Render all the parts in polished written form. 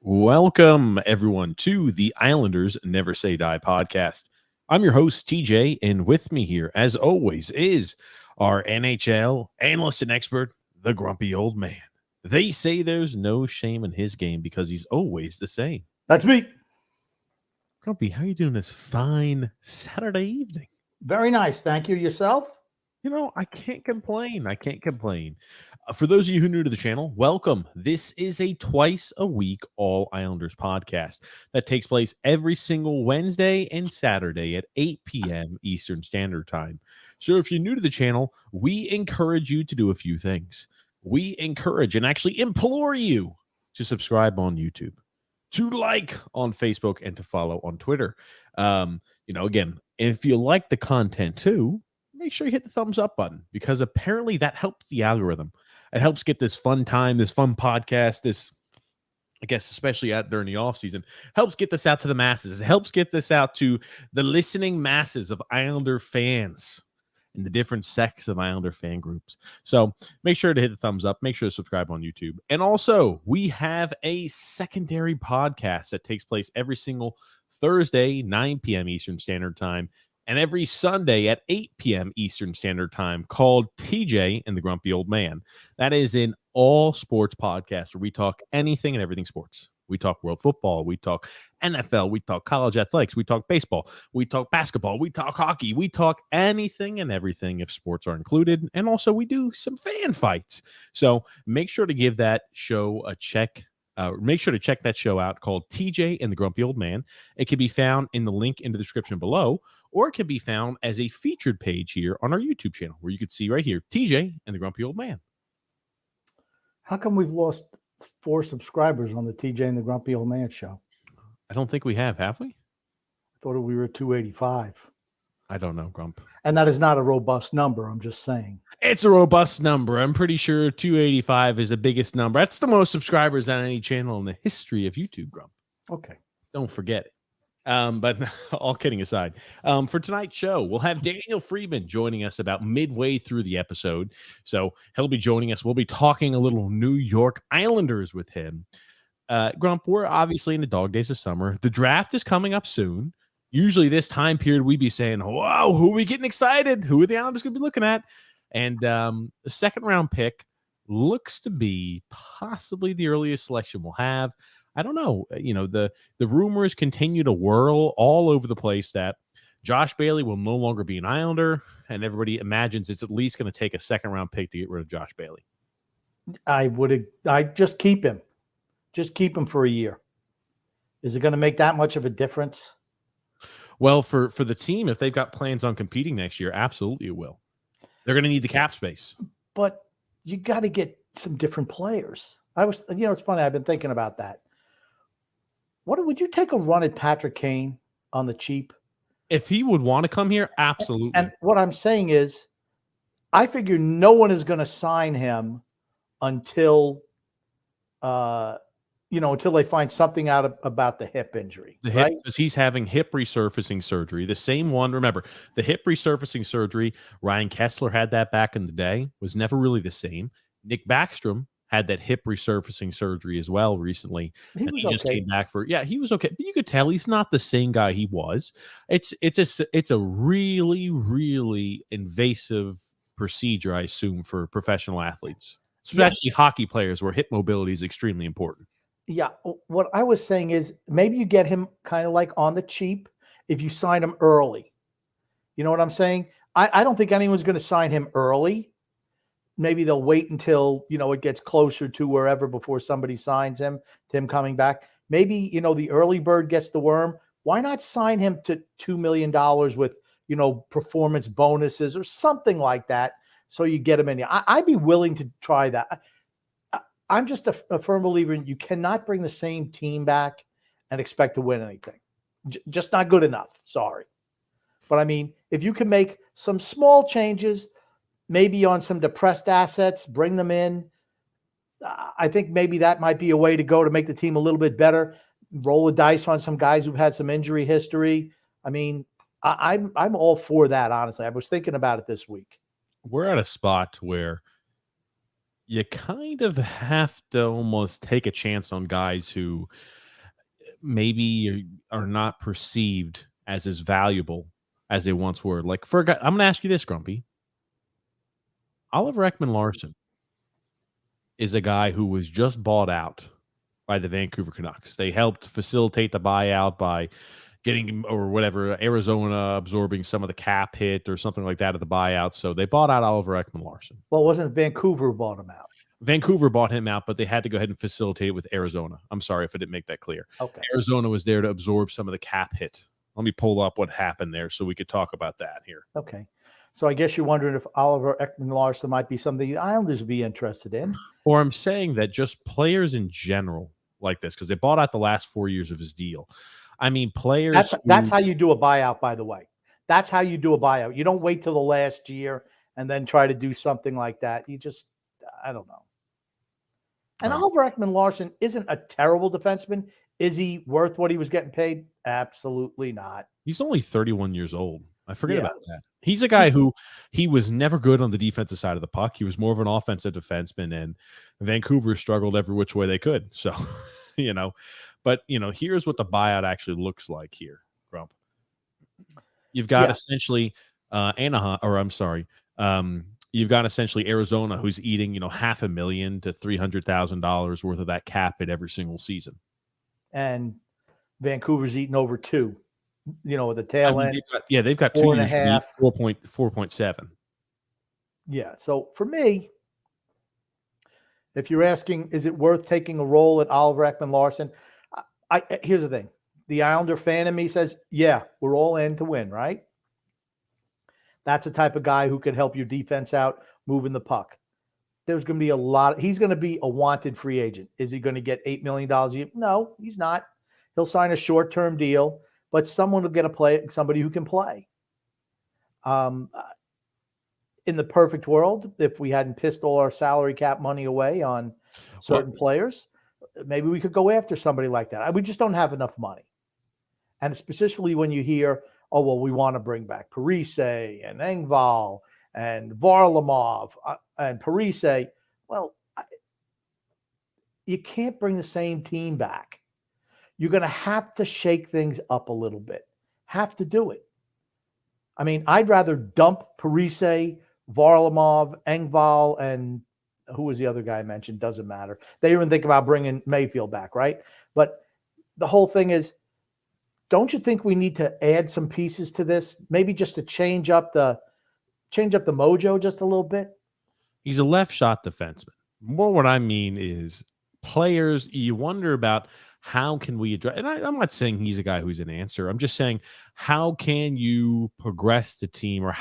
Welcome, everyone, to the Islanders Never Say Die podcast. I'm your host, TJ, and with me here, as always, is our NHL analyst and expert, the grumpy old man. They say there's no shame in his game because he's always the same. That's me. Grumpy, how are you doing this fine Saturday evening? Very nice. Thank you. Yourself? I can't complain. For those of you who are new to the channel, welcome. This is a twice a week All Islanders podcast that takes place every single Wednesday and Saturday at 8 p.m. Eastern Standard Time. So if you're new to the channel, we encourage you to do a few things. We encourage and actually implore you to subscribe on YouTube, to like on Facebook, and to follow on Twitter. Again, if you like the content too, make sure you hit the thumbs up button because apparently that helps the algorithm. It helps get this fun time, this fun podcast, especially during the off season, helps get this out to the masses. It helps get this out to the listening masses of Islander fans and the different sects of Islander fan groups. So make sure to hit the thumbs up. Make sure to subscribe on YouTube. And also, we have a secondary podcast that takes place every single Thursday, 9 p.m. Eastern Standard Time, and every Sunday at 8 p.m. Eastern Standard Time called TJ and the Grumpy Old Man. That is an all sports podcast where we talk anything and everything sports. We talk world football. We talk NFL. We talk college athletics. We talk baseball. We talk basketball. We talk hockey. We talk anything and everything if sports are included. And also we do some fan fights. So make sure to give that show a check. Make sure to check that show out called TJ and the Grumpy Old Man. It can be found in the link in the description below, or it can be found as a featured page here on our YouTube channel, where you can see right here, TJ and the Grumpy Old Man. How come we've lost 4 subscribers on the TJ and the Grumpy Old Man show? I don't think we have we? I thought we were 285. I don't know, Grump. And that is not a robust number. I'm just saying. It's a robust number. I'm pretty sure 285 is the biggest number. That's the most subscribers on any channel in the history of YouTube, Grump. Okay. Don't forget it. But all kidding aside, for tonight's show, we'll have Daniel Friedman joining us about midway through the episode. So he'll be joining us. We'll be talking a little New York Islanders with him. Grump, we're obviously in the dog days of summer. The draft is coming up soon. Usually this time period, we'd be saying, wow, who are we getting excited? Who are the Islanders going to be looking at? And the second round pick looks to be possibly the earliest selection we'll have. I don't know. The rumors continue to whirl all over the place that Josh Bailey will no longer be an Islander, and everybody imagines it's at least going to take a second round pick to get rid of Josh Bailey. I just keep him. Just keep him for a year. Is it going to make that much of a difference? Well, for the team, if they've got plans on competing next year, absolutely it will. They're going to need the cap space. But you got to get some different players. It's funny. I've been thinking about that. Would you take a run at Patrick Kane on the cheap? If he would want to come here, absolutely. And what I'm saying is, I figure no one is going to sign him until they find something out about the hip injury. The hip, because he's having hip resurfacing surgery. The same one, remember, the hip resurfacing surgery, Ryan Kessler had that back in the day, was never really the same. Nick Backstrom had that hip resurfacing surgery as well recently. He just came back he was okay. But you could tell he's not the same guy he was. It's a really, really invasive procedure, I assume, for professional athletes, especially hockey players where hip mobility is extremely important. Yeah. What I was saying is maybe you get him kind of like on the cheap if you sign him early. You know what I'm saying? I don't think anyone's going to sign him early. Maybe they'll wait until, it gets closer to wherever before somebody signs him, to him coming back. Maybe, the early bird gets the worm. Why not sign him to $2 million with, performance bonuses or something like that so you get him in? I'd be willing to try that. I'm just a firm believer in you cannot bring the same team back and expect to win anything. Just not good enough. Sorry. But I mean, if you can make some small changes, maybe on some depressed assets, bring them in. I think maybe that might be a way to go to make the team a little bit better. Roll the dice on some guys who've had some injury history. I mean, I'm all for that, honestly. I was thinking about it this week. We're at a spot where you kind of have to almost take a chance on guys who maybe are not perceived as valuable as they once were. Like for a guy, I'm going to ask you this, Grumpy. Oliver Ekman-Larsson is a guy who was just bought out by the Vancouver Canucks. They helped facilitate the buyout by getting or whatever, Arizona absorbing some of the cap hit or something like that at the buyout. So they bought out Oliver Ekman-Larsson. Well, wasn't Vancouver who bought him out? Vancouver bought him out, but they had to go ahead and facilitate it with Arizona. I'm sorry if I didn't make that clear. Okay. Arizona was there to absorb some of the cap hit. Let me pull up what happened there so we could talk about that here. Okay. So I guess you're wondering if Oliver Ekman-Larsson might be something the Islanders would be interested in. Or I'm saying that just players in general like this, because they bought out the last 4 years of his deal. I mean, players. That's how you do a buyout, by the way. That's how you do a buyout. You don't wait till the last year and then try to do something like that. You just, I don't know. And Oliver Ekman-Larsson isn't a terrible defenseman. Is he worth what he was getting paid? Absolutely not. He's only 31 years old. I forget about that. He's a guy who he was never good on the defensive side of the puck. He was more of an offensive defenseman, and Vancouver struggled every which way they could. So, but here's what the buyout actually looks like here, Grump. You've got essentially Anaheim, or I'm sorry, you've got essentially Arizona, who's eating $500,000 to $300,000 worth of that cap hit every single season, and Vancouver's eating over $2 million. At the tail end. They've got 2 years, 4.7. Yeah. So for me, if you're asking, is it worth taking a role at Oliver Ekman-Larsson? Here's the thing. The Islander fan in me says, yeah, we're all in to win, right? That's the type of guy who can help your defense out, moving the puck. There's going to be he's going to be a wanted free agent. Is he going to get $8 million a year? No, he's not. He'll sign a short-term deal, but someone will get somebody who can play. In the perfect world, if we hadn't pissed all our salary cap money away on certain players, maybe we could go after somebody like that. We just don't have enough money. And specifically when you hear, oh, well, we want to bring back Parise and Engvall and Varlamov and Parise. Well, you can't bring the same team back. You're going to have to shake things up a little bit. Have to do it. I mean, I'd rather dump Parise, Varlamov, Engvall, and who was the other guy I mentioned? Doesn't matter. They even think about bringing Mayfield back, right? But the whole thing is, don't you think we need to add some pieces to this? Maybe just to change up the mojo just a little bit? He's a left shot defenseman. More what I mean is players, you wonder about how can we address, and I'm not saying he's a guy who's an answer. I'm just saying, how can you progress the team, or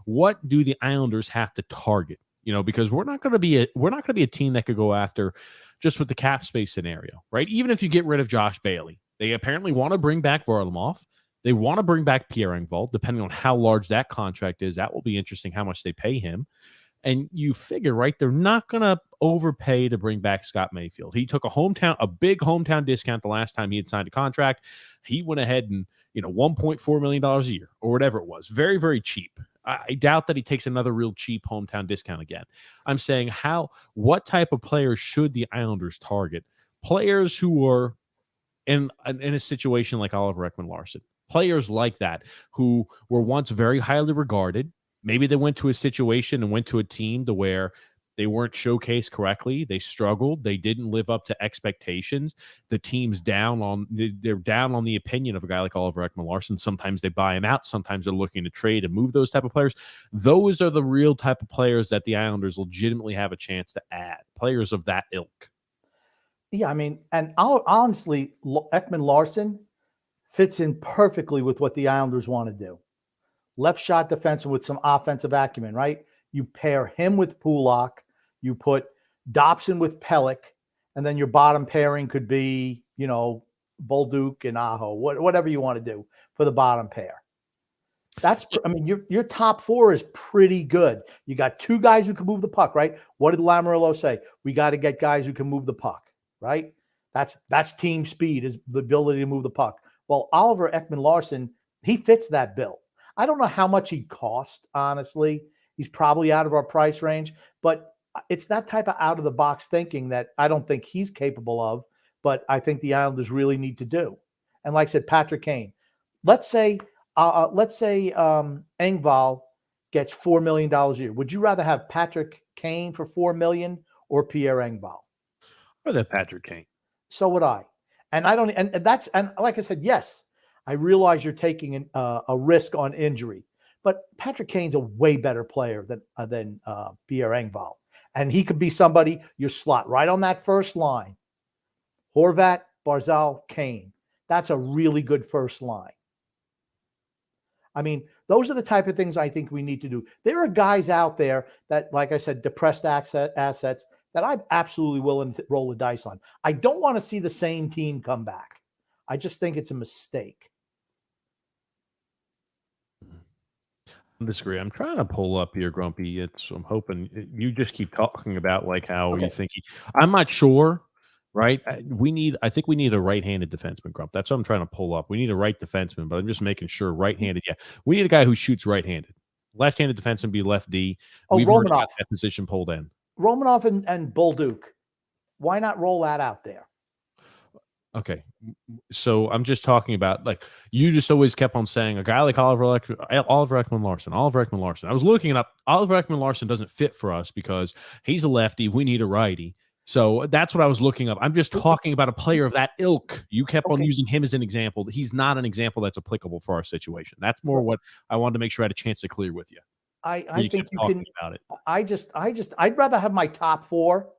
what do the Islanders have to target? Because we're not going to be a team that could go after just with the cap space scenario, right? Even if you get rid of Josh Bailey, they apparently want to bring back Varlamov. They want to bring back Pierre Engvall, depending on how large that contract is. That will be interesting how much they pay him. And you figure, right, they're not going to overpay to bring back Scott Mayfield. He took a big hometown discount the last time he had signed a contract. He went ahead and, $1.4 million a year or whatever it was. Very, very cheap. I doubt that he takes another real cheap hometown discount again. I'm saying what type of players should the Islanders target? Players who are in a situation like Oliver Ekman-Larsson. Players like that who were once very highly regarded. Maybe they went to a situation and went to a team to where they weren't showcased correctly. They struggled. They didn't live up to expectations. The team's they're down on the opinion of a guy like Oliver Ekman-Larsson. Sometimes they buy him out. Sometimes they're looking to trade and move those type of players. Those are the real type of players that the Islanders legitimately have a chance to add. Players of that ilk. Yeah, I mean, and honestly, Ekman-Larsson fits in perfectly with what the Islanders want to do. Left shot defenseman with some offensive acumen, right? You pair him with Pulak, you put Dobson with Pelech, and then your bottom pairing could be, Bolduc and Aho, whatever you want to do for the bottom pair. Your top four is pretty good. You got two guys who can move the puck, right? What did Lamoriello say? We got to get guys who can move the puck, right? That's team speed, is the ability to move the puck. Well, Oliver Ekman-Larsson, he fits that bill. I don't know how much he cost, honestly. He's probably out of our price range, but it's that type of out of the box thinking that I don't think he's capable of, but I think the Islanders really need to do. And like I said, Patrick Kane. Let's say Engvall gets $4 million a year. Would you rather have Patrick Kane for $4 million or Pierre Engvall? Or that Patrick Kane. So would I. And I don't. And that's, and like I said, yes, I realize you're taking a risk on injury, but Patrick Kane's a way better player than Pierre Engvall, and he could be somebody you slot right on that first line. Horvat, Barzal, Kane. That's a really good first line. I mean, those are the type of things I think we need to do. There are guys out there that, like I said, depressed assets that I'm absolutely willing to roll the dice on. I don't want to see the same team come back. I just think it's a mistake. I disagree. I'm trying to pull up here, Grumpy. I'm hoping you just keep talking about like how you think. I'm not sure. Right. I think we need a right-handed defenseman, Grump. That's what I'm trying to pull up. We need a right defenseman, but I'm just making sure right-handed. Yeah. We need a guy who shoots right-handed. Left-handed defenseman be left D. We've already got that position pulled in. Romanov and Bolduc. Why not roll that out there? Okay. So I'm just talking about, like, you just always kept on saying a guy like Oliver Ekman-Larsson. I was looking it up. Oliver Ekman-Larsson doesn't fit for us because he's a lefty. We need a righty. So that's what I was looking up. I'm just talking about a player of that ilk. You kept on using him as an example. He's not an example that's applicable for our situation. That's more what I wanted to make sure I had a chance to clear with you. I think you can. About it. I'd rather have my top four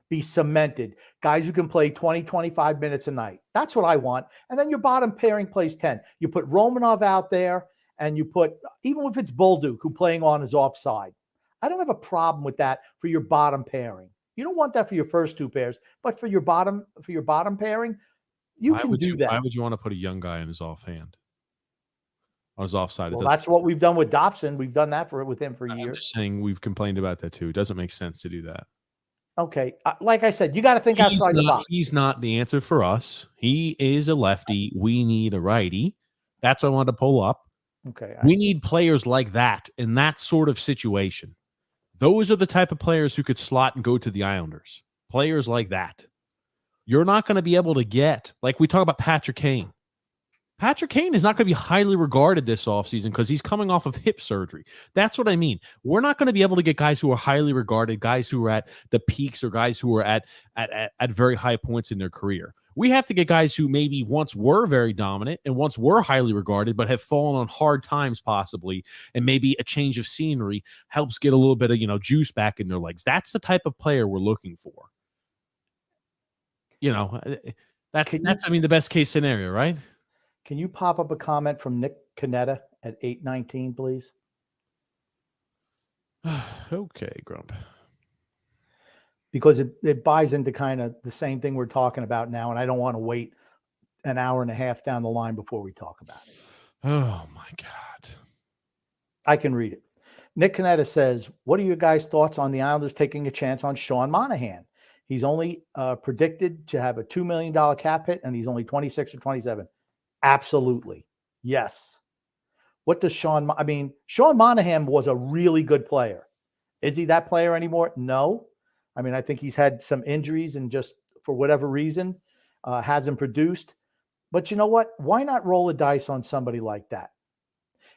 be cemented. Guys who can play 20, 25 minutes a night. That's what I want. And then your bottom pairing plays 10. You put Romanov out there, and you put, even if it's Bolduc who playing on his offside. I don't have a problem with that for your bottom pairing. You don't want that for your first two pairs, but for your bottom pairing, you can do that. Why would you want to put a young guy in his offhand? On his offside? Well, that's what we've done with Dobson. We've done that with him for years. I'm just saying we've complained about that too. It doesn't make sense to do that. Okay. Like I said, you got to think outside the box. He's not the answer for us. He is a lefty. We need a righty. That's what I wanted to pull up. Okay. We need players like that in that sort of situation. Those are the type of players who could slot and go to the Islanders. Players like that. You're not going to be able to get, like we talk about Patrick Kane. Patrick Kane is not going to be highly regarded this offseason because he's coming off of hip surgery. That's what I mean. We're not going to be able to get guys who are highly regarded, guys who are at the peaks or guys who are at very high points in their career. We have to get guys who maybe once were very dominant and once were highly regarded, but have fallen on hard times possibly, and maybe a change of scenery helps get a little bit of juice back in their legs. That's the type of player we're looking for. That's the best case scenario, right? Can you pop up a comment from Nick Canetta at 819, please? Okay, Grump. Because it buys into kind of the same thing we're talking about now, and I don't want to wait an hour and a half down the line before we talk about it. Oh, my God. I can read it. Nick Canetta says, what are your guys' thoughts on the Islanders taking a chance on Sean Monahan? He's only predicted to have a $2 million cap hit, and he's only 26 or 27. Absolutely. Yes. What does Sean Monahan was a really good player. Is he that player anymore? No. I mean, I think he's had some injuries and just for whatever reason hasn't produced. But you know what? Why not roll the dice on somebody like that?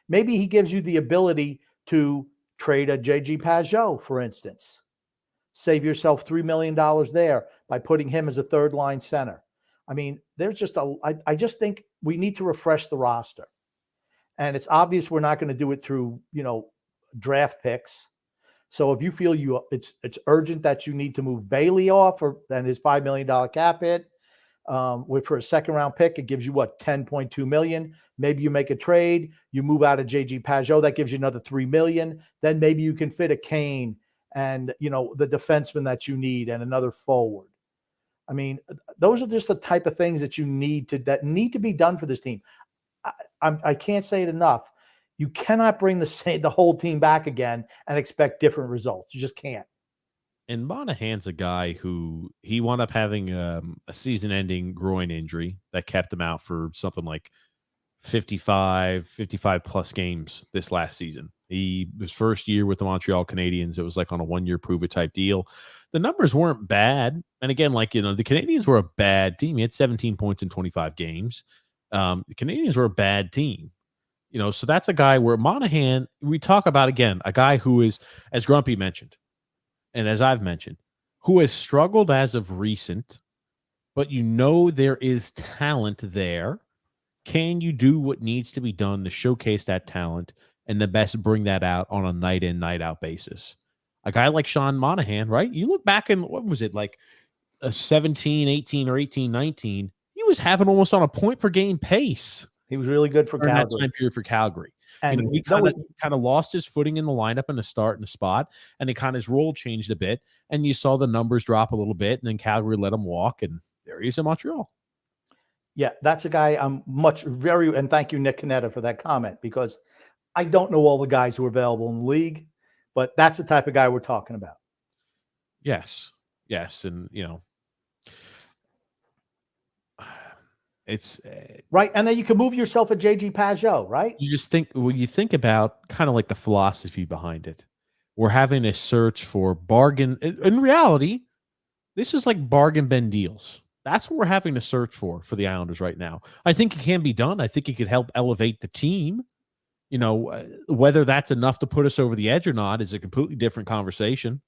Maybe he gives you the ability to trade a J.G. Pajot, for instance. Save yourself $3 million there by putting him as a third-line center. I mean, there's just I just think we need to refresh the roster. And it's obvious we're not going to do it through, draft picks. So if you feel it's urgent that you need to move Bailey off then his $5 million cap hit, for a second round pick, it gives you $10.2 million. Maybe you make a trade, you move out of JG Pajot, that gives you another $3 million. Then maybe you can fit a Kane and the defenseman that you need and another forward. I mean, those are just the type of things that need to be done for this team. I can't say it enough. You cannot bring the whole team back again and expect different results. You just can't. And Monahan's a guy who he wound up having a season-ending groin injury that kept him out for something like 55 plus games this last season. His first year with the Montreal Canadiens, it was like on a 1-year prove-it type deal. The numbers weren't bad. And again, like, the Canadiens were a bad team. He had 17 points in 25 games. The Canadiens were a bad team. So that's a guy where Monahan, we talk about, again, a guy who is, as Grumpy mentioned, and as I've mentioned, who has struggled as of recent, but there is talent there. Can you do what needs to be done to showcase that talent and the best bring that out on a night in, night out basis? A guy like Sean Monahan, right? You look back in, what was it, like a 17, 18, or 18, 19, he was having almost on a point per game pace. He was really good for during Calgary. that time period for Calgary. And he kind of lost his footing in the lineup and the start and the spot, and his role changed a bit, and you saw the numbers drop a little bit, and then Calgary let him walk, and there he is in Montreal. Yeah, that's a guy I'm and thank you, Nick Canetta, for that comment, because I don't know all the guys who are available in the league, but that's the type of guy we're talking about. Yes. And, it's right. And then you can move yourself a JG Pajot, right? You just think, when you think about kind of like the philosophy behind it, we're having a search for bargain. In reality, this is like bargain bin deals. That's what we're having to search for the Islanders right now. I think it can be done. I think it could help elevate the team. Whether that's enough to put us over the edge or not is a completely different conversation.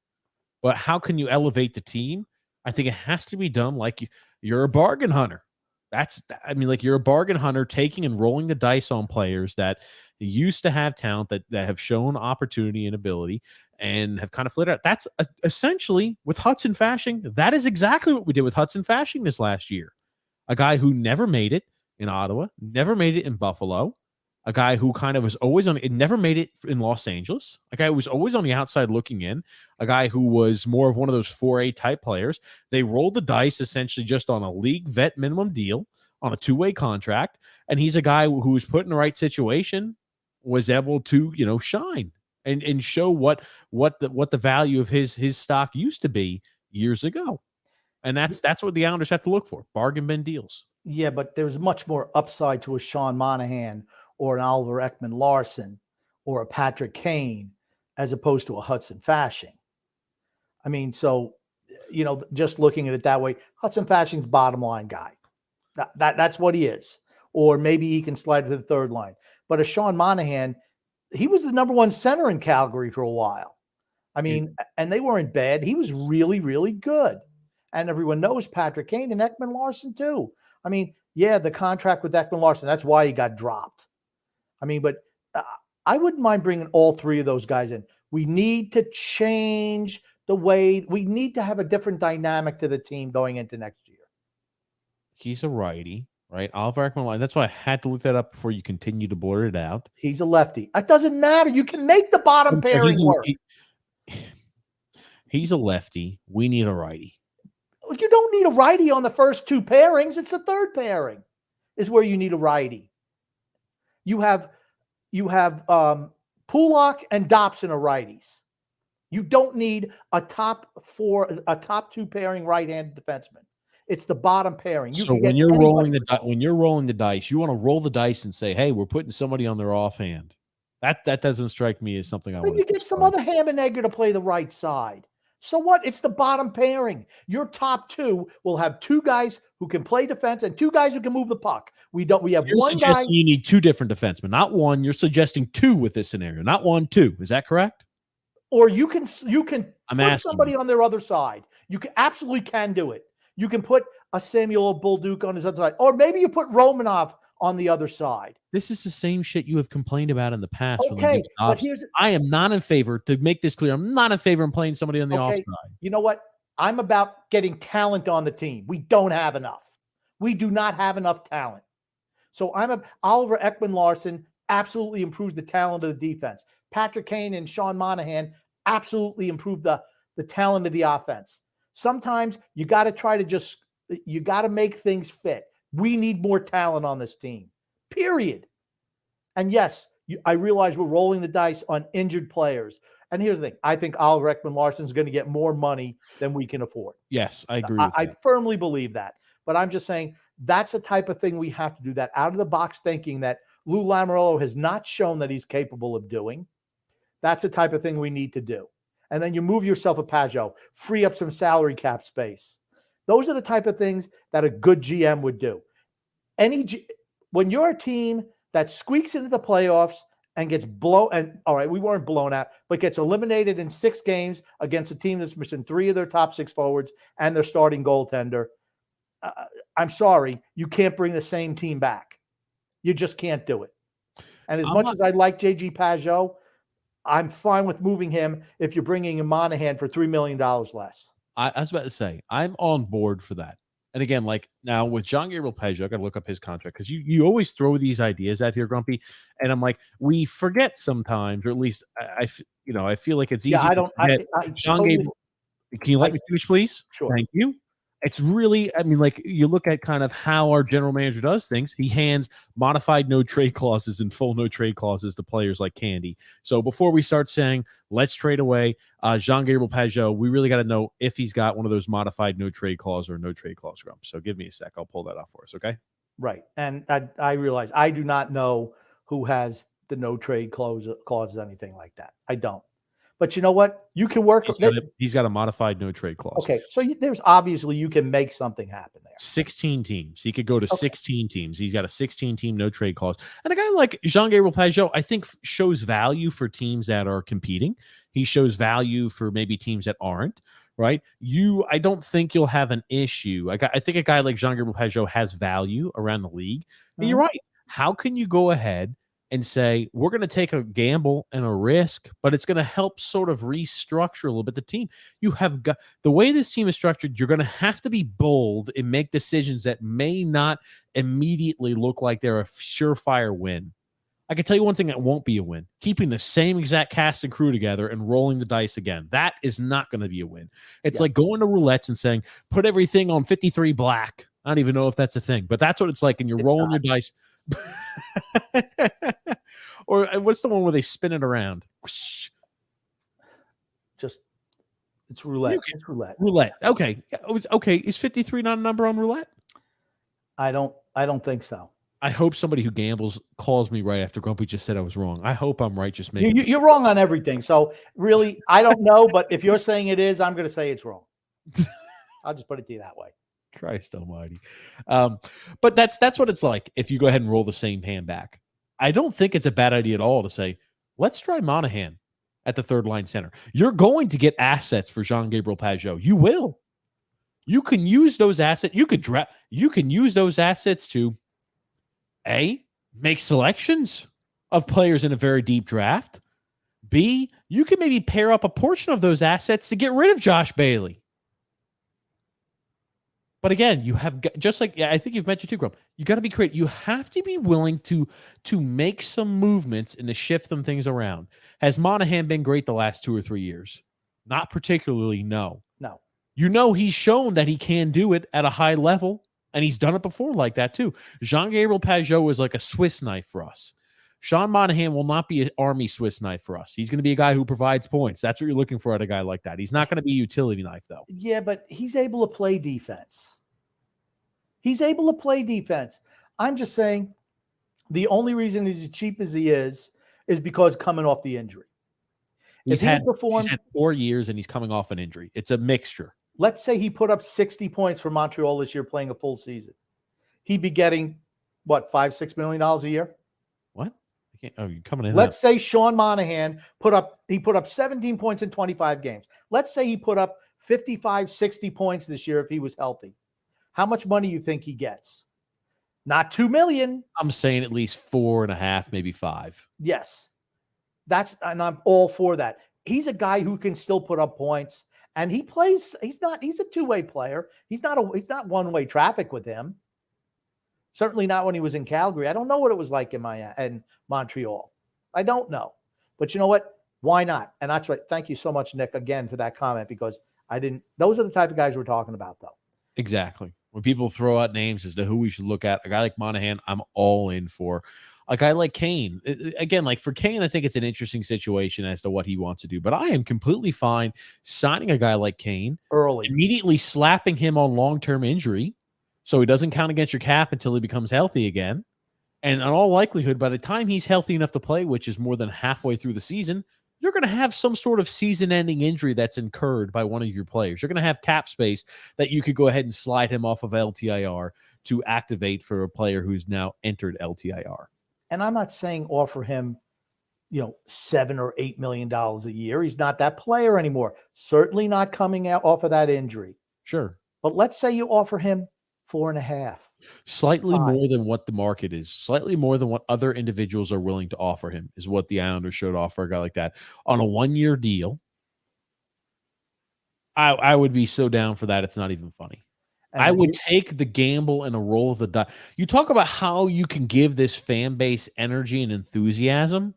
But how can you elevate the team? I think it has to be done like you're a bargain hunter. Like you're a bargain hunter taking and rolling the dice on players that used to have talent, that have shown opportunity and ability and have kind of flitted out. That's essentially with Hudson Fasching. That is exactly what we did with Hudson Fasching this last year. A guy who never made it in Ottawa, never made it in Buffalo, a guy who kind of was always on it, never made it in Los Angeles, a guy who was always on the outside looking in, a guy who was more of one of those 4A type players. They rolled the dice essentially just on a league vet minimum deal on a 2-way contract. And he's a guy who was put in the right situation, was able to, shine and show what the value of his stock used to be years ago. And that's what the Islanders have to look for. Bargain bin deals. Yeah, but there's much more upside to a Sean Monahan or an Oliver Ekman-Larsson or a Patrick Kane as opposed to a Hudson Fasching. I mean, so, just looking at it that way, Hudson Fasching's bottom line guy. That's what he is. Or maybe he can slide to the third line. But a Sean Monahan, he was the number one center in Calgary for a while. I mean, and they weren't bad. He was really, really good. And everyone knows Patrick Kane and Ekman-Larsson too. I mean, yeah, the contract with Ekman-Larsson, that's why he got dropped. I mean, but I wouldn't mind bringing all three of those guys in. We need to change the way, we need to have a different dynamic to the team going into next year. He's a righty, right? Oliver Ekman-Larsson. That's why I had to look that up before you continue to blurt it out. He's a lefty. It doesn't matter. You can make the bottom pairing work. He's a lefty. We need a righty. You don't need a righty on the first two pairings. It's the third pairing is where you need a righty. You have Pulak and Dobson are righties. You don't need a top two pairing right-handed defenseman. It's the bottom pairing. So when you're rolling the dice, you want to roll the dice and say, "Hey, we're putting somebody on their offhand." That doesn't strike me as something I want. You get some other ham and egger to play the right side. So what? It's the bottom pairing. Your top two will have two guys who can play defense and two guys who can move the puck. We have You're one guy. You need two different defensemen, not one. You're suggesting two with this scenario, not 1, 2. Is that correct? Or you can put somebody on their other side. You absolutely can do it. You can put a Samuel Bolduc on his other side, or maybe you put Romanov on the other side. This is the same shit you have complained about in the past. Okay, but I am not in favor, to make this clear, I'm not in favor of playing somebody on the offside. You know what? I'm about getting talent on the team. We don't have enough. We do not have enough talent. So Oliver Ekman-Larsson absolutely improves the talent of the defense. Patrick Kane and Sean Monahan absolutely improve the talent of the offense. Sometimes you got to try to you got to make things fit. We need more talent on this team, period. And yes, I realize we're rolling the dice on injured players. And here's the thing. I think Oliver Ekman-Larsson is going to get more money than we can afford. Yes, I agree with that. I firmly believe that. But I'm just saying that's the type of thing we have to do, that out-of-the-box thinking that Lou Lamoriello has not shown that he's capable of doing. That's the type of thing we need to do. And then you move yourself a Pajot, free up some salary cap space. Those are the type of things that a good GM would do. When you're a team that squeaks into the playoffs and gets blown, and all right, we weren't blown out, but gets eliminated in 6 games against a team that's missing 3 of their top 6 forwards and their starting goaltender, I'm sorry, you can't bring the same team back. You just can't do it. And as much as I like JG Pajot, I'm fine with moving him if you're bringing in Monahan for $3 million less. I was about to say, I'm on board for that. And again, like now with Jean-Gabriel Pageau, I got to look up his contract because you always throw these ideas out here, Grumpy. And I'm like, we forget sometimes, or at least I feel like it's easy. Yeah, I don't. I Jean-Gabriel, can you let me finish, please? Sure. Thank you. It's really, I mean, like you look at kind of how our general manager does things. He hands modified no trade clauses and full no trade clauses to players like candy. So before we start saying, let's trade away Jean-Gabriel Pageau, we really got to know if he's got one of those modified no trade clause or no trade clause, Grump. So give me a sec. I'll pull that off for us. Okay. Right. And I realize I do not know who has the no trade clauses, anything like that. I don't. But you know what? You can work. He's got a modified no trade clause. Okay, so there's obviously you can make something happen there. 16 teams. He could go to 16 teams. He's got a 16-team no trade clause. And a guy like Jean-Gabriel Pageau, I think, shows value for teams that are competing. He shows value for maybe teams that aren't. Right? I don't think you'll have an issue. I think a guy like Jean-Gabriel Pageau has value around the league. And you're right. How can you go ahead and say, we're going to take a gamble and a risk, but it's going to help sort of restructure a little bit the team? You have got the way this team is structured, you're going to have to be bold and make decisions that may not immediately look like they're a surefire win. I can tell you one thing that won't be a win: keeping the same exact cast and crew together and rolling the dice again. That is not going to be a win. It's like going to roulettes and saying, put everything on 53 black. I don't even know if that's a thing, but that's what it's like. And you're rolling your dice. Or what's the one where they spin it around? Just it's roulette. It's roulette. Roulette. Okay. Okay. Is 53 not a number on roulette? I don't think so. I hope somebody who gambles calls me right after Grumpy just said I was wrong. I hope I'm right. Just maybe you're wrong on everything. So really, I don't know. But if you're saying it is, I'm going to say it's wrong. I'll just put it to you that way. Christ almighty. But that's what it's like if you go ahead and roll the same hand back. I don't think it's a bad idea at all to say, let's try Monahan at the third line center. You're going to get assets for Jean-Gabriel Pageau. You will. You can use those assets. You can use those assets to A, make selections of players in a very deep draft. B, you can maybe pair up a portion of those assets to get rid of Josh Bailey. But again, you have just like I think you've mentioned too, Grump. You got to be creative. You have to be willing to make some movements and to shift some things around. Has Monahan been great the last 2 or 3 years? Not particularly. No. He's shown that he can do it at a high level, and he's done it before like that too. Jean-Gabriel Pageau is like a Swiss knife for us. Sean Monahan will not be an Army Swiss knife for us. He's going to be a guy who provides points. That's what you're looking for at a guy like that. He's not going to be a utility knife, though. Yeah, but he's able to play defense. I'm just saying the only reason he's as cheap as he is because coming off the injury. He's had 4 years, and he's coming off an injury. It's a mixture. Let's say he put up 60 points for Montreal this year playing a full season. He'd be getting, $5-6 million a year? What? You're coming in. Let's say Sean Monahan put up 17 points in 25 games. Let's say he put up 55, 60 points this year if he was healthy. How much money you think he gets? Not $2 million. I'm saying at least 4.5, maybe 5. Yes. And I'm all for that. He's a guy who can still put up points, and he's a two-way player. He's not one-way traffic with him. Certainly not when he was in Calgary. I don't know what it was like in Montreal. I don't know. But you know what? Why not? And that's what, thank you so much, Nick, again, for that comment, because those are the type of guys we're talking about, though. Exactly. When people throw out names as to who we should look at, a guy like Monahan, I'm all in for. A guy like Kane, again, like for Kane, I think it's an interesting situation as to what he wants to do. But I am completely fine signing a guy like Kane early, immediately slapping him on long-term injury so he doesn't count against your cap until he becomes healthy again. And in all likelihood, by the time he's healthy enough to play, which is more than halfway through the season, you're going to have some sort of season-ending injury that's incurred by one of your players. You're going to have cap space that you could go ahead and slide him off of LTIR to activate for a player who's now entered LTIR. And I'm not saying offer him, $7 or $8 million a year. He's not that player anymore. Certainly not coming out off of that injury. Sure. But let's say you offer him 4.5. Slightly 5. more than what the market is, slightly more than what other individuals are willing to offer him is what the Islanders should offer a guy like that on a 1-year deal. I would be so down for that. It's not even funny. And I would take the gamble and a roll of the die. You talk about how you can give this fan base energy and enthusiasm.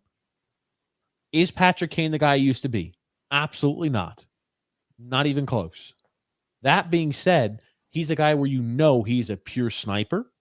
Is Patrick Kane the guy he used to be? Absolutely not. Not even close. That being said, he's a guy where he's a pure sniper.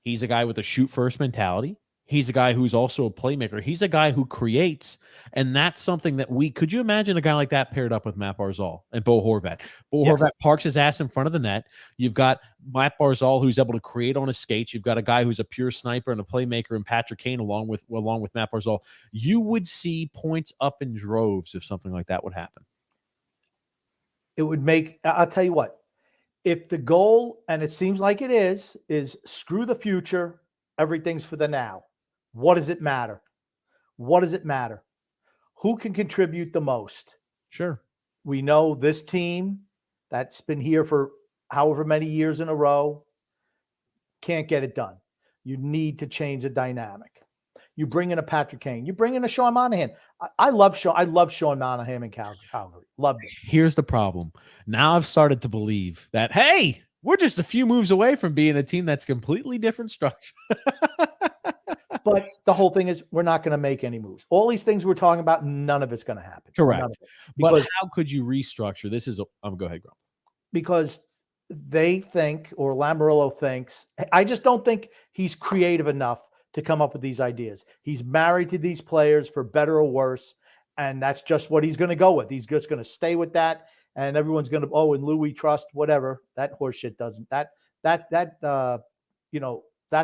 He's a guy with a shoot first mentality. He's a guy who's also a playmaker. He's a guy who creates, and that's something that could you imagine a guy like that paired up with Matt Barzal and Bo Horvat? Horvat parks his ass in front of the net. You've got Matt Barzal who's able to create on his skates. You've got a guy who's a pure sniper and a playmaker, and Patrick Kane along with Matt Barzal. You would see points up in droves if something like that would happen. It would make, I'll tell you what, if the goal, and it seems like it is screw the future, everything's for the now. What does it matter? What does it matter? Who can contribute the most? Sure. We know this team that's been here for however many years in a row can't get it done. You need to change the dynamic. You bring in a Patrick Kane. You bring in a Sean Monahan. I love Sean Monahan in Calgary. Loved it. Here's the problem. Now I've started to believe that, hey, we're just a few moves away from being a team that's completely different structure. But the whole thing is we're not going to make any moves. All these things we're talking about, none of it's going to happen. Correct. But how could you restructure? This is go ahead, Grump. Because they think, or Lamoriello thinks, I just don't think he's creative enough to come up with these ideas. He's married to these players for better or worse, and that's just what he's going to go with. He's just going to stay with that, and everyone's going to, and Louis trust, whatever. That horse shit doesn't, that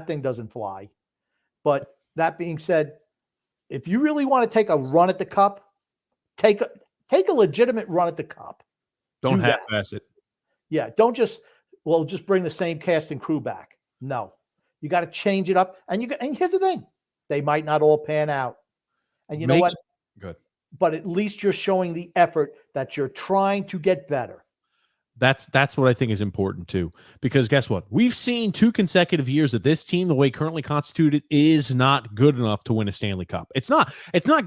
thing doesn't fly. But that being said, if you really want to take a run at the cup, take a legitimate run at the cup. Don't half-ass it. Yeah, don't just bring the same cast and crew back. No. You got to change it up. And here's the thing. They might not all pan out. And you know what? Good. But at least you're showing the effort that you're trying to get better. That's what I think is important too, because guess what? We've seen 2 consecutive years that this team, the way currently constituted, is not good enough to win a Stanley Cup. It's not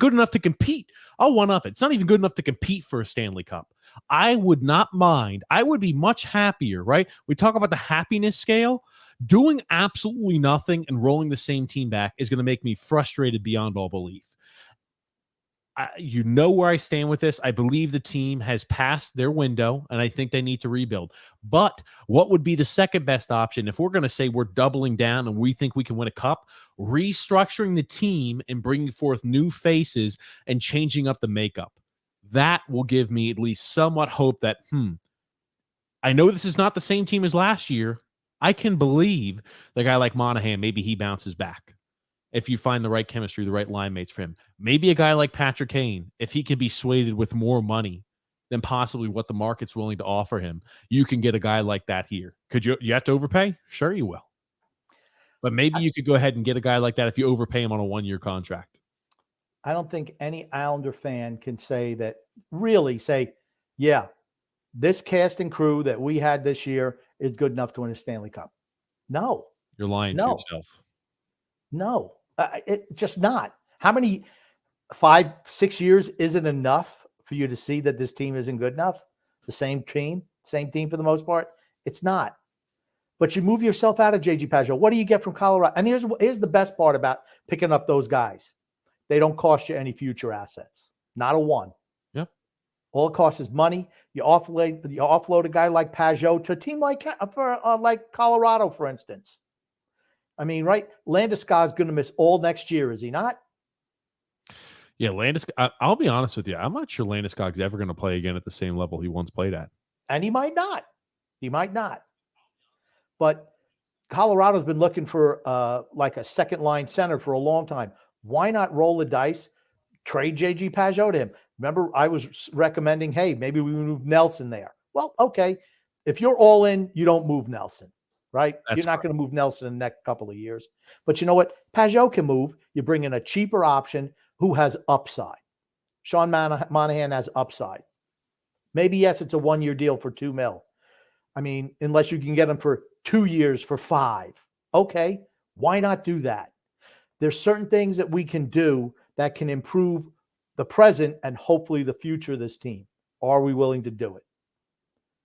good enough to compete. I'll one up it. It's not even good enough to compete for a Stanley Cup. I would not mind. I would be much happier, right? We talk about the happiness scale. Doing absolutely nothing and rolling the same team back is going to make me frustrated beyond all belief. You know where I stand with this. I believe the team has passed their window, and I think they need to rebuild. But what would be the second best option if we're going to say we're doubling down and we think we can win a cup? Restructuring the team and bringing forth new faces and changing up the makeup. That will give me at least somewhat hope that, I know this is not the same team as last year. I can believe the guy like Monahan, maybe he bounces back. If you find the right chemistry, the right line mates for him. Maybe a guy like Patrick Kane, if he can be swayed with more money than possibly what the market's willing to offer him, you can get a guy like that here. Could you have to overpay? Sure you will. But maybe you could go ahead and get a guy like that if you overpay him on a 1-year contract. I don't think any Islander fan can really say, yeah, this cast and crew that we had this year is good enough to win a Stanley Cup. No. You're lying to yourself. No. It just not. How many 5-6 years isn't enough for you to see that this team isn't good enough? The same team for the most part. It's not. But you move yourself out of JG Pageau. What do you get from Colorado? And here's the best part about picking up those guys. They don't cost you any future assets. Not a one. Yep. All it costs is money. You offload a guy like Pageau to a team like Colorado, for instance. I mean, right? Landeskog is going to miss all next year, is he not? Yeah, Landeskog. I'll be honest with you. I'm not sure Landeskog's ever going to play again at the same level he once played at. And he might not. But Colorado's been looking for like a second line center for a long time. Why not roll the dice, trade JG Pageau to him? Remember, I was recommending, hey, maybe we move Nelson there. Well, okay. If you're all in, you don't move Nelson, right? You're not going to move Nelson in the next couple of years. But you know what? Pajot can move. You bring in a cheaper option who has upside. Sean Monahan has upside. Maybe, yes, it's a 1-year deal for $2 million. I mean, unless you can get him for 2 years for $5 million. Okay, why not do that? There's certain things that we can do that can improve the present and hopefully the future of this team. Are we willing to do it?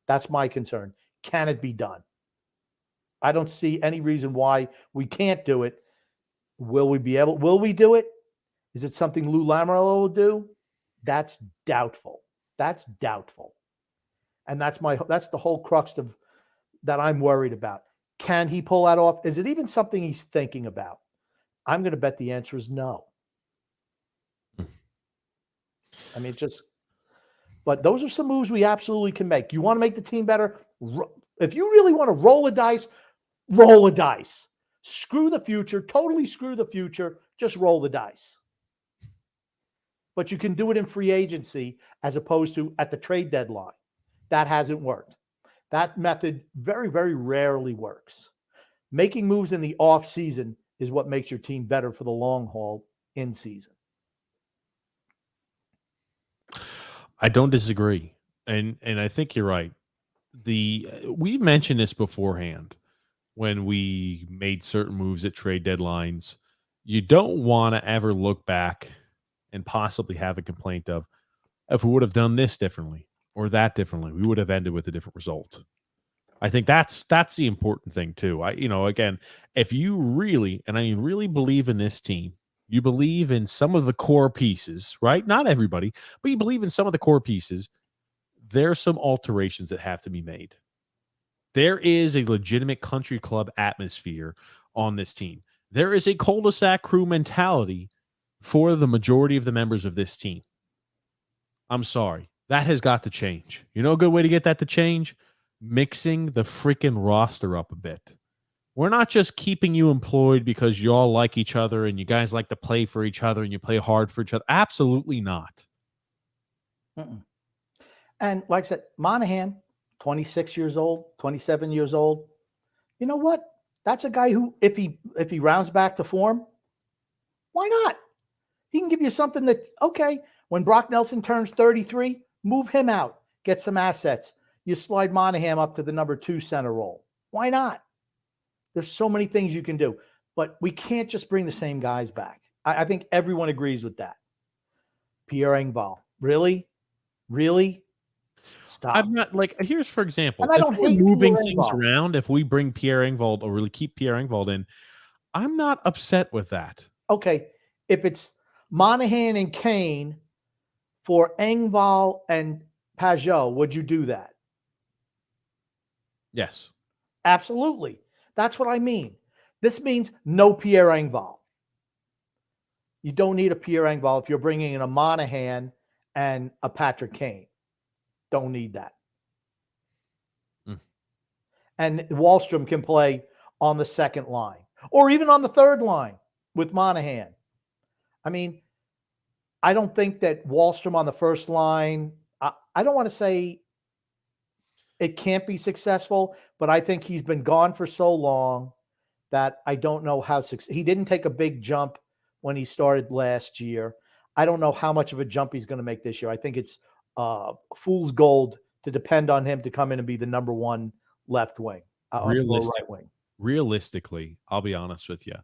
That's my concern. Can it be done? I don't see any reason why we can't do it. Will we do it? Is it something Lou Lamoriello will do? That's doubtful. That's doubtful. And that's the whole crux of that I'm worried about. Can he pull that off? Is it even something he's thinking about? I'm going to bet the answer is no. I mean, but those are some moves we absolutely can make. You want to make the team better? If you really want to roll a dice, roll a dice. Screw the future, totally screw the future, just roll the dice. But you can do it in free agency as opposed to at the trade deadline. That hasn't worked. That method very, very rarely works. Making moves in the off season is what makes your team better for the long haul in season. I don't disagree. And I think you're right. We mentioned this beforehand when we made certain moves at trade deadlines. You don't want to ever look back and possibly have a complaint of, if we would have done this differently or that differently, we would have ended with a different result. I think that's the important thing too. Again, if you really, and I mean really believe in this team, you believe in some of the core pieces, right? Not everybody, but you believe in some of the core pieces. There's some alterations that have to be made. There is a legitimate country club atmosphere on this team. There is a cul-de-sac crew mentality for the majority of the members of this team. I'm sorry. That has got to change. You know a good way to get that to change? Mixing the freaking roster up a bit. We're not just keeping you employed because you all like each other and you guys like to play for each other and you play hard for each other. Absolutely not. And like I said, Monahan, 26 years old, 27 years old. You know what? That's a guy who, if he rounds back to form, why not? He can give you something that, okay, when Brock Nelson turns 33, move him out, get some assets. You slide Monahan up to the number 2 center role. Why not? There's so many things you can do, but we can't just bring the same guys back. I think everyone agrees with that. Pierre Engvall, really? Stop. I'm not here's for example, and I don't hate moving Pierre things Engvall. around. If we bring Pierre Engvall or really keep Pierre Engvall in, I'm not upset with that. Okay, if it's Monahan and Kane for Engvall and Pajot, would you do that? Yes. Absolutely. That's what I mean. This means no Pierre Engvall. You don't need a Pierre Engvall if you're bringing in a Monahan and a Patrick Kane. Don't need that. And Wahlstrom can play on the second line or even on the third line with Monahan. I mean, I don't think that Wahlstrom on the first line, I don't want to say it can't be successful, but I think he's been gone for so long that I don't know how he didn't take a big jump when he started last year. I don't know how much of a jump he's going to make this year. I think it's fool's gold to depend on him to come in and be the number 1 left wing, right wing. Realistically, I'll be honest with you.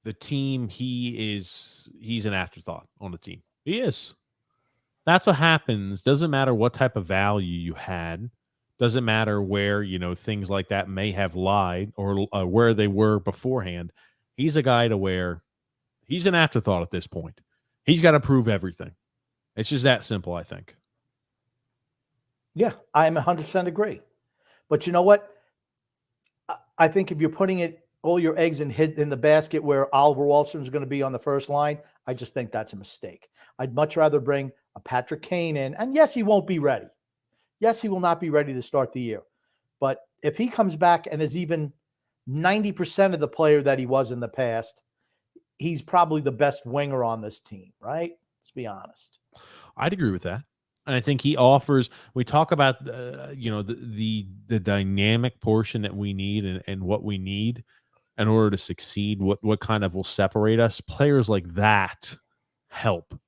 The team, he's an afterthought on the team. He is. That's what happens. Doesn't matter what type of value you had. Doesn't matter where, things like that may have lied or where they were beforehand. He's a guy to where he's an afterthought at this point. He's got to prove everything. It's just that simple, I think. Yeah, I'm 100% agree. But you know what? I think if you're putting all your eggs in the basket where Oliver Wahlstrom is going to be on the first line, I just think that's a mistake. I'd much rather bring a Patrick Kane in. And yes, he won't be ready. Yes, he will not be ready to start the year. But if he comes back and is even 90% of the player that he was in the past, he's probably the best winger on this team, right? Let's be honest. I'd agree with that. And I think he offers. We talk about the dynamic portion that we need and what we need in order to succeed. What kind of will separate us? Players like that help.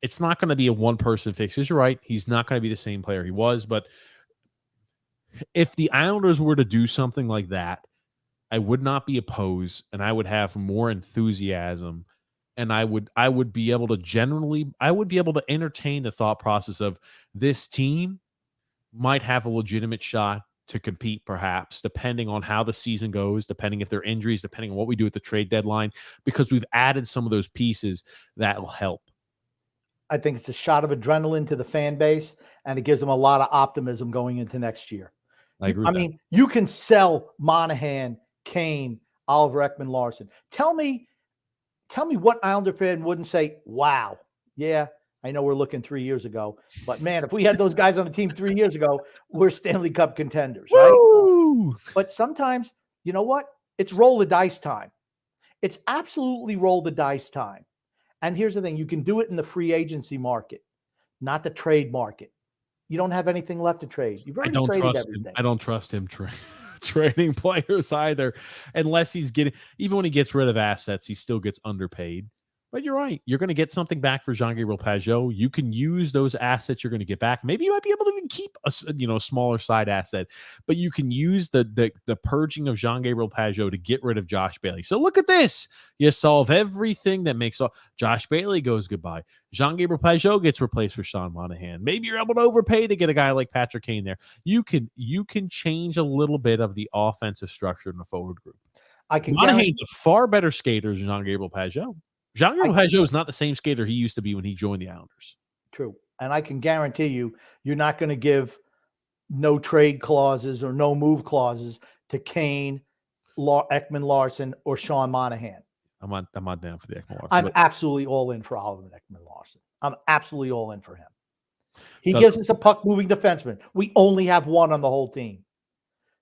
It's not going to be a one person fix. Because you're right, he's not going to be the same player he was. But if the Islanders were to do something like that, I would not be opposed, and I would have more enthusiasm, and I would be able to entertain the thought process of this team might have a legitimate shot to compete, perhaps, depending on how the season goes, depending if there are injuries, depending on what we do at the trade deadline, because we've added some of those pieces that will help. I think it's a shot of adrenaline to the fan base, and it gives them a lot of optimism going into next year. I agree with that. You can sell Monahan, Kane, Oliver Ekman-Larsson. Tell me what Islander fan wouldn't say, wow, yeah, I know we're looking 3 years ago, but man, if we had those guys on the team 3 years ago, we're Stanley Cup contenders, right? Woo! But sometimes, you know what? It's roll the dice time. It's absolutely roll the dice time. And here's the thing. You can do it in the free agency market, not the trade market. You don't have anything left to trade. You've already traded everything. I don't trust him trading players either, unless he's getting, even when he gets rid of assets, he still gets underpaid. But you're right. You're going to get something back for Jean-Gabriel Pageau. You can use those assets you're going to get back. Maybe you might be able to even keep a smaller side asset, but you can use the purging of Jean-Gabriel Pageau to get rid of Josh Bailey. So look at this. You solve everything that makes Josh Bailey goes goodbye. Jean-Gabriel Pageau gets replaced for Sean Monahan. Maybe you're able to overpay to get a guy like Patrick Kane there. You can change a little bit of the offensive structure in the forward group. Monahan's a far better skater than Jean-Gabriel Pageau. Jean-Gabriel Pageau is not the same skater he used to be when he joined the Islanders. True. And I can guarantee you're not going to give no trade clauses or no move clauses to Kane, Ekman-Larsson, or Sean Monahan. I'm not down for the Ekman-Larsson. I'm absolutely all in for Oliver Ekman-Larsson. I'm absolutely all in for him. He gives us a puck-moving defenseman. We only have one on the whole team.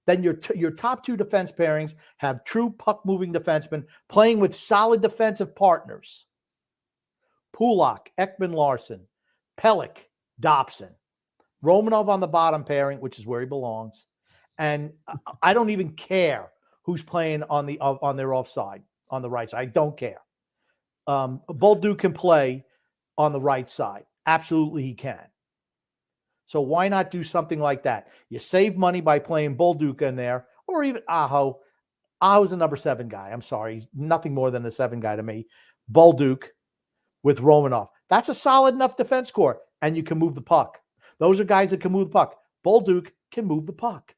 Then your top two defense pairings have true puck-moving defensemen playing with solid defensive partners. Pulak, Ekman-Larsson, Pelech, Dobson. Romanov on the bottom pairing, which is where he belongs. And I don't even care who's playing on their offside, on the right side. I don't care. Bolduc can play on the right side. Absolutely he can. So why not do something like that? You save money by playing Bolduc in there, or even Aho. Aho's a number 7 guy. I'm sorry. He's nothing more than a 7 guy to me. Bolduc with Romanov. That's a solid enough defense core, and you can move the puck. Those are guys that can move the puck. Bolduc can move the puck.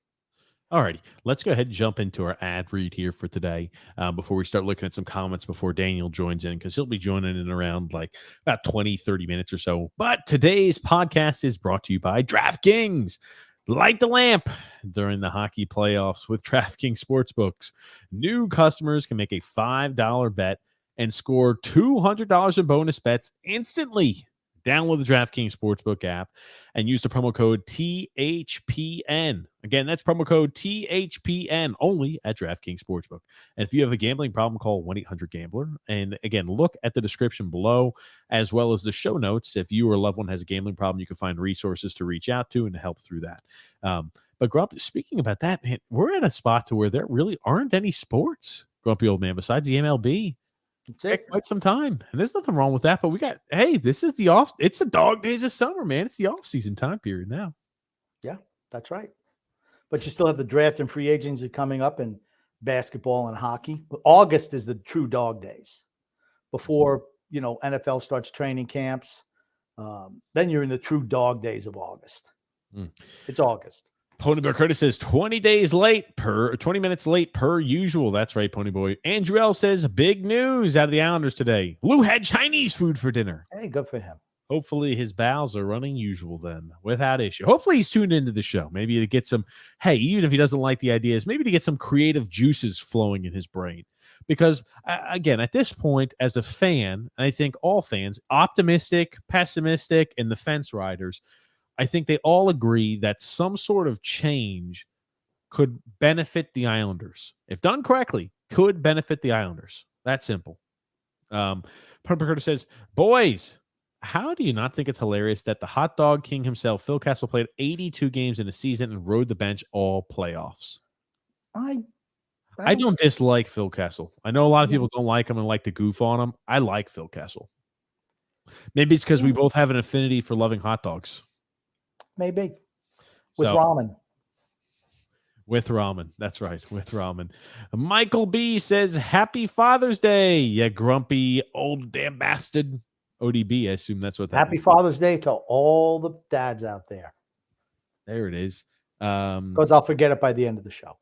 All righty, let's go ahead and jump into our ad read here for today before we start looking at some comments before Daniel joins in, because he'll be joining in around like about 20, 30 minutes or so. But today's podcast is brought to you by DraftKings. Light the lamp during the hockey playoffs with DraftKings Sportsbooks. New customers can make a $5 bet and score $200 in bonus bets instantly. Download the DraftKings Sportsbook app and use the promo code THPN. Again, that's promo code THPN only at DraftKings Sportsbook. And if you have a gambling problem, call 1-800-GAMBLER. And again, look at the description below as well as the show notes. If you or a loved one has a gambling problem, you can find resources to reach out to and to help through that. But Grump, speaking about that, man, we're at a spot to where there really aren't any sports, Grumpy Old Man, besides the MLB. It's quite some time, and there's nothing wrong with that. But this is it's the dog days of summer, man. It's the off-season time period now. Yeah, that's right. But you still have the draft and free agency coming up in basketball and hockey. August is the true dog days before NFL starts training camps. Then you're in the true dog days of August. It's August. Ponyboy Curtis says 20 minutes late per usual. That's right, Ponyboy. Andrew L says big news out of the Islanders today. Lou had Chinese food for dinner. Hey, good for him. Hopefully his bowels are running usual then, without issue. Hopefully he's tuned into the show. Maybe to get some, even if he doesn't like the ideas, maybe to get some creative juices flowing in his brain. Because, again, at this point, as a fan, I think all fans, optimistic, pessimistic, and the fence riders, I think they all agree that some sort of change could benefit the Islanders. If done correctly, could benefit the Islanders. That simple. Pumper Curtis says, boys, How do you not think it's hilarious that the hot dog king himself, Phil Kessel, played 82 games in a season and rode the bench all playoffs? I don't dislike Phil Kessel. I know a lot of people don't like him and like to goof on him. I like Phil Kessel. Maybe it's because we both have an affinity for loving hot dogs. Maybe. With ramen. With ramen. That's right. With ramen. Michael B says, Happy Father's Day, you grumpy old damn bastard. ODB, I assume that's what that Happy means. Father's Day to all the dads out there. There it is. Because I'll forget it by the end of the show.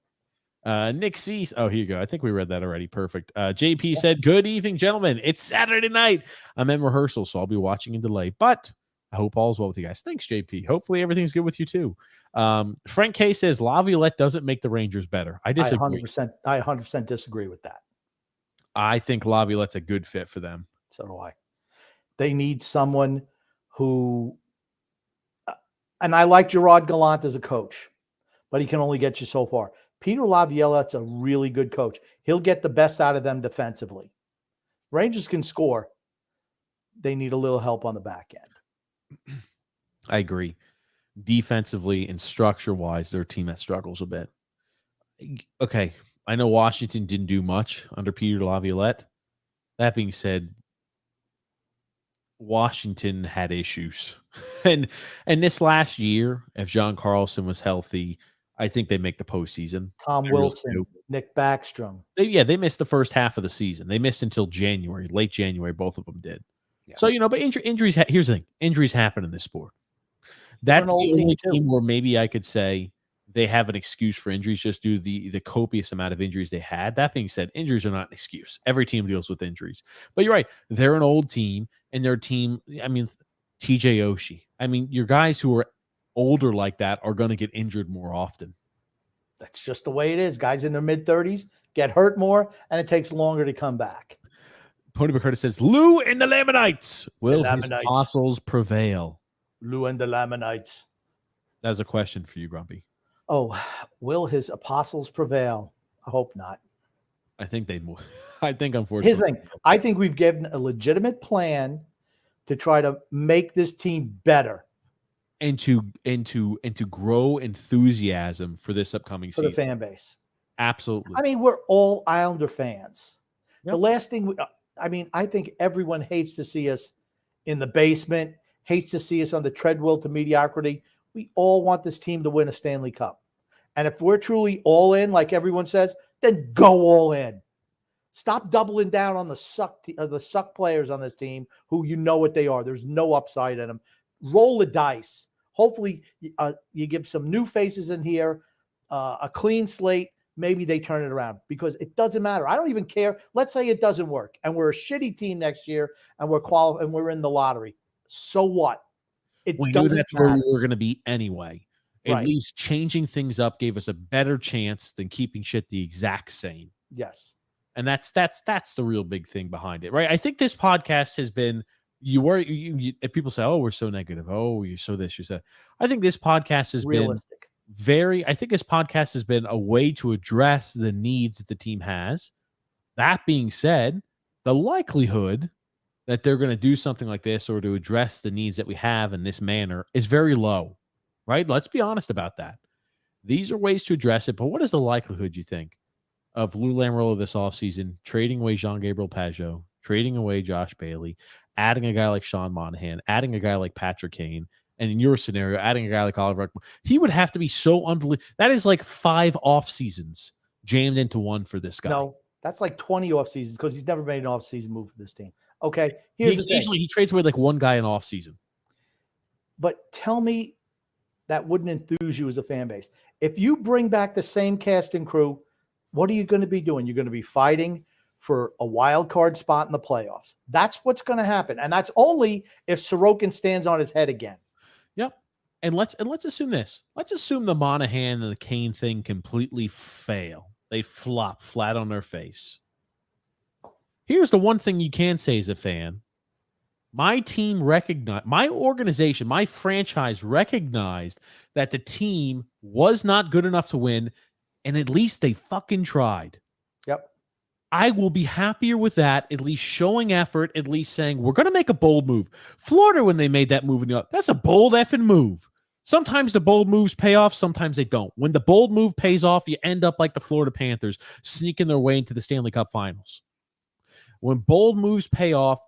Nick C. Oh, here you go. I think we read that already. Perfect. JP said, Good evening, gentlemen. It's Saturday night. I'm in rehearsal, so I'll be watching in delay. But I hope all's well with you guys. Thanks, JP. Hopefully everything's good with you too. Frank K says Laviolette doesn't make the Rangers better. I disagree. I 100% disagree with that. I think Laviolette's a good fit for them. So do I. They need someone who, and I like Gerard Gallant as a coach, but he can only get you so far. Peter Laviolette's a really good coach. He'll get the best out of them defensively. Rangers can score. They need a little help on the back end. I agree. Defensively and structure-wise, they're a team that struggles a bit. Okay, I know Washington didn't do much under Peter Laviolette. That being said, Washington had issues. and this last year, if John Carlson was healthy, I think they make the postseason. Tom Wilson, Nick Backstrom. They missed the first half of the season. They missed until January, late January. Both of them did. Yeah. So, but injuries, here's the thing. Injuries happen in this sport. That's the only team where maybe I could say they have an excuse for injuries just due to the copious amount of injuries they had. That being said, injuries are not an excuse. Every team deals with injuries. But you're right. They're an old team, and their team, TJ Oshie. Your guys who are older like that are going to get injured more often. That's just the way it is. Guys in their mid-30s get hurt more, and it takes longer to come back. Pony McCurtis says, Lou and the Lamanites. Will his apostles prevail? Lou and the Lamanites. That's a question for you, Grumpy. Oh, will his apostles prevail? I hope not. I think they will. I think, unfortunately. Here's the thing. I think we've given a legitimate plan to try to make this team better. And to grow enthusiasm for this upcoming season. For the fan base. Absolutely. We're all Islander fans. Yep. The last thing, I think everyone hates to see us in the basement, hates to see us on the treadmill to mediocrity. We all want this team to win a Stanley Cup. And if we're truly all in, like everyone says, then go all in. Stop doubling down on the suck players on this team who you know what they are. There's no upside in them. Roll the dice. Hopefully you give some new faces in here, a clean slate. Maybe they turn it around because it doesn't matter. I don't even care. Let's say it doesn't work and we're a shitty team next year and we're in the lottery. So what? We knew that's where we were going to be anyway. At least changing things up gave us a better chance than keeping shit the exact same. Yes. And that's the real big thing behind it, right? I think this podcast has been, if people say, oh, we're so negative. Oh, you're so this, you're so. I think this podcast has realistic. I think this podcast has been a way to address the needs that the team has. That being said, the likelihood that they're going to do something like this or to address the needs that we have in this manner is very low, right? Let's be honest about that. These are ways to address it, but what is the likelihood, you think, of Lou Lamoriello this offseason trading away Jean-Gabriel Pageau, trading away Josh Bailey, adding a guy like Sean Monahan, adding a guy like Patrick Kane, and in your scenario, adding a guy like Oliver Ekman? He would have to be so unbelievable. That is like 5 off seasons jammed into one for this guy. No, that's like 20 off seasons because he's never made an off season move for this team. Okay, here's the thing. Usually he trades away like one guy in off season. But tell me that wouldn't enthuse you as a fan base. If you bring back the same cast and crew, what are you going to be doing? You're going to be fighting for a wild card spot in the playoffs. That's what's going to happen. And that's only if Sorokin stands on his head again. Yep. And let's assume this. Let's assume the Monahan and the Kane thing completely fail. They flop flat on their face. Here's the one thing you can say as a fan. My team recognized, my organization, my franchise recognized that the team was not good enough to win, and at least they fucking tried. Yep. I will be happier with that, at least showing effort, at least saying we're going to make a bold move. Florida, when they made that move, that's a bold effing move. Sometimes the bold moves pay off, sometimes they don't. When the bold move pays off, you end up like the Florida Panthers sneaking their way into the Stanley Cup Finals. When bold moves pay off,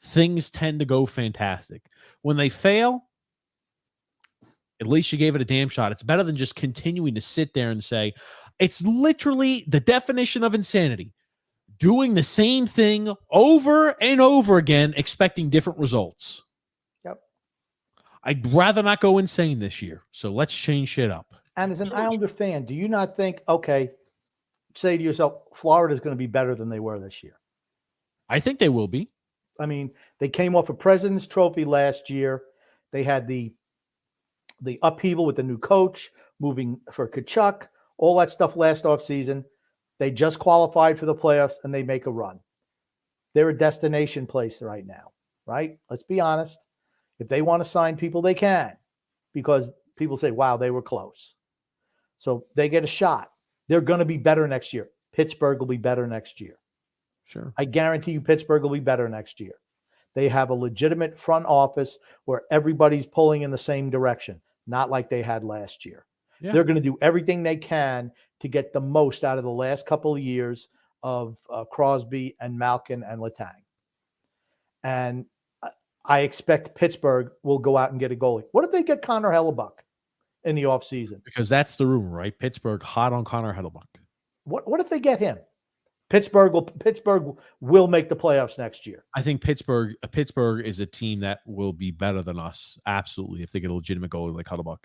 things tend to go fantastic. When they fail, at least you gave it a damn shot. It's better than just continuing to sit there and say, it's literally the definition of insanity. Doing the same thing over and over again, expecting different results. Yep. I'd rather not go insane this year. So let's change shit up. And as an Islander fan, do you not think, okay, say to yourself, Florida's going to be better than they were this year? I think they will be. I mean, they came off a President's Trophy last year. They had the upheaval with the new coach, moving for Kachuk, all that stuff last offseason. They just qualified for the playoffs, and they make a run. They're a destination place right now, right? Let's be honest. If they want to sign people, they can, because people say, wow, they were close. So they get a shot. They're going to be better next year. Pittsburgh will be better next year. Sure. I guarantee you Pittsburgh will be better next year. They have a legitimate front office where everybody's pulling in the same direction, not like they had last year. Yeah. They're going to do everything they can to get the most out of the last couple of years of Crosby and Malkin and Letang. And I expect Pittsburgh will go out and get a goalie. What if they get Connor Hellebuck in the offseason? Because that's the rumor, right? Pittsburgh hot on Connor Hellebuck. What if they get him? Pittsburgh will make the playoffs next year. I think Pittsburgh is a team that will be better than us, absolutely, if they get a legitimate goalie like Hellebuck.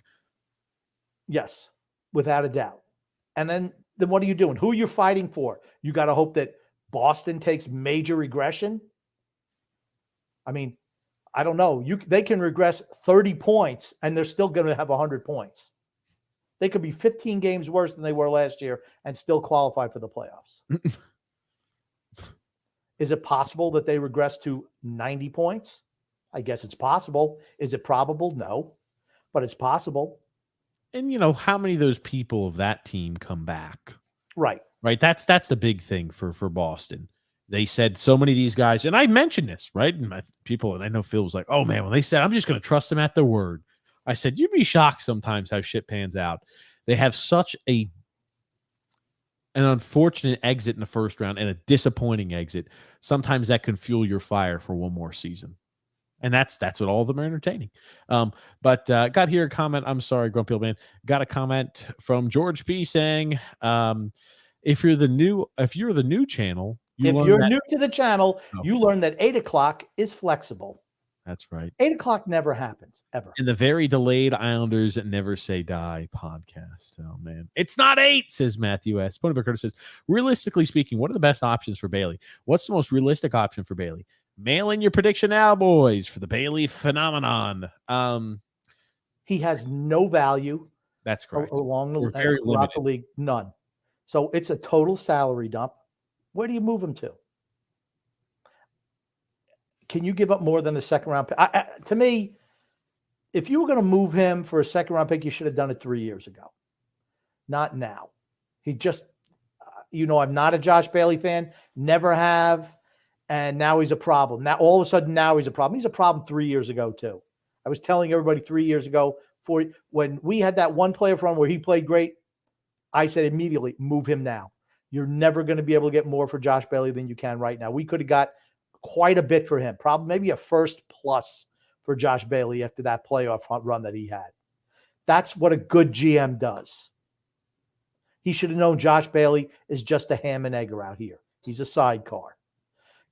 Yes, without a doubt. And then what are you doing? Who are you fighting for? You got to hope that Boston takes major regression. I mean, I don't know. They can regress 30 points, and they're still going to have 100 points. They could be 15 games worse than they were last year and still qualify for the playoffs. Is it possible that they regress to 90 points? I guess it's possible. Is it probable? No, but it's possible. And, how many of those people of that team come back? Right. Right. That's the big thing for Boston. They said so many of these guys, and I mentioned this, right? And I know Phil was like, oh, man, when they said, I'm just going to trust them at their word. I said, you'd be shocked sometimes how shit pans out. They have such an unfortunate exit in the first round and a disappointing exit. Sometimes that can fuel your fire for one more season. And that's what all of them are entertaining. But got here a comment. I'm sorry, Grumpy Old Man. Got a comment from George P saying, if you're the new channel, if you're new to the channel, you learn that 8 o'clock is flexible. That's right. 8 o'clock never happens, ever. In the very delayed Islanders Never Say Die podcast. Oh, man. It's not 8, says Matthew S. Ponybook Curtis says, realistically speaking, what are the best options for Bailey? What's the most realistic option for Bailey? Mail in your prediction now, boys, for the Bailey phenomenon. He has no value. That's correct. Along the league, none. So it's a total salary dump. Where do you move him to? Can you give up more than a second-round pick? To me, if you were going to move him for a second-round pick, you should have done it 3 years ago, not now. He just, I'm not a Josh Bailey fan, never have, and now he's a problem. Now, all of a sudden, now he's a problem. He's a problem 3 years ago, too. I was telling everybody 3 years ago, when we had that one playoff run where he played great, I said immediately, move him now. You're never going to be able to get more for Josh Bailey than you can right now. We could have got quite a bit for him, probably maybe a first plus for Josh Bailey after that playoff run that he had. That's what a good GM does. He should have known Josh Bailey is just a ham and egger out here. He's a sidecar.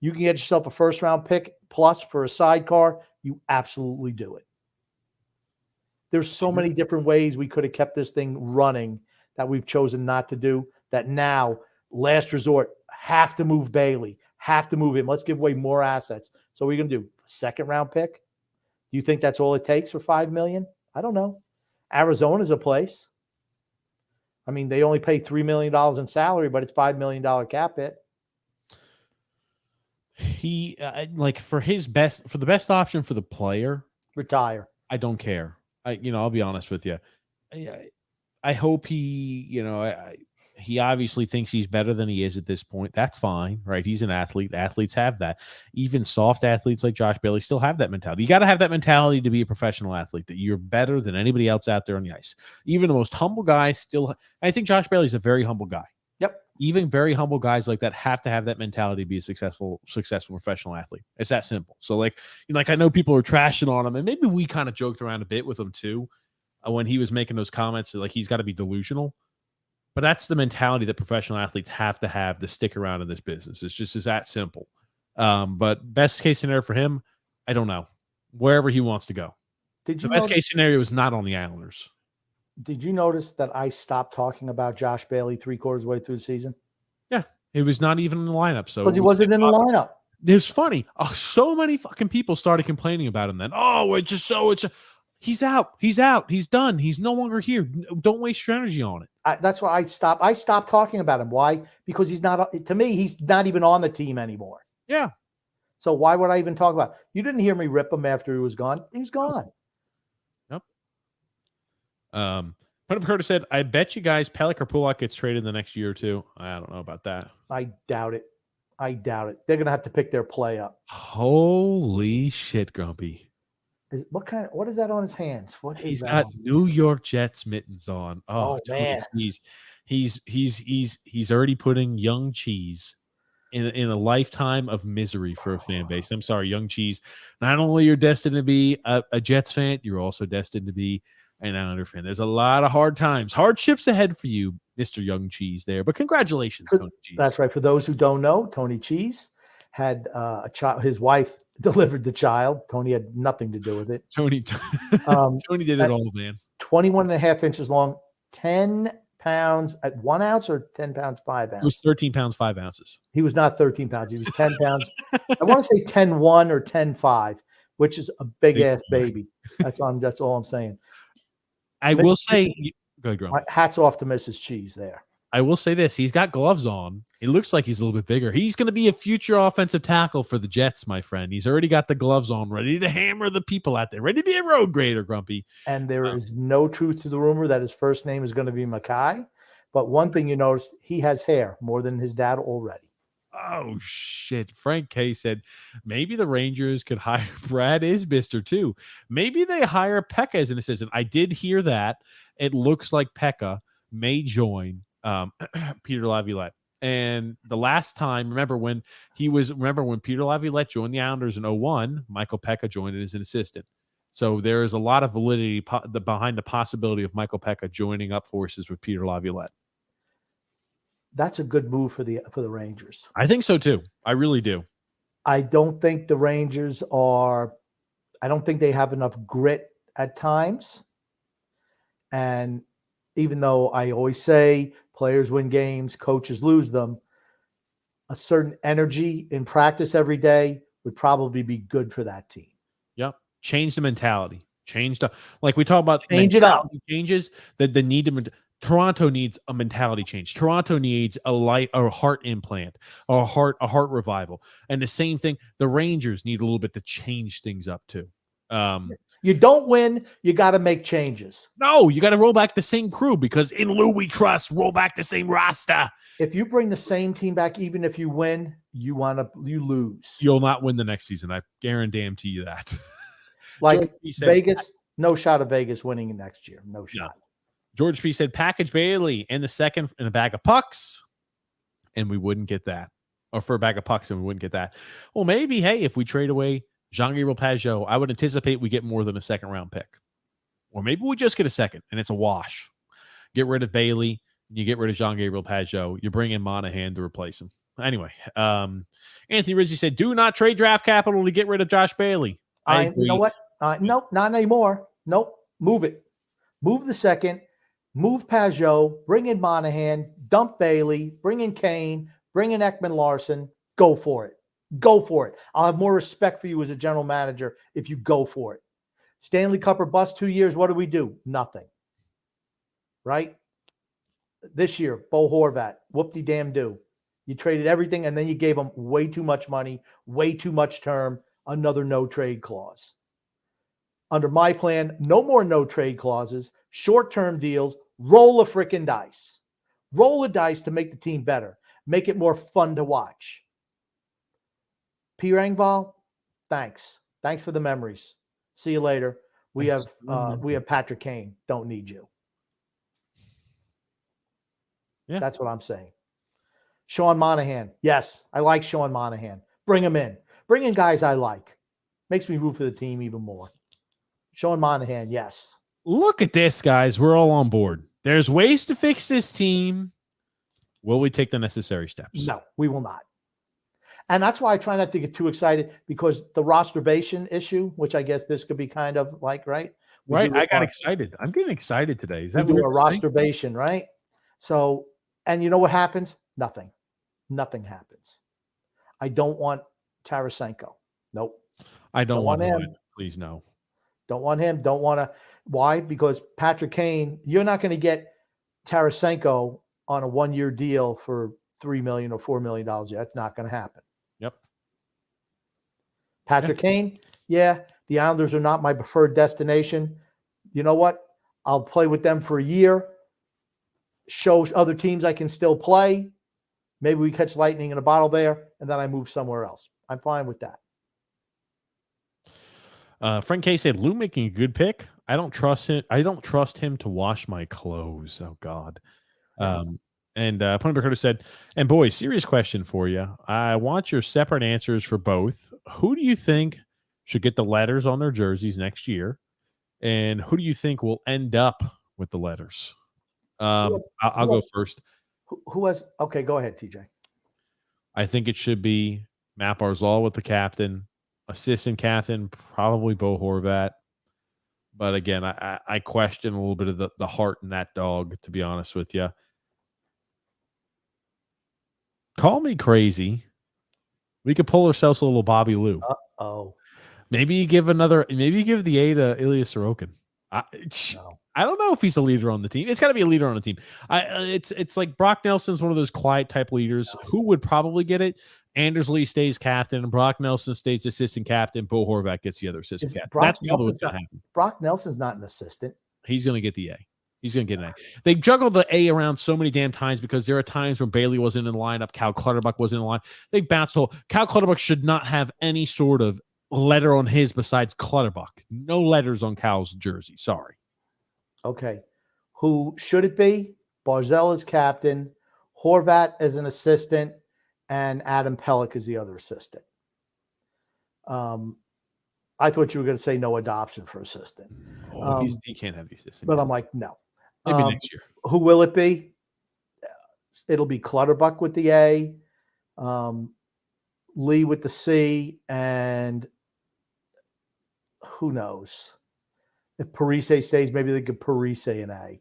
You can get yourself a first-round pick plus for a sidecar, you absolutely do it. There's so many different ways we could have kept this thing running that we've chosen not to do, that now, last resort, have to move Bailey, have to move him. Let's give away more assets. So what are you going to do? A second-round pick? Do you think that's all it takes for $5 million? I don't know. Arizona's a place. I mean, they only pay $3 million in salary, but it's $5 million cap hit. He for the best option for the player, retire. I don't care. I'll be honest with you. I hope he, He obviously thinks he's better than he is at this point. That's fine, right? He's an athlete. Athletes have that. Even soft athletes like Josh Bailey still have that mentality. You got to have that mentality to be a professional athlete, that you're better than anybody else out there on the ice. Even the most humble guy still, I think Josh Bailey's a very humble guy. Yep. Even very humble guys like that have to have that mentality to be a successful professional athlete. It's that simple. So like I know people are trashing on him, and maybe we kind of joked around a bit with him too when he was making those comments, like he's got to be delusional. But that's the mentality that professional athletes have to stick around in this business. It's just that simple. But best case scenario for him, I don't know. Wherever he wants to go. The best case scenario is not on the Islanders. Did you notice that I stopped talking about Josh Bailey 3/4 of the way through the season? Yeah, it was not even in the lineup. So because he wasn't in the lineup. It's funny. So many fucking people started complaining about him then. Oh, he's out. He's out. He's done. He's no longer here. Don't waste your energy on it. That's why I stopped talking about him. Why? Because he's not, to me, he's not even on the team anymore. Yeah. So why would I even talk about it? You didn't hear me rip him after he was gone. He was gone. Yep. Putnam Curtis said, I bet you guys Pelech or Pulak gets traded in the next year or two. I don't know about that. I doubt it. They're going to have to pick their play up. Holy shit, Grumpy. What is that on his hands? He's got New York Jets mittens on. Oh man. He's already putting young cheese in a lifetime of misery for a fan base. I'm sorry, young cheese. Not only you're destined to be a Jets fan, you're also destined to be an Islander fan. There's a lot of hardships ahead for you, Mr. Young Cheese there. But congratulations, Tony Cheese. That's right. For those who don't know, Tony Cheese had a child. His wife delivered the child. Tony had nothing to do with it. Tony did it all, man. 21.5 inches long, 10 pounds at 1 ounce or 10 pounds, 5 ounces? It was 13 pounds, 5 ounces. He was not 13 pounds. He was 10 pounds. I want to say 10.1 or 10.5, which is a big ass baby. That's all I'm saying. I will say, go ahead, Grump. Hats off to Mrs. Cheese there. I will say this. He's got gloves on. It looks like he's a little bit bigger. He's going to be a future offensive tackle for the Jets, my friend. He's already got the gloves on, ready to hammer the people out there, ready to be a road grader, Grumpy. And there is no truth to the rumor that his first name is going to be Mackay. But one thing you noticed, he has hair more than his dad already. Oh, shit. Frank K said, maybe the Rangers could hire Brad Isbister, too. Maybe they hire Pekka as an assistant. I did hear that. It looks like Pekka may join Peter Laviolette. And the last time, remember when Peter Laviolette joined the Islanders in 2001, Michael Pekka joined as an assistant. So there is a lot of validity behind the possibility of Michael Pekka joining up forces with Peter Laviolette. That's a good move for the Rangers. I think so too. I really do. I don't think the Rangers I don't think they have enough grit at times. And even though I always say players win games, coaches lose them, a certain energy in practice every day would probably be good for that team. Yep. Change the mentality. Like we talk about change it up. Changes that the need to. Toronto needs a mentality change. Toronto needs a heart implant, or a heart revival. And the same thing, the Rangers need a little bit to change things up too. You don't win, you got to make changes. No, you got to roll back the same crew, because in Lou we trust. Roll back the same roster. If you bring the same team back, even if you win, you lose. You'll not win the next season. I guarantee you that. Like Vegas, no shot of Vegas winning next year. No shot. Yeah. George P said, package Bailey and the second in a bag of pucks, and we wouldn't get that. Or for a bag of pucks, and we wouldn't get that. Well, maybe, hey, if we trade away Jean-Gabriel Pageau, I would anticipate we get more than a second-round pick. Or maybe we just get a second, and it's a wash. Get rid of Bailey, you get rid of Jean-Gabriel Pageau, you bring in Monahan to replace him. Anyway, Anthony Rizzi said, do not trade draft capital to get rid of Josh Bailey. You know what? Nope, not anymore. Nope, move it. Move the second. Move Pageau, bring in Monahan, dump Bailey, bring in Kane, bring in Ekman Larson. Go for it. Go for it. I'll have more respect for you as a general manager if you go for it. Stanley Cup or bust 2 years, what do? Nothing. Right? This year, Bo Horvat, whoop-de-damn-do. You traded everything, and then you gave him way too much money, way too much term, another no-trade clause. Under my plan, no more no-trade clauses, short-term deals, roll a freaking dice. Roll the dice to make the team better. Make it more fun to watch. P. Rangval, thanks. Thanks for the memories. See you later. We have Patrick Kane. Don't need you. Yeah. That's what I'm saying. Sean Monahan. Yes, I like Sean Monahan. Bring him in. Bring in guys I like. Makes me root for the team even more. Sean Monahan, yes. Look at this, guys. We're all on board. There's ways to fix this team. Will we take the necessary steps? No, we will not. And that's why I try not to get too excited, because the rosterbation issue, which I guess this could be kind of like, right? Right. I got excited. I'm getting excited today. Is that we do a rosterbation, right? So, and you know what happens? Nothing. Nothing happens. I don't want Tarasenko. Nope. I don't want him. him. Please, no. Don't want him. Don't want to. Why? Because Patrick Kane, you're not going to get Tarasenko on a 1-year deal for $3 million or $4 million. That's not going to happen. Yep. Patrick Kane, yeah, the Islanders are not my preferred destination. You know what? I'll play with them for a year. Shows other teams I can still play. Maybe we catch lightning in a bottle there, and then I move somewhere else. I'm fine with that. Frank K said, Lou making a good pick. I don't trust him. I don't trust him to wash my clothes. Oh, God. And Pony Curtis said, and boys, serious question for you. I want your separate answers for both. Who do you think should get the letters on their jerseys next year? And who do you think will end up with the letters? I'll go first. Who has? Okay, go ahead, TJ. I think it should be Matt Barzal with the captain, assistant captain, probably Bo Horvat. But again, I question a little bit of the heart in that dog, to be honest with you. Call me crazy. We could pull ourselves a little Bobby Lou. Uh-oh. Maybe you give the A to Ilya Sorokin. I don't know if he's a leader on the team. It's got to be a leader on the team. It's like Brock Nelson's one of those quiet type leaders. Who would probably get it? Anders Lee stays captain, and Brock Nelson stays assistant captain. Bo Horvat gets the other assistant captain. That's probably what's going to happen. Brock Nelson's not an assistant. He's going to get the A. He's going to get an A. They juggled the A around so many damn times because there are times when Bailey wasn't in the lineup, Cal Clutterbuck wasn't in the line. They bounced the whole. Cal Clutterbuck should not have any sort of letter on his besides Clutterbuck. No letters on Cal's jersey. Sorry. Okay. Who should it be? Barzal is captain, Horvat as an assistant, and Adam Pelech is the other assistant. I thought you were going to say no adoption for assistant. He can't have the assistant. But I'm like, no. Maybe next year. Who will it be? It'll be Clutterbuck with the A, Lee with the C, and who knows? If Parise stays, maybe they give Parise an A.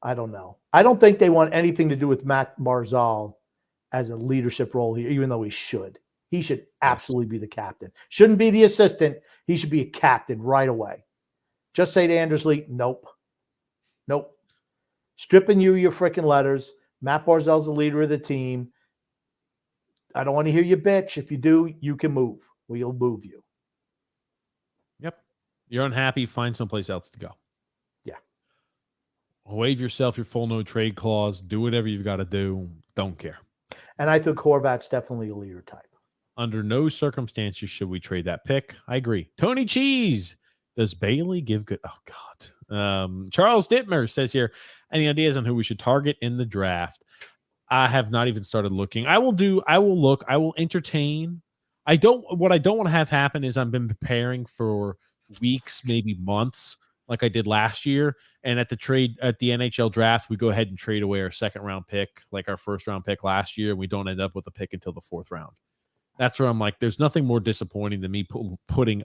I don't know. I don't think they want anything to do with Matt Barzal as a leadership role here, even though he should. He should absolutely be the captain. Shouldn't be the assistant. He should be a captain right away. Just say to Anders Lee, nope. Nope. Stripping you your freaking letters. Matt Barzal's the leader of the team. I don't want to hear you bitch. If you do, you can move. We'll move you. Yep. You're unhappy, find someplace else to go. Yeah. Waive yourself your full no trade clause. Do whatever you've got to do. Don't care. And I think Horvat's definitely a leader type. Under no circumstances should we trade that pick. I agree. Tony Cheese. Does Bailey give good? Oh, God. Charles Dittmer says here, any ideas on who we should target in the draft? I have not even started looking. I will look. I will entertain. What I don't want to have happen is I've been preparing for weeks, maybe months, like I did last year. And at the NHL draft, we go ahead and trade away our second round pick, like our first round pick last year. And we don't end up with a pick until the fourth round. That's where I'm like, there's nothing more disappointing than me putting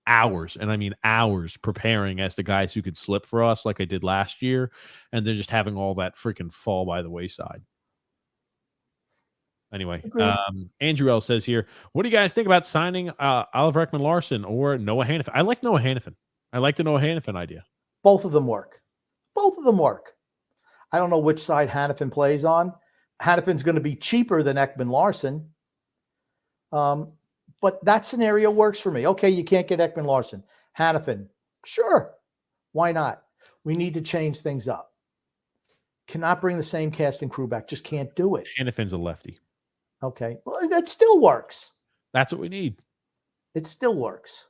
hours, and I mean hours, preparing as the guys who could slip for us like I did last year, and then just having all that freaking fall by the wayside. Anyway, Andrew L says here, what do you guys think about signing Oliver Ekman-Larsson or Noah Hannafin? I like Noah Hannafin. I like the Noah Hannafin idea. Both of them work. Both of them work. I don't know which side Hannafin plays on. Hannafin's going to be cheaper than Ekman-Larsson. But that scenario works for me. Okay, you can't get Ekman-Larsson. Hannafin, sure. Why not? We need to change things up. Cannot bring the same cast and crew back. Just can't do it. Hannafin's a lefty. Okay. Well, that still works. That's what we need. It still works.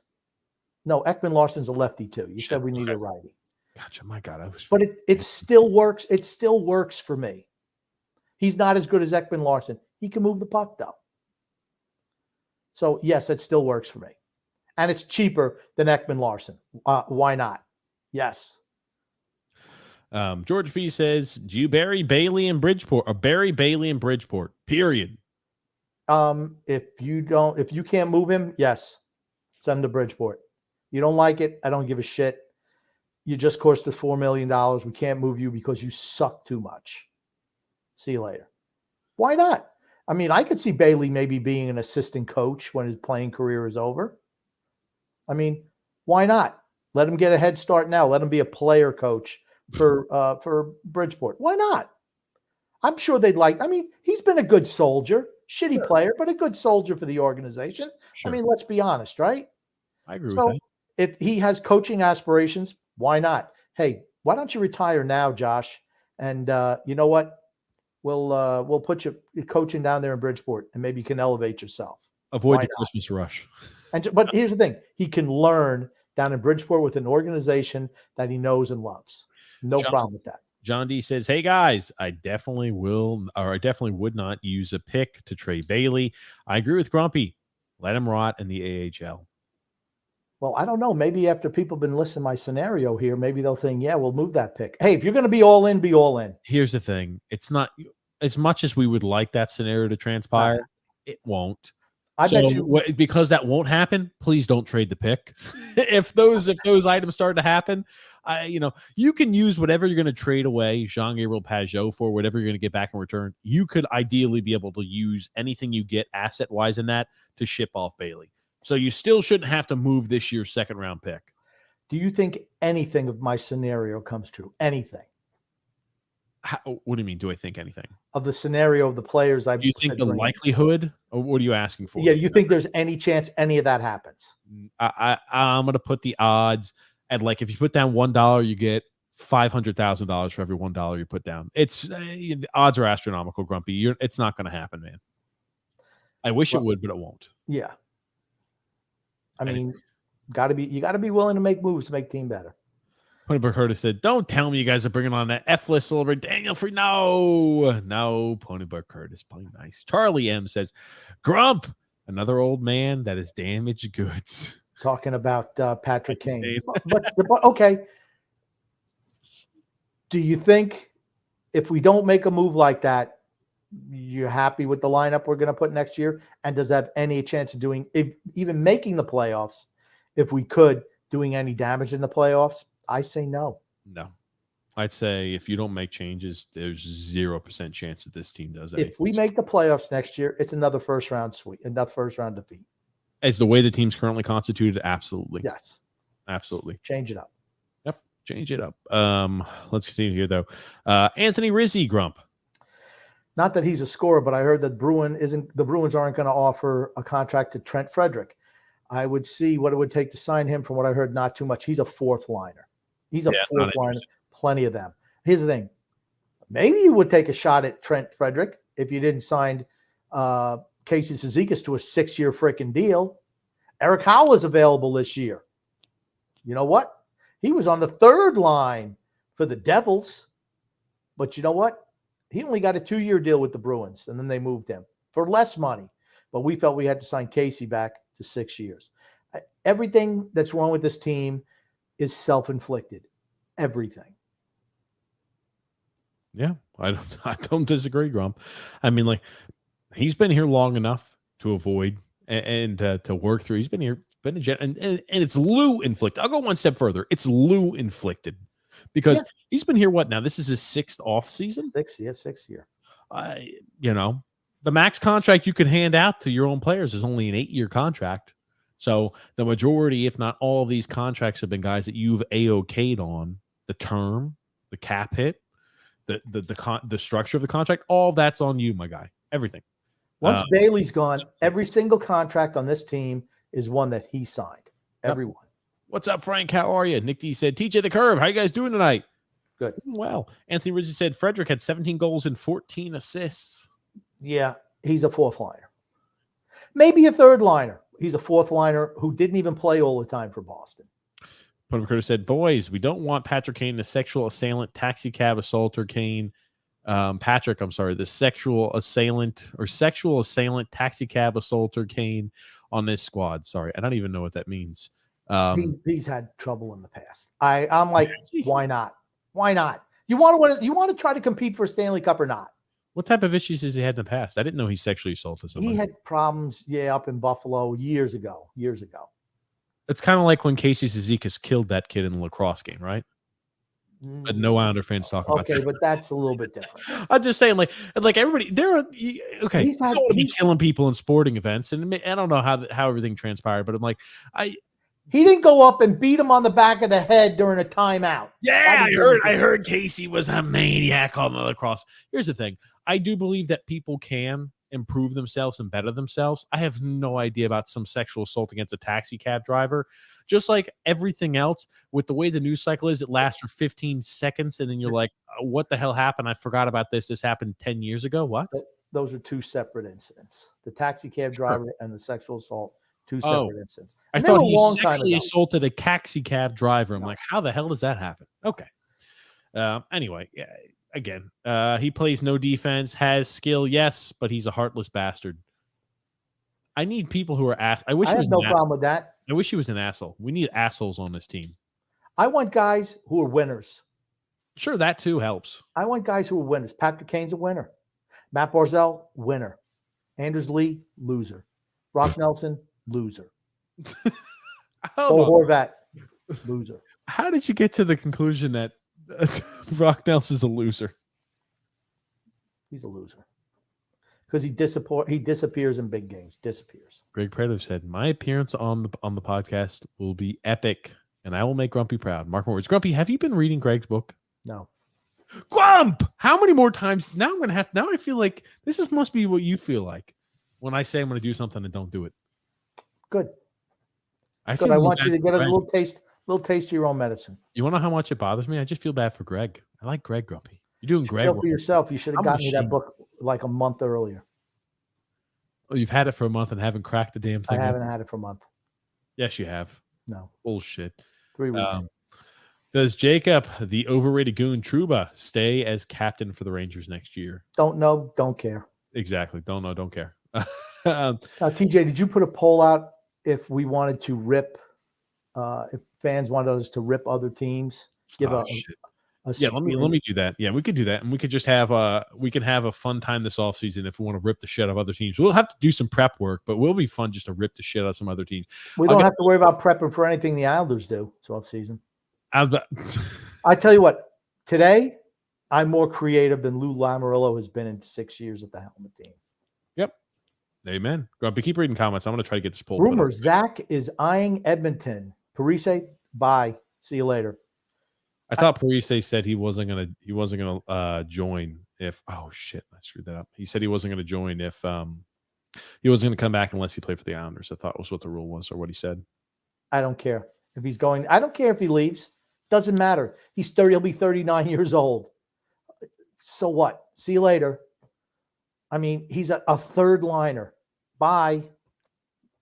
No, Ekman Larson's a lefty too. You said we need a righty. Gotcha. My God, but it still works. It still works for me. He's not as good as Ekman Larson. He can move the puck though. So yes, it still works for me, and it's cheaper than Ekman Larson. Why not? Yes. George B says, "Do you bury Bailey in Bridgeport or bury Bailey in Bridgeport? Period." If you can't move him, yes, send him to Bridgeport. You don't like it, I don't give a shit. You just cost us $4 million. We can't move you because you suck too much. See you later. Why not? I mean, I could see Bailey maybe being an assistant coach when his playing career is over. I mean, why not? Let him get a head start now. Let him be a player coach for Bridgeport. Why not? I'm sure they'd like. I mean, he's been a good soldier, shitty player, but a good soldier for the organization. Sure. I mean, let's be honest, right? I agree with that. If he has coaching aspirations, why not? Hey, why don't you retire now, Josh? And you know what? We'll put you coaching down there in Bridgeport, and maybe you can elevate yourself. Avoid the Christmas rush. But here's the thing: he can learn down in Bridgeport with an organization that he knows and loves. No problem with that. John D says, "Hey guys, I definitely would not use a pick to trade Bailey. I agree with Grumpy. Let him rot in the AHL." Well, I don't know. Maybe after people have been listening to my scenario here, maybe they'll think, yeah, we'll move that pick. Hey, if you're going to be all in, be all in. Here's the thing. It's not as much as we would like that scenario to transpire. It won't. I bet you. Because that won't happen, please don't trade the pick. if those items start to happen, you can use whatever you're going to trade away Jean-Gabriel Pageau for, whatever you're going to get back in return. You could ideally be able to use anything you get asset-wise in that to ship off Bailey. So you still shouldn't have to move this year's second-round pick. Do you think anything of my scenario comes true? Anything? What do you mean? Do I think anything of the scenario of the players? Do you think the likelihood, or what are you asking for? Yeah, do you think there's any chance any of that happens? I'm going to put the odds at, like, if you put down $1, you get $500,000 for every $1 you put down. It's the odds are astronomical, Grumpy. It's not going to happen, man. I wish it would, but it won't. Yeah. I mean, you got to be willing to make moves to make the team better. Ponyberg Curtis said, "Don't tell me you guys are bringing on that F-list celebrity Daniel Free." No, Ponyberg Curtis playing nice. Charlie M says, "Grump, another old man that is damaged goods." Talking about Patrick Kane. but okay. Do you think if we don't make a move like that, you're happy with the lineup we're going to put next year? And does that have any chance of even making the playoffs, if we could, doing any damage in the playoffs? I say no. No. I'd say if you don't make changes, there's 0% chance that this team does anything. If we make the playoffs next year, it's another first-round sweep, another first-round defeat. As the way the team's currently constituted, absolutely. Yes. Absolutely. Change it up. Yep. Change it up. Let's continue here, though. Anthony Rizzi, Grump. Not that he's a scorer, but I heard that the Bruins aren't going to offer a contract to Trent Frederick. I would see what it would take to sign him. From what I heard, not too much. He's a fourth liner. He's a fourth liner. Plenty of them. Here's the thing. Maybe you would take a shot at Trent Frederick if you didn't sign Casey Cizikas to a 6-year freaking deal. Eric Howell is available this year. You know what? He was on the third line for the Devils. But you know what? He only got a 2-year deal with the Bruins, and then they moved him for less money. But we felt we had to sign Casey back to 6 years. Everything that's wrong with this team is self-inflicted. Everything. Yeah, I don't disagree, Grump. I mean, like, he's been here long enough to avoid and to work through. He's been here, and it's Lou inflicted. I'll go one step further. It's Lou inflicted because he's been here. What now? This is his 6th off season. 6th year. The max contract you can hand out to your own players is only an 8-year contract. So the majority, if not all of these contracts, have been guys that you've AOK'd on the term, the cap hit, the structure of the contract. All that's on you, my guy. Everything. Once Bailey's gone, every single contract on this team is one that he signed. Everyone. What's up, Frank? How are you? Nick D said, "TJ the Curve, how you guys doing tonight?" Good. Well, Anthony Rizzi said Frederick had 17 goals and 14 assists. Yeah, he's a fourth liner. Maybe a third liner. He's a fourth liner who didn't even play all the time for Boston. Puerto Curtis said, boys, we don't want Patrick Kane, the sexual assailant, taxi cab assaulter Kane. Patrick, I'm sorry, the sexual assailant, taxi cab assaulter Kane on this squad. Sorry, I don't even know what that means. He's had trouble in the past. I'm like, why not? Why not? You want to try to compete for a Stanley Cup or not? What type of issues has he had in the past? I didn't know he sexually assaulted somebody. He had problems, up in Buffalo years ago. It's kind of like when Casey Cizikas killed that kid in the lacrosse game, right? But no Islander fans talk about that. Okay, but that's a little bit different. I'm just saying, like everybody, there are okay. He's killing people in sporting events, and I don't know how everything transpired, but I'm like, he didn't go up and beat him on the back of the head during a timeout. Yeah, I heard Casey was a maniac on the lacrosse. Here's the thing: I do believe that people can improve themselves and better themselves. I have no idea about some sexual assault against a taxi cab driver. Just like everything else, with the way the news cycle is, it lasts for 15 seconds, and then you're like, what the hell happened? I forgot about this. This happened 10 years ago. What? Those are two separate incidents. The taxi cab driver and the sexual assault, two separate incidents. And I thought he sexually assaulted a taxi cab driver. I'm like, how the hell does that happen? Okay. Anyway, again, he plays no defense, has skill, yes, but he's a heartless bastard. I need people who are ass. I have no problem with that. I wish he was an asshole. We need assholes on this team. I want guys who are winners. Sure, that too helps. I want guys who are winners. Patrick Kane's a winner. Matt Barzal, winner. Anders Lee, loser. Brock Nelson, loser. Horvat, loser. How did you get to the conclusion that Brock Nelson's a loser? He's a loser. Because he disappears in big games. Disappears. Greg Prater said, my appearance on the podcast will be epic, and I will make Grumpy proud. Mark my words. Grumpy, have you been reading Greg's book? No. Grump! How many more times? Now I'm going to have. Now I feel like this must be what you feel like when I say I'm going to do something and don't do it. Good. I want you to get a little taste of your own medicine. You want to know how much it bothers me? I just feel bad for Greg. I like Greg, Grumpy. You're doing Greg for yourself. You should have gotten me that book like a month earlier. Oh, you've had it for a month and haven't cracked the damn thing. I haven't had it for a month. Yes, you have. No. Bullshit. 3 weeks. Does Jacob, the overrated goon Trouba, stay as captain for the Rangers next year? Don't know. Don't care. Exactly. Don't know. Don't care. TJ, did you put a poll out if we wanted to rip, if fans wanted us to rip other teams? Let me do that. Yeah, we could do that, and we could just have a fun time this offseason if we want to rip the shit out of other teams. We'll have to do some prep work, but we'll be fun just to rip the shit out of some other teams. We don't have to worry about prepping for anything the Islanders do. It's offseason. I tell you what, today I'm more creative than Lou Lamoriello has been in 6 years at the helm of the team. Yep. Amen. Grumpy, keep reading comments. I'm going to try to get this poll. Rumors: Zach is eyeing Edmonton. Parise, bye. See you later. I thought Parise said he wasn't gonna join if I screwed that up. He said he wasn't gonna join if he wasn't gonna come back unless he played for the Islanders. I thought was what the rule was or what he said. I don't care if he's going. I don't care if he leaves. Doesn't matter. He's 30. He'll be 39 years old. So what? See you later. I mean, he's a third liner. Bye.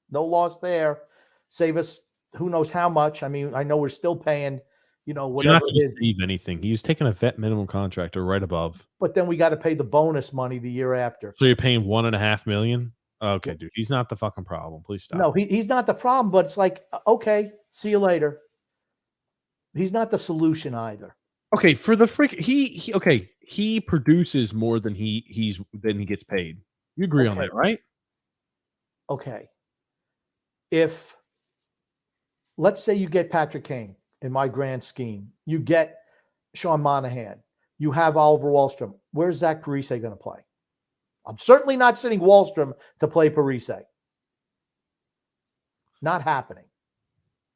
No loss there. Save us who knows how much. I mean, I know we're still paying. Whatever You're not it is. Receive anything. He was taking a vet minimum contract or right above. But then we got to pay the bonus money the year after. So you're paying $1.5 million? Okay, dude. He's not the fucking problem. Please stop. No, he's not the problem, but it's like, okay, see you later. He's not the solution either. Okay, for the freak, he produces more than he gets paid. You agree on that, right? Okay. If let's say you get Patrick Kane. In my grand scheme, you get Sean Monahan. You have Oliver Wahlstrom. Where's Zach Parise going to play? I'm certainly not sitting Wahlstrom to play Parise. Not happening.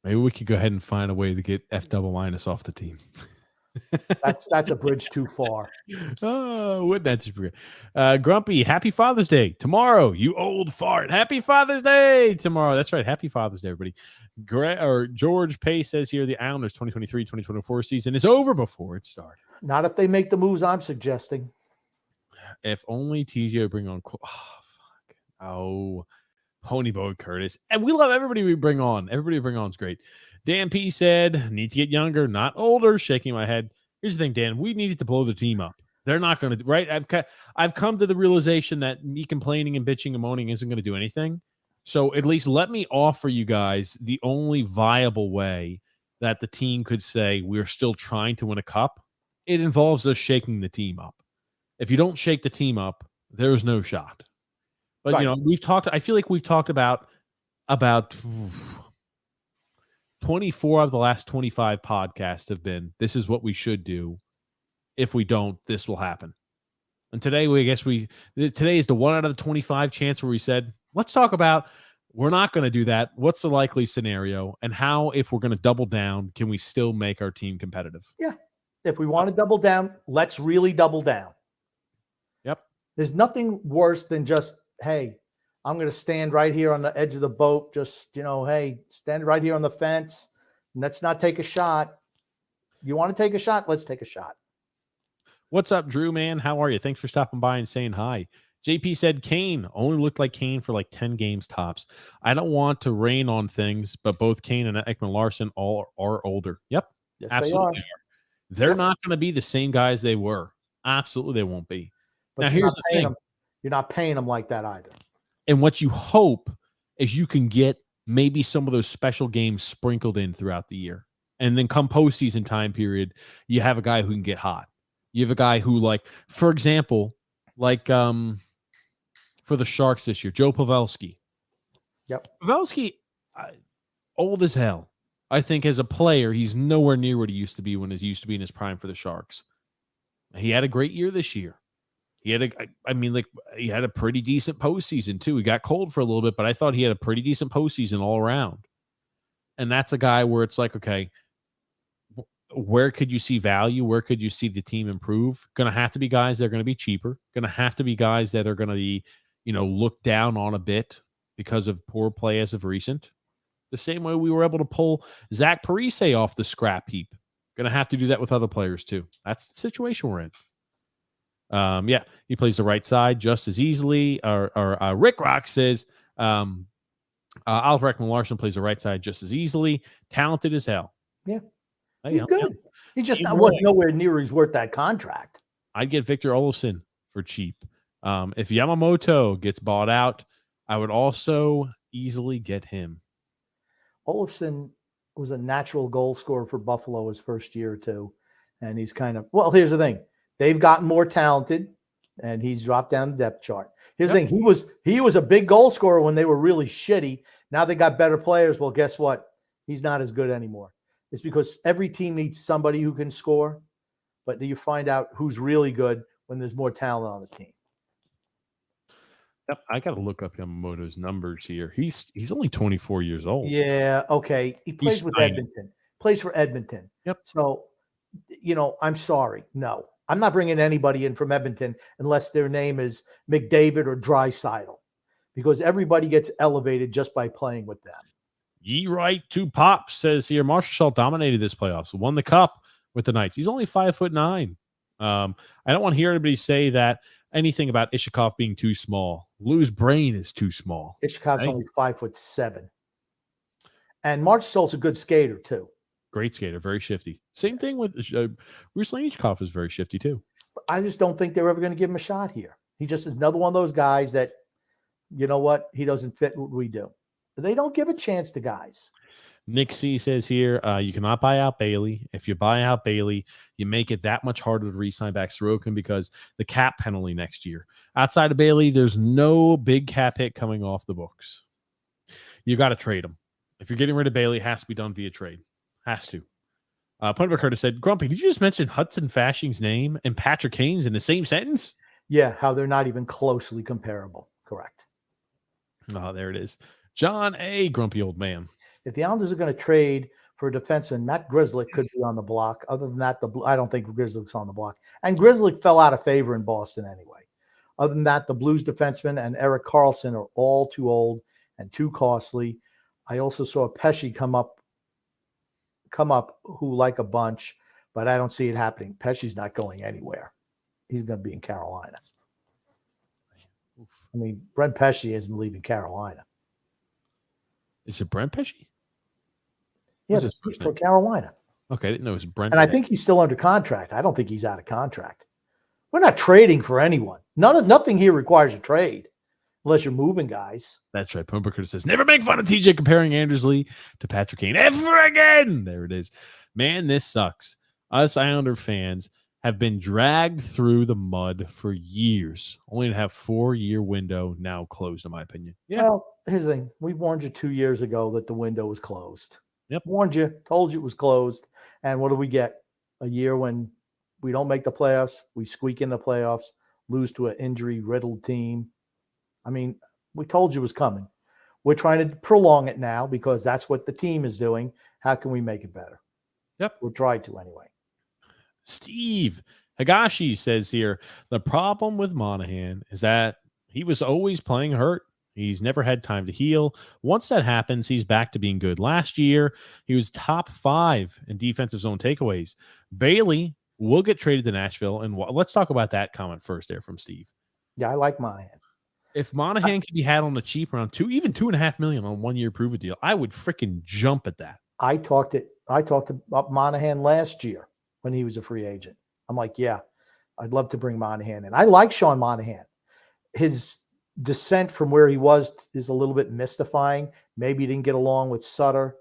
Maybe we could go ahead and find a way to get F double minus off the team. That's a bridge too far. Oh, wouldn't that just be Grumpy, happy Father's Day tomorrow, you old fart. Happy Father's Day tomorrow. That's right. Happy Father's Day, everybody. George Pace says here the Islanders 2023-2024 season is over before it started. Not if they make the moves I'm suggesting. If only TJ would bring on. Oh, fuck. Oh, Ponyboat Curtis. And we love everybody we bring on. Everybody we bring on is great. Dan P said, need to get younger, not older. Shaking my head. Here's the thing, Dan. We needed to blow the team up. They're not going to, right? I've come to the realization that me complaining and bitching and moaning isn't going to do anything. So at least let me offer you guys the only viable way that the team could say we're still trying to win a cup. It involves us shaking the team up. If you don't shake the team up, there's no shot. But, right. You know, we've talked, I feel like we've talked about 24 of the last 25 podcasts have been, this is what we should do. If we don't, this will happen. And today, today is the 1 out of the 25 chance where we said, let's talk about, we're not going to do that. What's the likely scenario? And how, if we're going to double down, can we still make our team competitive? Yeah. If we want to double down, let's really double down. Yep. There's nothing worse than just, hey, I'm going to stand right here on the edge of the boat. Just, hey, stand right here on the fence. And let's not take a shot. You want to take a shot? Let's take a shot. What's up, Drew, man? How are you? Thanks for stopping by and saying hi. JP said Kane only looked like Kane for like 10 games tops. I don't want to rain on things, but both Kane and Ekman-Larsson all are older. Yep. Yes, absolutely they are. They're not going to be the same guys they were. Absolutely, they won't be. But now, here's the thing. You're not paying them like that either. And what you hope is you can get maybe some of those special games sprinkled in throughout the year. And then come postseason time period, you have a guy who can get hot. You have a guy who, like, for example, like for the Sharks this year, Joe Pavelski. Yep. Pavelski, old as hell. I think as a player, he's nowhere near what he used to be when he used to be in his prime for the Sharks. He had a great year this year. He had he had a pretty decent postseason too. He got cold for a little bit, but I thought he had a pretty decent postseason all around. And that's a guy where it's like, okay, where could you see value? Where could you see the team improve? Going to have to be guys that are going to be cheaper. Going to have to be guys that are going to be, looked down on a bit because of poor play as of recent. The same way we were able to pull Zach Parise off the scrap heap. Going to have to do that with other players too. That's the situation we're in. Yeah, he plays the right side just as easily. Rick Rock says Oliver Ekman-Larsson plays the right side just as easily. Talented as hell. Yeah, he's good. Yeah. He's just was nowhere near he's worth that contract. I'd get Victor Olofsson for cheap. If Yamamoto gets bought out, I would also easily get him. Olofsson was a natural goal scorer for Buffalo his first year or two. And he's here's the thing. They've gotten more talented and he's dropped down the depth chart. Here's the thing. He was a big goal scorer when they were really shitty. Now they got better players. Well, guess what? He's not as good anymore. It's because every team needs somebody who can score. But you find out who's really good when there's more talent on the team. Yep, I got to look up Yamamoto's numbers here. He's only 24 years old. Yeah, okay. He plays with Edmonton. Plays for Edmonton. Yep. So, I'm sorry. No, I'm not bringing anybody in from Edmonton unless their name is McDavid or Draisaitl, because everybody gets elevated just by playing with them. Ye right to pop says here. Marshall Schultz dominated this playoffs, won the cup with the Knights. He's only 5'9". I don't want to hear anybody say that anything about Ishikov being too small. Lou's brain is too small. Ishikov's only 5'7". And Mark Stoltz's a good skater too. Great skater, very shifty. Same thing with Ruslan Ishikov is very shifty too. I just don't think they're ever going to give him a shot here. He just is another one of those guys that, you know what, he doesn't fit what we do. They don't give a chance to guys. Nick C says here, you cannot buy out Bailey. If you buy out Bailey, you make it that much harder to re-sign back Sorokin because the cap penalty next year. Outside of Bailey, there's no big cap hit coming off the books. You got to trade him. If you're getting rid of Bailey, it has to be done via trade. Has to. Point Curtis said, Grumpy, did you just mention Hudson Fashing's name and Patrick Kane's in the same sentence? Yeah, how they're not even closely comparable. Correct. Oh, there it is. John A. Grumpy old man. If the Islanders are going to trade for a defenseman. Matt Grzelcyk could be on the block. Other than that, I don't think Grzelcyk's on the block. And Grzelcyk fell out of favor in Boston anyway. Other than that, the Blues defenseman and Erik Karlsson are all too old and too costly. I also saw Pesce come up who like a bunch, but I don't see it happening. Pesce's not going anywhere. He's going to be in Carolina. I mean, Brent Pesce isn't leaving Carolina. Is it Brent Pesce? Yeah, for Carolina. Okay, I didn't know it was Brent. And I think he's still under contract. I don't think he's out of contract. We're not trading for anyone. Nothing here requires a trade unless you're moving guys. That's right. Pumpercutter says, never make fun of TJ comparing Anders Lee to Patrick Kane ever again. There it is. Man, this sucks. Us Islander fans have been dragged through the mud for years, only to have 4-year window now closed, in my opinion. Yeah. Well, here's the thing. We warned you 2 years ago that the window was closed. Yep. Warned you, told you it was closed. And what do we get? A year when we don't make the playoffs, we squeak in the playoffs, lose to an injury-riddled team. I mean, we told you it was coming. We're trying to prolong it now because that's what the team is doing. How can we make it better? Yep. We'll try to anyway. Steve Higashi says here, the problem with Monahan is that he was always playing hurt. He's never had time to heal. Once that happens, he's back to being good. Last year, he was top 5 in defensive zone takeaways. Bailey will get traded to Nashville. And let's talk about that comment first there from Steve. Yeah, I like Monahan. If Monahan could be had on the cheap around even $2.5 million on 1 year prove-it deal, I would freaking jump at that. I talked about Monahan last year when he was a free agent. I'm like, yeah, I'd love to bring Monahan in. I like Sean Monahan. His descent from where he was is a little bit mystifying. Maybe he didn't get along with Sutter.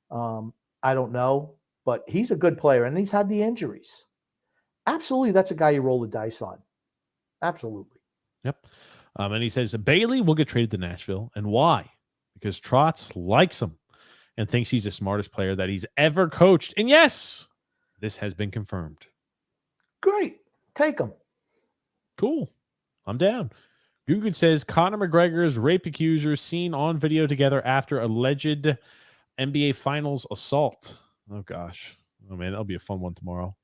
I don't know, but he's a good player, and he's had the injuries. Absolutely, that's a guy you roll the dice on. Absolutely. Yep. And he says, Bailey will get traded to Nashville. And why? Because Trotz likes him and thinks he's the smartest player that he's ever coached. And yes, this has been confirmed. Great. Take him. Cool. I'm down. Gungun says, Conor McGregor's rape accusers seen on video together after alleged NBA Finals assault. Oh, gosh. Oh, man, that'll be a fun one tomorrow.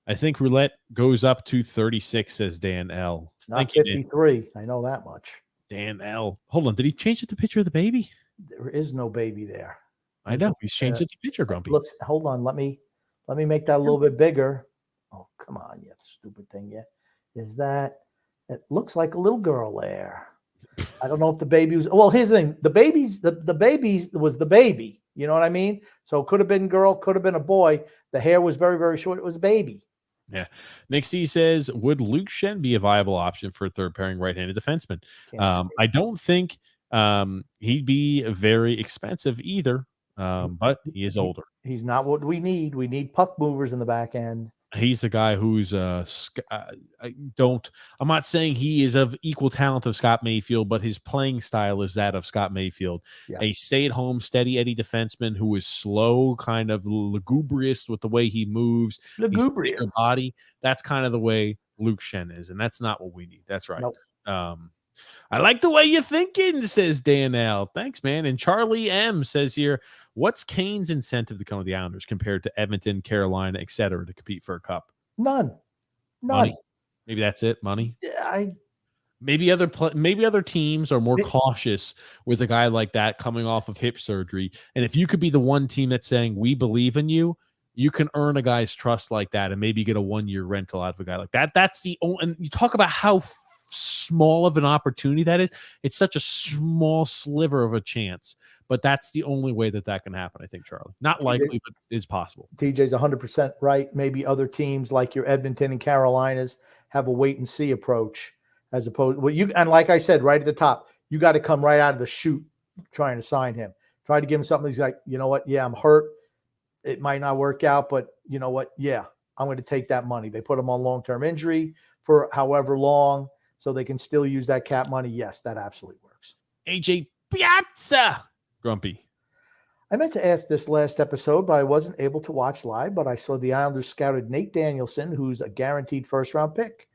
I think roulette goes up to 36, says Dan L. It's not 53. I know that much. Dan L. Hold on. Did he change it to picture of the baby? There is no baby there. I know. He's changed it to picture, Grumpy. Hold on. Let me make that a little bit bigger. Oh, come on, you stupid thing. Yeah. It looks like a little girl there. I don't know if the baby was. Well, here's the thing. The baby was the baby. You know what I mean? So it could have been a girl, could have been a boy. The hair was very, very short. It was a baby. Yeah. Nick C says, would Luke Shen be a viable option for a third pairing right-handed defenseman? I don't think he'd be very expensive either, but he is older. He's not what we need. We need puck movers in the back end. He's a guy who's I'm not saying he is of equal talent of Scott Mayfield, but his playing style is that of Scott Mayfield. Yeah. A stay-at-home, steady Eddie defenseman who is slow, kind of lugubrious with the way he moves. Lugubrious body. That's kind of the way Luke Shen is, and that's not what we need. That's right. Nope. I like the way you're thinking, says Dan L. Thanks, man. And Charlie M says here, what's Kane's incentive to come to the Islanders compared to Edmonton, Carolina, et cetera, to compete for a cup? None. Money. Maybe that's it. Money. Maybe other teams are more cautious with a guy like that coming off of hip surgery. And if you could be the one team that's saying, we believe in you, you can earn a guy's trust like that and maybe get a 1-year rental out of a guy like that. That's the only, and you talk about how small of an opportunity that is. It's such a small sliver of a chance, but that's the only way that can happen. I think, Charlie, not likely, but it's possible. TJ's 100% right. Maybe other teams like your Edmonton and Carolinas have a wait and see approach as opposed. And like I said, right at the top, you got to come right out of the chute trying to sign him. Try to give him something. He's like, you know what? Yeah, I'm hurt. It might not work out, but you know what? Yeah, I'm going to take that money. They put him on long-term injury for however long, so they can still use that cap money. Yes, that absolutely works. AJ Piazza, Grumpy. I meant to ask this last episode, but I wasn't able to watch live, but I saw the Islanders scouted Nate Danielson, who's a guaranteed first-round pick.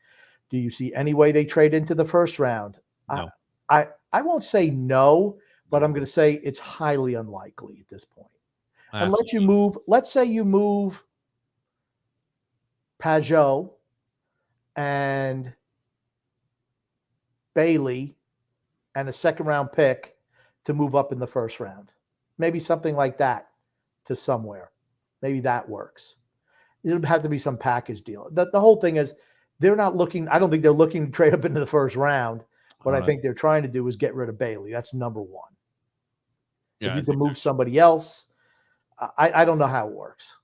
Do you see any way they trade into the first round? No. I won't say no, but I'm going to say it's highly unlikely at this point. Unless you move, let's say you move Pajot and Bailey and a second-round pick to move up in the first round. Maybe something like that to somewhere. Maybe that works. It'll have to be some package deal. The whole thing is they're not looking – I don't think they're looking to trade up into the first round. What I think they're trying to do is get rid of Bailey. That's number one. Yeah, if you can move somebody else, I don't know how it works.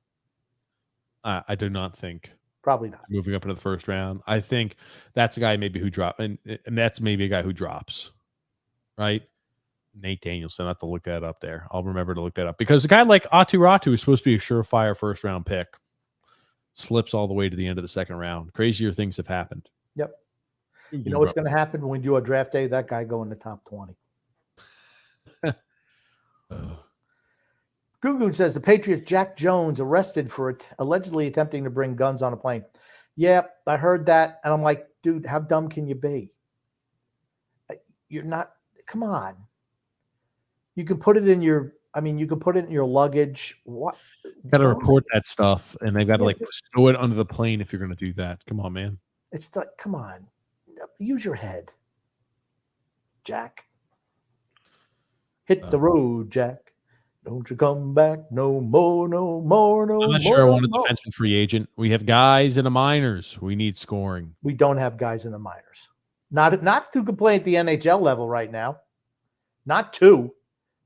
I do not think. Probably not. Moving up into the first round. I think that's a guy maybe who drops, and that's maybe a guy who drops, right? Nate Danielson. I have to look that up there. I'll remember to look that up because a guy like Aturatu is supposed to be a surefire first-round pick. Slips all the way to the end of the second round. Crazier things have happened. Yep. You know what's going to happen when we do a draft day? That guy go in the top 20. Gugun says the Patriots Jack Jones arrested for allegedly attempting to bring guns on a plane. Yeah, I heard that. And I'm like, dude, how dumb can you be? You're not, come on. You can put it in your, you can put it in your luggage. What? Got to report that stuff. And they got to stow it under the plane if you're going to do that. Come on, man. It's like, come on. Use your head. Jack. Hit the road, Jack. Don't you come back no more, no more, no more. I'm not sure I want a defenseman free agent. We have guys in the minors. We need scoring. We don't have guys in the minors. Not to complain at the NHL level right now. Not two,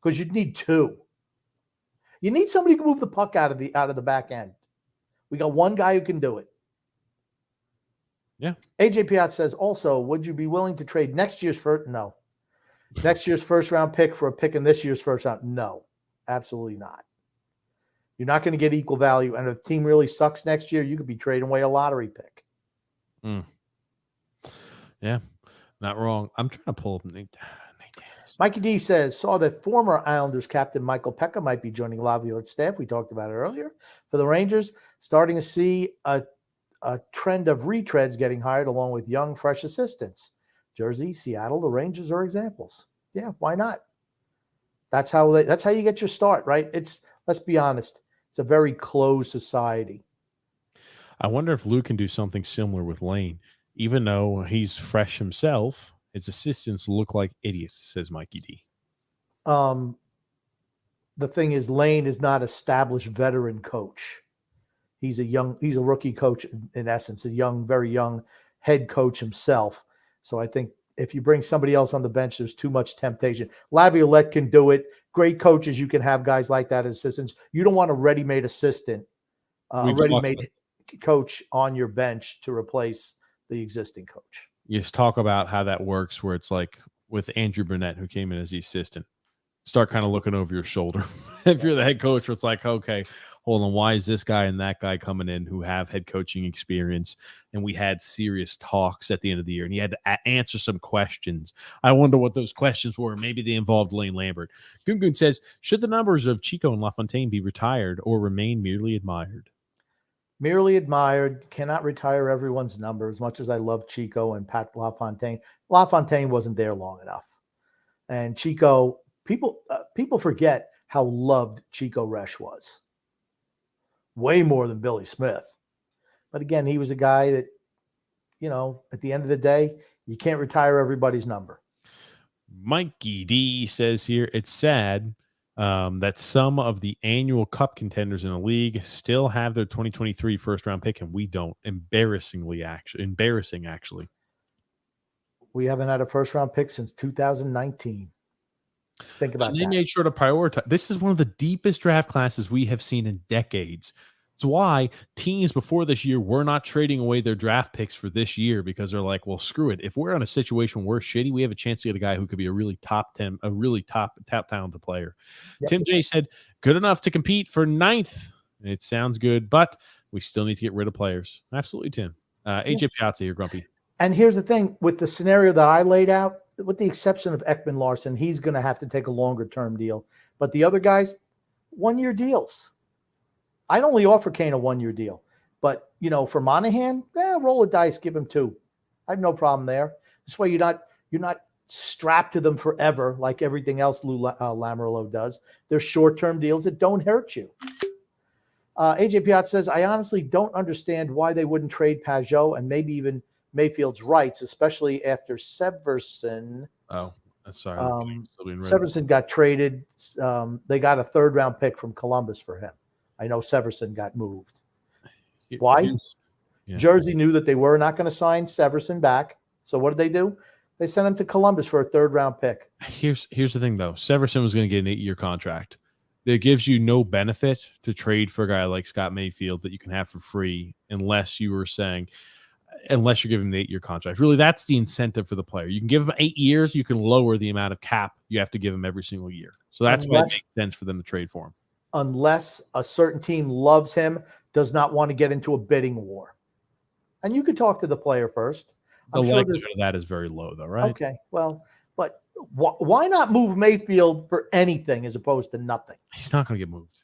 because you'd need two. You need somebody who can move the puck out of the back end. We got one guy who can do it. Yeah. AJ Piat says also, would you be willing to trade next year's first? No. Next year's first round pick for a pick in this year's first round? No. Absolutely not. You're not going to get equal value. And if the team really sucks next year, you could be trading away a lottery pick. Yeah, not wrong. I'm trying to pull up Nate. Mikey D says, saw that former Islanders captain Michael Pekka might be joining Laviolette's staff. We talked about it earlier. For the Rangers, starting to see a trend of retreads getting hired along with young, fresh assistants. Jersey, Seattle, the Rangers are examples. Yeah, why not? That's how you get your start, right? Let's be honest, it's a very closed society. I wonder if Lou can do something similar with Lane. Even though he's fresh himself, his assistants look like idiots, says Mikey D. The thing is, Lane is not established veteran coach. He's a rookie coach in essence, a very young head coach himself. So I think if you bring somebody else on the bench, there's too much temptation. Laviolette can do it. Great coaches, you can have guys like that as assistants. You don't want a ready-made assistant, a ready-made coach on your bench to replace the existing coach. You just talk about how that works, where it's like with Andrew Burnett, who came in as the assistant. Start kind of looking over your shoulder. If you're the head coach, it's like, okay, hold on, why is this guy and that guy coming in who have head coaching experience? And we had serious talks at the end of the year, and you had to answer some questions. I wonder what those questions were. Maybe they involved Lane Lambert. Gungun says, should the numbers of Chico and LaFontaine be retired or remain merely admired? Merely admired. Cannot retire everyone's number. As much as I love Chico and Pat LaFontaine, LaFontaine wasn't there long enough. And Chico, people forget how loved Chico Resch was. Way more than Billy Smith. But again, he was a guy that, at the end of the day, you can't retire everybody's number. Mikey D says here, it's sad that some of the annual cup contenders in the league still have their 2023 first round pick and we don't. Embarrassing, actually. We haven't had a first round pick since 2019. Think about that. They made sure to prioritize. This is one of the deepest draft classes we have seen in decades. It's why teams before this year were not trading away their draft picks for this year, because they're like, well, screw it. If we're in a situation where we're shitty, we have a chance to get a guy who could be a really top 10, a really top talented player. Yep. Tim J said, good enough to compete for 9th. It sounds good, but we still need to get rid of players. Absolutely, Tim. AJ Piazza here, Grumpy. And here's the thing with the scenario that I laid out, with the exception of Ekman Larson, he's going to have to take a longer-term deal. But the other guys, 1-year deals. I'd only offer Kane a 1-year deal. But, for Monahan, roll a dice, give him 2. I have no problem there. This way you're not strapped to them forever, like everything else Lou Lamoriello does. They're short-term deals that don't hurt you. AJ Piot says, I honestly don't understand why they wouldn't trade Pajot and maybe even Mayfield's rights, especially after Severson. Oh, sorry. Severson got traded. They got a third-round pick from Columbus for him. I know Severson got moved. Why? Yeah. Jersey knew that they were not going to sign Severson back. So what did they do? They sent him to Columbus for a third-round pick. Here's the thing, though. Severson was going to get an 8-year contract. That gives you no benefit to trade for a guy like Scott Mayfield that you can have for free unless you're giving him the 8-year contract. Really, that's the incentive for the player. You can give him 8 years. You can lower the amount of cap you have to give him every single year. So that's why it makes sense for them to trade for him. Unless a certain team loves him, does not want to get into a bidding war. And you could talk to the player first. The likelihood of that is very low, though, right? Okay, well, but why not move Mayfield for anything as opposed to nothing? He's not going to get moved.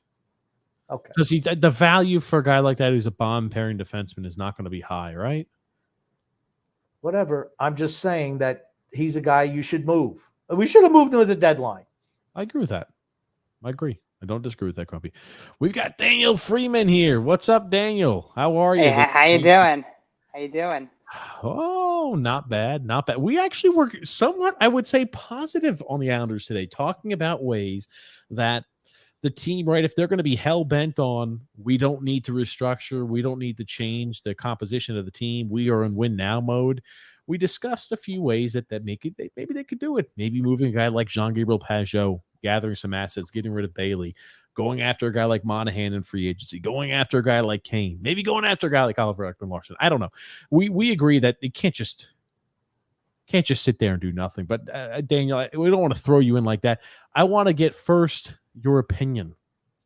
Okay. Because the value for a guy like that who's a bomb-pairing defenseman is not going to be high, right? Whatever. I'm just saying that he's a guy you should move. We should have moved him at the deadline. I agree with that. I agree. I don't disagree with that, Grumpy. We've got Daniel Freeman here. What's up, Daniel? How are you? Hey, how you doing? How you doing? Oh, not bad. Not bad. We actually were somewhat, I would say, positive on the Islanders today, talking about ways that the team, right, if they're going to be hell-bent on we don't need to restructure, we don't need to change the composition of the team, we are in win-now mode, we discussed a few ways that maybe they could do it. Maybe moving a guy like Jean-Gabriel Pageau, gathering some assets, getting rid of Bailey, going after a guy like Monahan in free agency, going after a guy like Kane, maybe going after a guy like Oliver Ekman-Larsson. I don't know. We agree that it can't just sit there and do nothing. But Daniel, we don't want to throw you in like that. I want to get first your opinion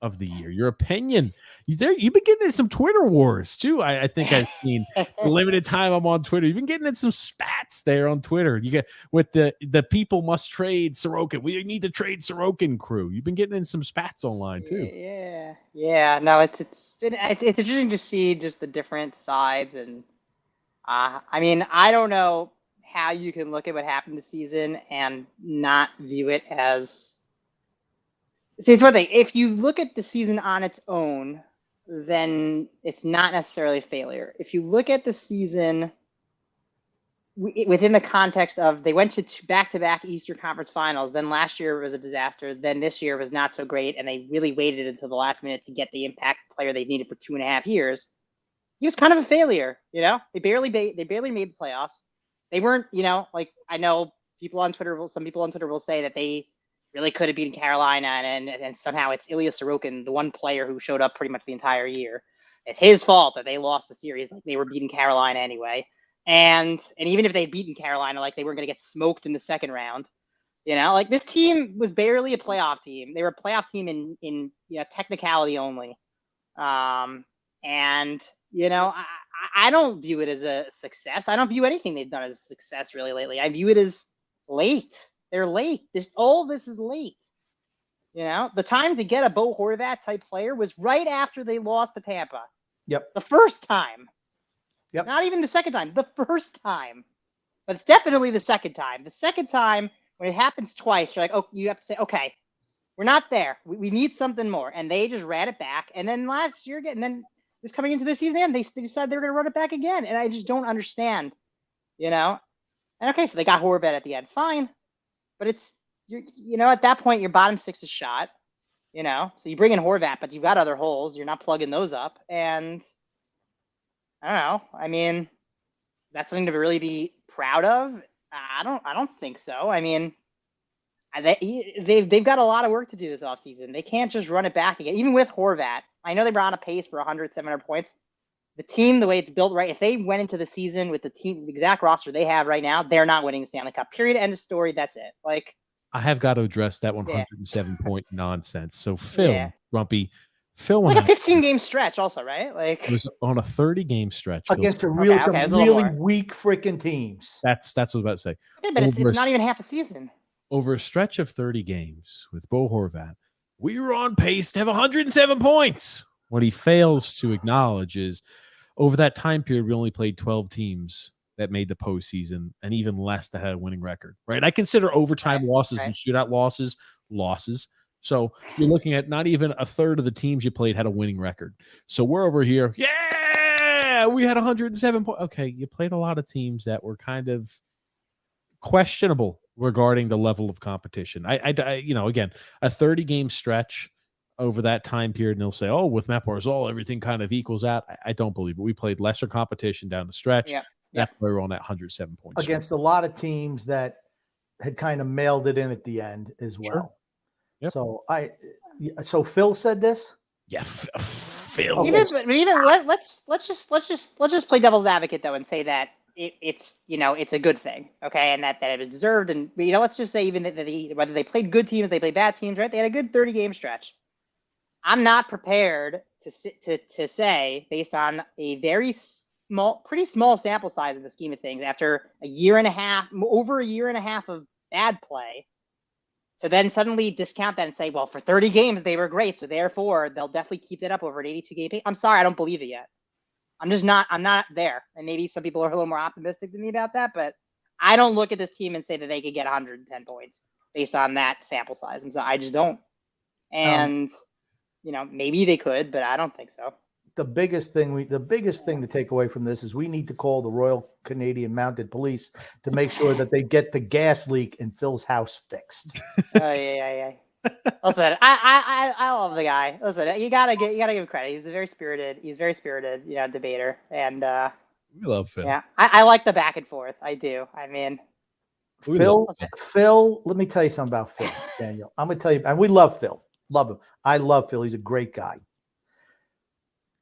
of the year. Your opinion. You've been getting in some Twitter wars too. I think I've seen the limited time I'm on Twitter. You've been getting in some spats there on Twitter. You get with the people must trade Sorokin. We need to trade Sorokin crew. You've been getting in some spats online too. Yeah. No, it's interesting to see just the different sides, and I mean, I don't know how you can look at what happened this season and not view it as. See, it's one thing. If you look at the season on its own, then it's not necessarily a failure. If you look at the season within the context of they went to back-to-back Eastern Conference Finals, then last year was a disaster, then this year was not so great, and they really waited until the last minute to get the impact player they needed for 2.5 years, he was kind of a failure. They barely made the playoffs. They weren't, like, I know some people on Twitter will say that they really could have beaten Carolina, and somehow it's Ilya Sorokin, the one player who showed up pretty much the entire year. It's his fault that they lost the series. Like, they were beating Carolina anyway. And even if they'd beaten Carolina, like, they weren't going to get smoked in the second round. Like, this team was barely a playoff team. They were a playoff team in technicality only. I don't view it as a success. I don't view anything they've done as a success really lately. I view it as late. They're late. All this is late. The time to get a Bo Horvat type player was right after they lost to Tampa. Yep. The first time. Yep. Not even the second time. The first time. But it's definitely the second time. The second time, when it happens twice, you're like, oh, you have to say, okay, we're not there. We need something more. And they just ran it back. And then last year again, and then just coming into the season, they decided they were going to run it back again. And I just don't understand. And okay, so they got Horvat at the end. Fine. But it's, at that point, your bottom six is shot, so you bring in Horvat, but you've got other holes. You're not plugging those up. And I don't know. I mean, is that something to really be proud of? I don't think so. I mean, they've got a lot of work to do this offseason. They can't just run it back again. Even with Horvat, I know they were on a pace for 100, 700 points. The team, the way it's built, right, if they went into the season with the exact roster they have right now, they're not winning the Stanley Cup. Period. End of story. That's it. Like, I have got to address that 107-point nonsense. So, Phil, Grumpy, Phil it's like a 15-game stretch also, right? Like, it was on a 30-game stretch. Against really weak freaking teams. That's what I was about to say. Okay, but it's not even half a season. Over a stretch of 30 games with Bo Horvat, we were on pace to have 107 points. What he fails to acknowledge is over that time period, we only played 12 teams that made the postseason, and even less that had a winning record, right? I consider overtime losses and shootout losses. So you're looking at not even a third of the teams you played had a winning record. So we're over here, yeah, we had 107 points. Okay, you played a lot of teams that were kind of questionable regarding the level of competition. I again, a 30-game stretch over that time period, and they'll say, oh, with Matt Barzal, everything kind of equals out. I don't believe it. We played lesser competition down the stretch. Yeah. That's why we're on that 107 points. Against a lot of teams that had kind of mailed it in at the end as well. Sure. Yep. So Phil said this? Yeah, Phil. Let's just play devil's advocate though and say that it's a good thing, okay, and that it was deserved, and let's just say even that whether they played good teams, they played bad teams, right? They had a good 30-game stretch. I'm not prepared to say, based on a pretty small sample size in the scheme of things, after over a year and a half of bad play, to then suddenly discount that and say, well, for 30 games they were great, so therefore they'll definitely keep it up over an 82-game pace. I'm sorry, I don't believe it yet. I'm not there. And maybe some people are a little more optimistic than me about that, but I don't look at this team and say that they could get 110 points based on that sample size. And so I just don't. And maybe they could, but I don't think so. The biggest thing to take away from this is we need to call the Royal Canadian Mounted Police to make sure that they get the gas leak in Phil's house fixed. Yeah. Listen, I love the guy. Listen, you gotta give him credit. He's very spirited, debater, and we love Phil. Yeah, I like the back and forth. I do. I mean, Phil. Let me tell you something about Phil, Daniel. I'm gonna tell you, and we love Phil. Love him. I love Phil. He's a great guy.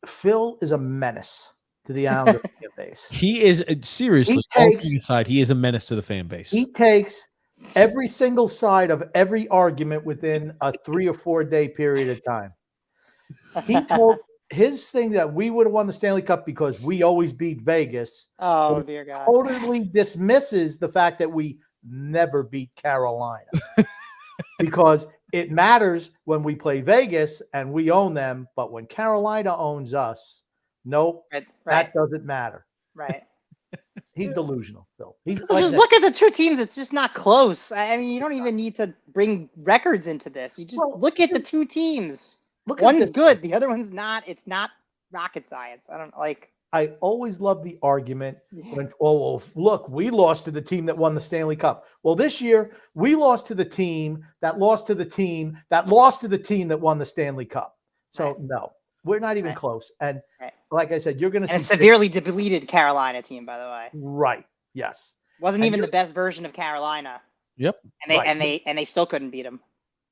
Phil is a menace to the Islander fan base. He is seriously. All kidding aside, he is a menace to the fan base. He takes every single side of every argument within a 3 or 4 day period of time. He told his thing that we would have won the Stanley Cup because we always beat Vegas. Oh, dear God. Totally dismisses the fact that we never beat Carolina. Because it matters when we play Vegas and we own them, but when Carolina owns us, nope, that doesn't matter. Right. He's delusional, Phil. Just look at the two teams. It's just not close. I mean, you don't even need to bring records into this. You just look at the two teams. One's good. The other one's not. It's not rocket science. I always love the argument when, look, we lost to the team that won the Stanley Cup. Well, this year we lost to the team that lost to the team that lost to the team that won the Stanley Cup. So no, we're not even close. And like I said, you're going to see a severely depleted Carolina team, by the way. Right. Yes. Wasn't even the best version of Carolina. Yep. And they still couldn't beat him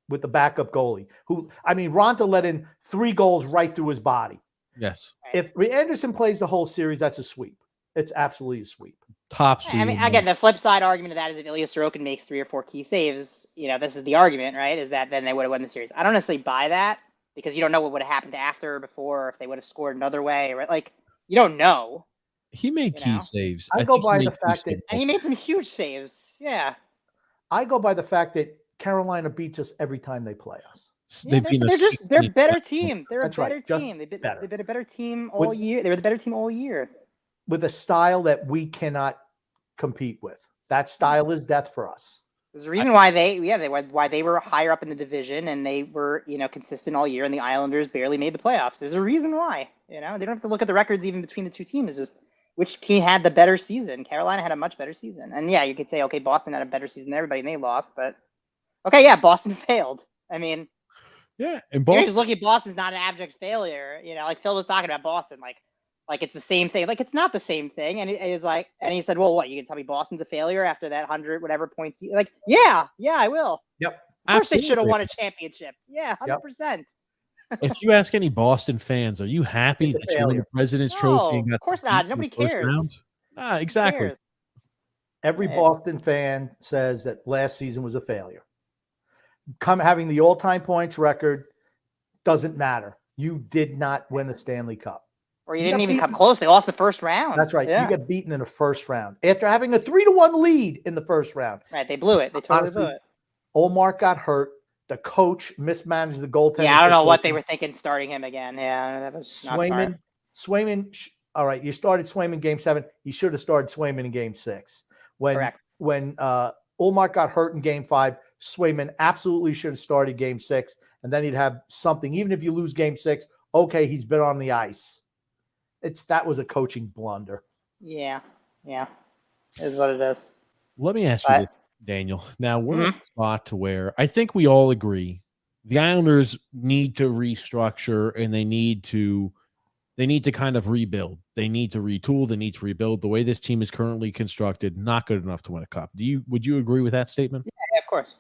with the backup goalie. Ronta let in 3 goals right through his body. Yes. If Anderson plays the whole series, that's a sweep. It's absolutely a sweep. Top sweep. I mean, again, the flip side argument of that is if Ilya Sorokin makes 3 or 4 key saves, this is the argument, right? Is that then they would have won the series. I don't necessarily buy that because you don't know what would have happened after or before, or if they would have scored another way, right? Like, you don't know. He made key saves. I go by the fact that and he made some huge saves. Yeah. I go by the fact that Carolina beats us every time they play us. Yeah, they're a better team. They're a better team. They've been a better team all year. They were the better team all year. With a style that we cannot compete with. That style is death for us. There's a reason why they were higher up in the division and they were, consistent all year, and the Islanders barely made the playoffs. There's a reason why. They don't have to look at the records even between the two teams. It's just which team had the better season. Carolina had a much better season. And yeah, you could say, okay, Boston had a better season than everybody and they lost, but okay, yeah, Boston failed. I mean, yeah, and Boston. You're just looking at Boston's not an abject failure. Like Phil was talking about Boston, like it's the same thing. Like it's not the same thing. And it's like, and he said, well, what? You can tell me Boston's a failure after that 100 whatever points? Like, yeah, I will. Yep. Of course they should have won a championship. Yeah, 100%. If you ask any Boston fans, are you happy that you won the President's Trophy? And got of course not. Nobody cares. Exactly. Every Boston fan says that last season was a failure. Having the all-time points record doesn't matter. You did not win a Stanley Cup. Or you didn't even come close. They lost the first round. That's right. Yeah. You get beaten in the first round after having a 3-1 lead in the first round. Right. They blew it. They totally blew it. Omar got hurt. The coach mismanaged the goaltender. Yeah, I don't know what they were thinking starting him again. Yeah, that was not smart. Swayman All right, you started Swayman in Game 7. You should have started Swayman in Game 6. Correct. When Ullmark got hurt in Game 5, Swayman absolutely should have started Game 6, and then he'd have something. Even if you lose Game 6, okay, he's been on the ice. That was a coaching blunder. Yeah, is what it is. Let me ask you this, Daniel. Now we're at a spot to where I think we all agree the Islanders need to restructure and they need to kind of rebuild. They need to retool. They need to rebuild. The way this team is currently constructed, not good enough to win a cup. Would you agree with that statement? Yeah, of course.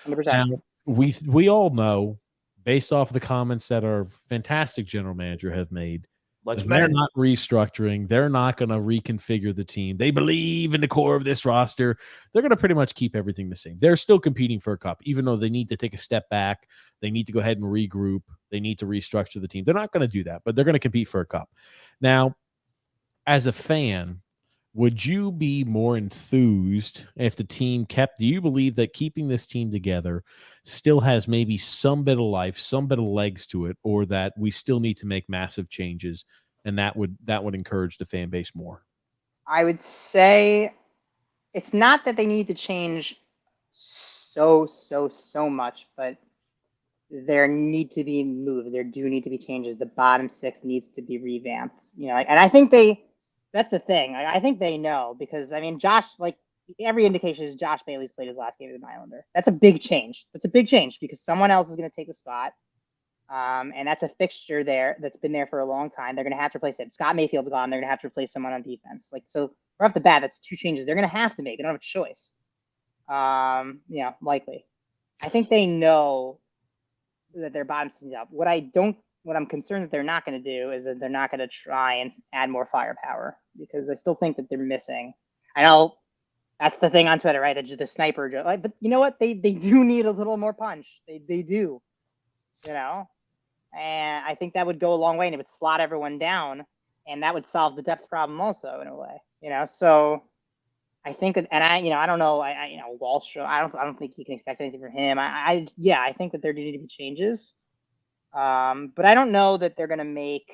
100%. Now, we all know, based off the comments that our fantastic general manager has made, they're not restructuring. They're not going to reconfigure the team. They believe in the core of this roster. They're going to pretty much keep everything the same. They're still competing for a cup, even though they need to take a step back. They need to go ahead and regroup. They need to restructure the team. They're not going to do that, but they're going to compete for a cup. Now, as a fan, would you be more enthused if the team kept? Do you believe that keeping this team together still has maybe some bit of life, some bit of legs to it, or that we still need to make massive changes, and that would encourage the fan base more? I would say it's not that they need to change so much, but there need to be moves. There do need to be changes. The bottom six needs to be revamped. And I think that's the thing. I think they know, because I mean, Josh, like every indication is Josh Bailey's played his last game as an Islander. That's a big change. That's a big change because someone else is going to take the spot. And that's a fixture there that's been there for a long time. They're going to have to replace it. Scott Mayfield's gone. They're going to have to replace someone on defense. So right off the bat, that's two changes they're going to have to make. They don't have a choice. Likely. I think they know that their bottom team's up. What I'm concerned that they're not going to do is that they're not going to try and add more firepower, because I still think that they're missing. I know that's the thing on Twitter, right? The sniper joke. But you know what? They do need a little more punch. They do, and I think that would go a long way, and it would slot everyone down, and that would solve the depth problem also in a way, So I think that, and I don't know, Walsh. I don't think you can expect anything from him. I think that there do need to be changes. But I don't know that they're going to make,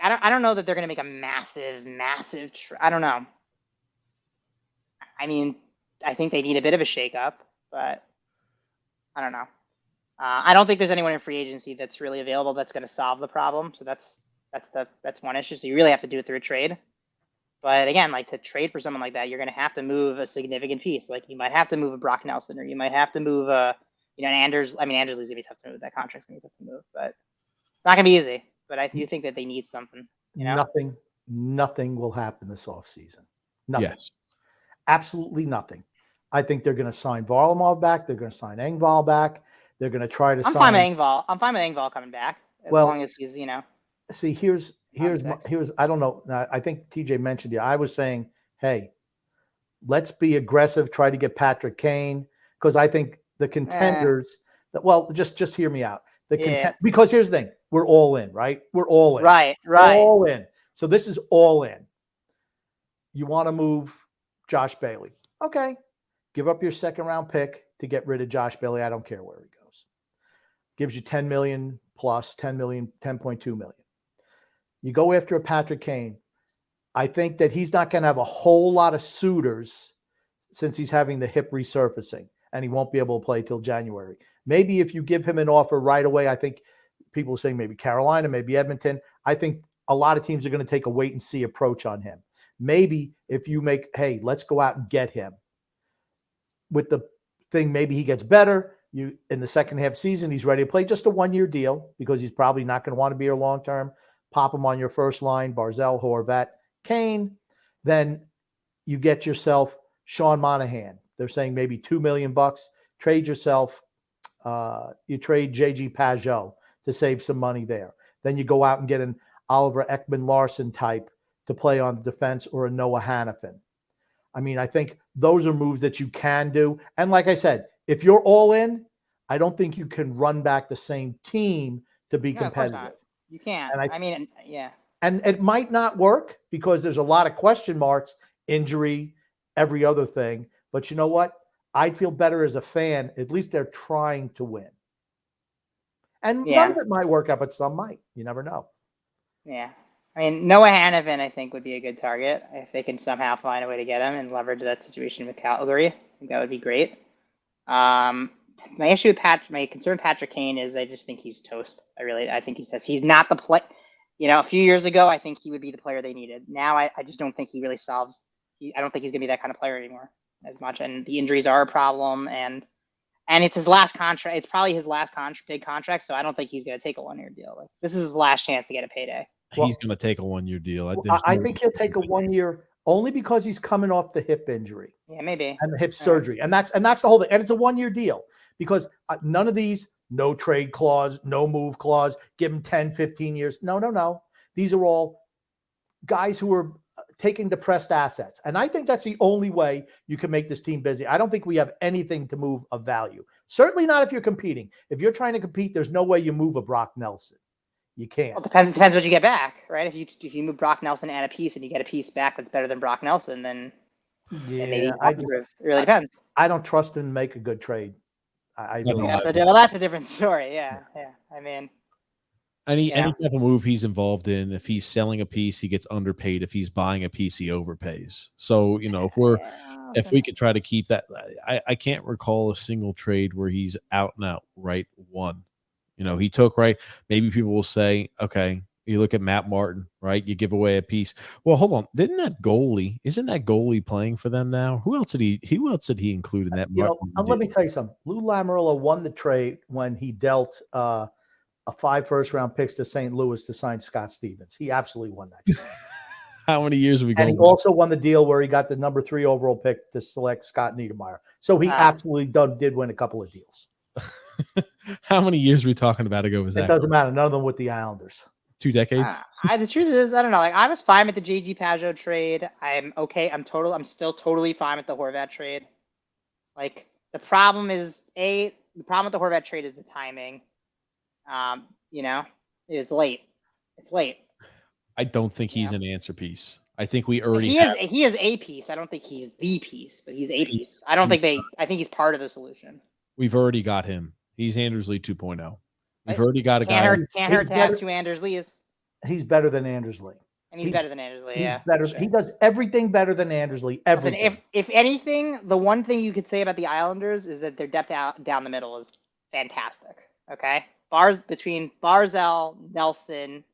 I don't know that they're going to make a massive, I don't know. I mean, I think they need a bit of a shakeup, but I don't know. I don't think there's anyone in free agency that's really available that's going to solve the problem. So that's one issue. So you really have to do it through a trade. But again, to trade for someone like that, you're going to have to move a significant piece. You might have to move a Brock Nelson, or you might have to move Anders. I mean, Anders is going to be tough to move. That contract's going to be tough to move, but it's not going to be easy. But I do think that they need something. Nothing will happen this offseason. Nothing. Yes. Absolutely nothing. I think they're going to sign Varlamov back. They're going to sign Engvall back. They're going to try to sign. I'm fine with Engvall coming back as long as he's, See, here's I don't know. I think TJ mentioned it. I was saying, hey, let's be aggressive. Try to get Patrick Kane, because I think the contenders. Just hear me out. Because here's the thing: we're all in, right? We're all in, right, all in. So this is all in. You want to move Josh Bailey? Okay, give up your second round pick to get rid of Josh Bailey. I don't care where he goes. Gives you $10 million plus $10 million, $10.2 million. You go after a Patrick Kane. I think that he's not going to have a whole lot of suitors since he's having the hip resurfacing, and he won't be able to play till January. Maybe if you give him an offer right away, I think people are saying maybe Carolina, maybe Edmonton. I think a lot of teams are going to take a wait and see approach on him. Maybe if you make, hey, let's go out and get him with the thing, maybe he gets better. You in the second half season, he's ready to play just a 1-year deal, because he's probably not going to want to be here long term. Pop him on your first line, Barzal, Horvat, Kane. Then you get yourself Sean Monahan. They're saying maybe $2 million. Trade yourself. You trade JG Pajot to save some money there. Then you go out and get an Oliver Ekman-Larsson type to play on the defense, or a Noah Hannafin. I mean, I think those are moves that you can do. And like I said, if you're all in, I don't think you can run back the same team to be competitive. You can't. And it might not work because there's a lot of question marks, injury, every other thing. But you know what? I'd feel better as a fan. At least they're trying to win. And none of it might work out, but some might. You never know. Yeah. I mean, Noah Hannafin, I think, would be a good target if they can somehow find a way to get him and leverage that situation with Calgary. I think that would be great. My issue with my concern with Patrick Kane is I just think he's toast. I think he's not the play. A few years ago, I think he would be the player they needed. Now, I just don't think he really solves. I don't think he's gonna be that kind of player anymore as much. And the injuries are a problem. And it's his last contract. It's probably his last big contract. So I don't think he's gonna take a 1-year deal. Like, this is his last chance to get a payday. He's going to take a 1-year deal. I think he'll take a 1-year only because he's coming off the hip injury. Yeah, maybe. And the hip surgery. And that's the whole thing. And it's a 1-year deal because none of these, no trade clause, no move clause, give him 10, 15 years. No. These are all guys who are taking depressed assets. And I think that's the only way you can make this team busy. I don't think we have anything to move of value. Certainly not if you're competing. If you're trying to compete, there's no way you move a Brock Nelson. You can't. Well, it depends what you get back, right? If you move Brock Nelson and a piece and you get a piece back that's better than Brock Nelson, then maybe it really depends. I don't trust him to make a good trade. That's a different story. Yeah. I mean, any type of move he's involved in, if he's selling a piece, he gets underpaid. If he's buying a piece, he overpays. So if we could try to keep that, I can't recall a single trade where he's out and out right one. He took right. Maybe people will say, okay, you look at Matt Martin, right? You give away a piece. Well, hold on. Isn't that goalie playing for them now? Who else did he include in that? Let me tell you something. Lou Lamoriello won the trade when he dealt a 5 first-round picks to St. Louis to sign Scott Stevens. He absolutely won that. How many years have we gone? And he also won the deal where he got the number 3 overall pick to select Scott Niedermayer. So he absolutely did win a couple of deals. How many years are we talking about ago was that? It doesn't matter. None of them with the Islanders. 2 decades? The truth is, I don't know. Like, I was fine with the JG Pajot trade. I'm okay. I'm still totally fine with the Horvat trade. Like, the problem with the Horvat trade is the timing. It's late. It's late. I don't think he's an answer piece. I think we already he is a piece. I don't think he's the piece, but he's a piece. I think he's part of the solution. We've already got him. He's Anders Lee 2.0. We've already got a guy. Can't hurt to have 2 Anders Lees. He's better than Anders Lee. And he's better than Anders Lee. He's better. Sure. He does everything better than Anders Lee. Everything. Listen, if anything, the one thing you could say about the Islanders is that their depth out down the middle is fantastic. Okay, between Barzal, Nelson,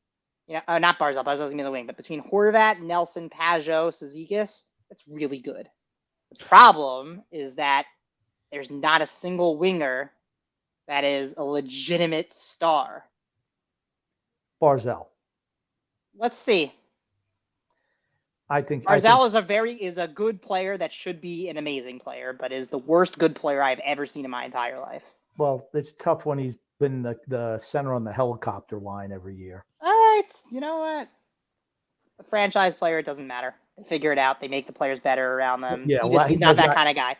not Barzal. Barzal's gonna be in the wing, but between Horvat, Nelson, Pajot, Cizikas, that's really good. The problem is that there's not a single winger that is a legitimate star. Barzal. Let's see. I think Barzal is a good player that should be an amazing player, but is the worst good player I've ever seen in my entire life. Well, it's tough when he's been the center on the helicopter line every year. You know what? A franchise player, it doesn't matter. They figure it out. They make the players better around them. Yeah, he's not that kind of guy.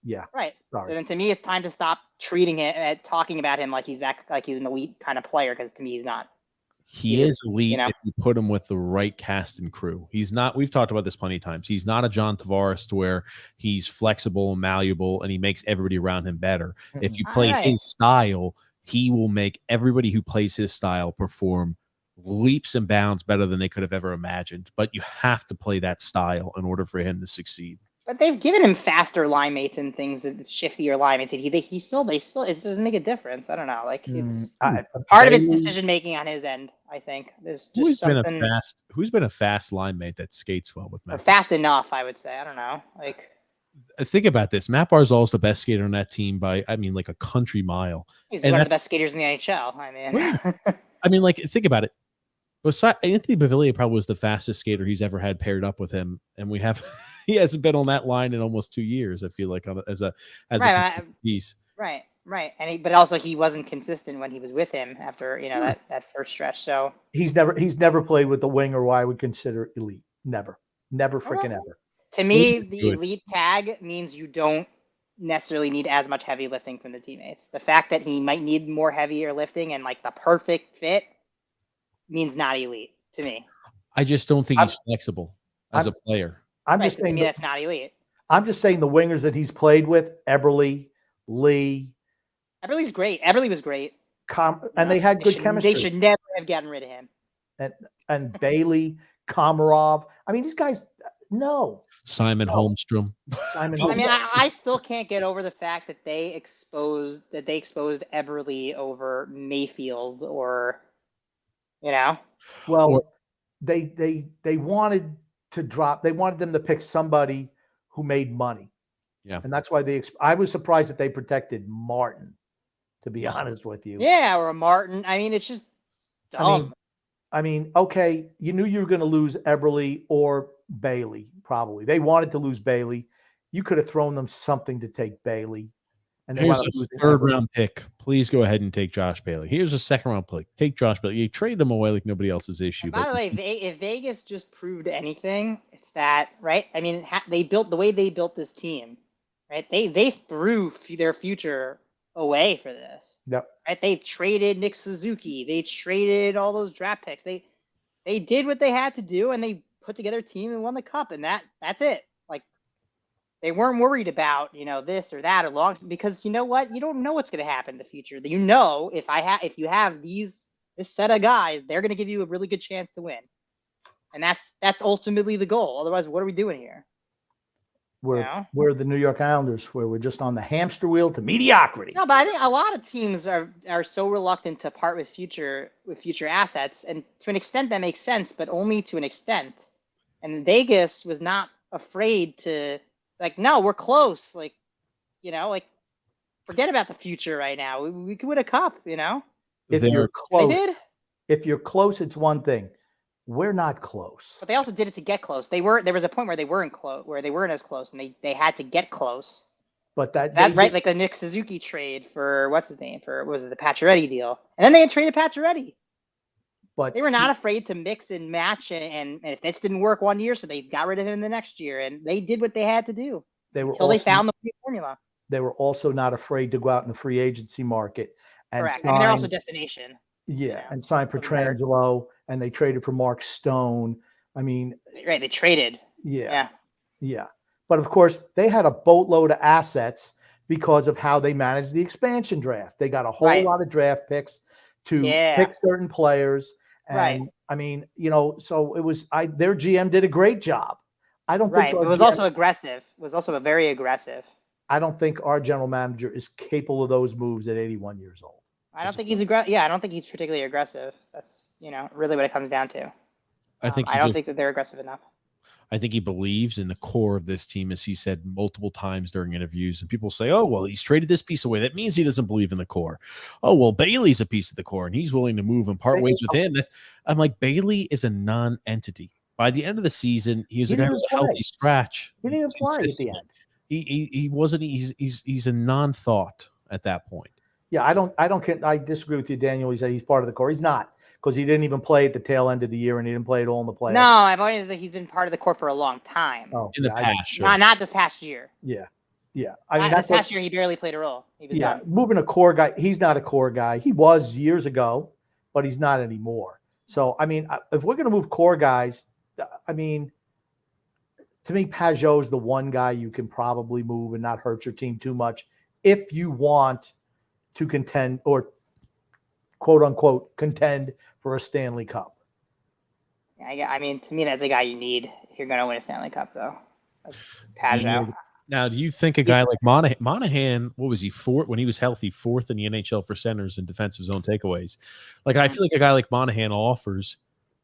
Yeah. Right. Sorry. So then to me, it's time to stop talking about him like he's an elite kind of player, because to me, he's not. He is elite if you put him with the right cast and crew. He's not. We've talked about this plenty of times. He's not a John Tavares to where he's flexible and malleable and he makes everybody around him better. If you play his style, he will make everybody who plays his style perform leaps and bounds better than they could have ever imagined. But you have to play that style in order for him to succeed. But they've given him faster line mates and things, shiftier line mates. He still it doesn't make a difference. I don't know. Like, it's part of it's decision making on his end. I think there's just who's been a fast line mate that skates well with Matt? Fast enough, I would say. I don't know. Like, think about this. Matt Barzal is the best skater on that team by like a country mile. He's one of the best skaters in the NHL. I mean, like, think about it. Anthony Beauvillier probably was the fastest skater he's ever had paired up with him, and he hasn't been on that line in almost 2 years. I feel like as a consistent piece. Right. But also he wasn't consistent when he was with him after that first stretch. So he's never played with the winger who I would consider elite. Never freaking ever. To me, the elite tag means you don't necessarily need as much heavy lifting from the teammates. The fact that he might need more heavier lifting and like the perfect fit means not elite to me. I just don't think he's flexible as a player. I'm just saying that's not elite. I'm just saying the wingers that he's played with, Eberle, Lee. Eberle's great. Eberle was great. And they had good chemistry. They should never have gotten rid of him. And Bailey, Komarov. I mean, these guys, no. Simon Holmstrom. Simon. I mean, I still can't get over the fact that they exposed Eberle over Mayfield, or Well, they wanted to drop. They wanted them to pick somebody who made money. Yeah, and that's why I was surprised that they protected Martin. To be honest with you. Yeah, or a Martin. I mean, it's just dumb. I mean, okay, you knew you were going to lose Eberle or Bailey, probably. They wanted to lose Bailey. You could have thrown them something to take Bailey. And they here's a third-round pick. Please go ahead and take Josh Bailey. Here's a second-round pick. Take Josh Bailey. You trade them away like nobody else's issue. And by the way, if Vegas just proved anything, it's that, right? I mean, the way they built this team, right? They threw their future away for this. Yep. Right? They traded Nick Suzuki. They traded all those draft picks. They did what they had to do, and they put together a team and won the cup, and that's it. Like, they weren't worried about this or that or long, because you know what? You don't know what's going to happen in the future. You know, if you have this set of guys, they're going to give you a really good chance to win, and that's ultimately the goal. Otherwise, what are we doing here? We're the New York Islanders, where we're just on the hamster wheel to mediocrity. No, but I think a lot of teams are so reluctant to part with future assets, and to an extent that makes sense, but only to an extent. And Vegas was not afraid to, like, no, we're close. Like, forget about the future right now. We could win a cup. If you're close, they did. If you're close, it's one thing. We're not close. But they also did it to get close. There was a point where they weren't as close, and they had to get close. But that's right, like the Nick Suzuki trade for what's his name, for the Pacioretty deal, and then they had traded Pacioretty. But they were not afraid to mix and match, and if this didn't work one year, so they got rid of him the next year, and they did what they had to do until they found the formula. They were also not afraid to go out in the free agency market and correct. They're also a destination. Yeah, and sign Pietrangelo, and they traded for Mark Stone. I mean, right? They traded. Yeah. But of course, they had a boatload of assets because of how they managed the expansion draft. They got a whole lot of draft picks to pick certain players, and I mean, so it was. Their GM did a great job. I don't think it was also aggressive. It was also very aggressive. I don't think our general manager is capable of those moves at 81 years old. I don't think he's aggressive. Yeah, I don't think he's particularly aggressive. That's really what it comes down to. I don't think that they're aggressive enough. I think he believes in the core of this team, as he said multiple times during interviews. And people say, "Oh, well, he's traded this piece away. That means he doesn't believe in the core." Oh, well, Bailey's a piece of the core, and he's willing to move and part ways with him. I'm like, Bailey is a non-entity. By the end of the season, he was a healthy scratch. He didn't even play at the end. He wasn't. He's a non-thought at that point. Yeah, I disagree with you, Daniel. He said he's part of the core. He's not, because he didn't even play at the tail end of the year, and he didn't play at all in the playoffs. No, I've always that he's been part of the core for a long time. Oh, in the past, sure. Not this past year. Yeah. I mean, this past year he barely played a role. He was done. Moving a core guy. He's not a core guy. He was years ago, but he's not anymore. So, I mean, if we're going to move core guys, I mean, to me, Pajot's the one guy you can probably move and not hurt your team too much if you want to contend, or quote unquote contend, for a Stanley Cup. Yeah, I mean, to me, that's a guy you need if you're going to win a Stanley Cup, though. Pajot. Now, do you think a guy like Monahan, what was he, fourth when he was healthy, fourth in the NHL for centers and defensive zone takeaways? Like, I feel like a guy like Monahan offers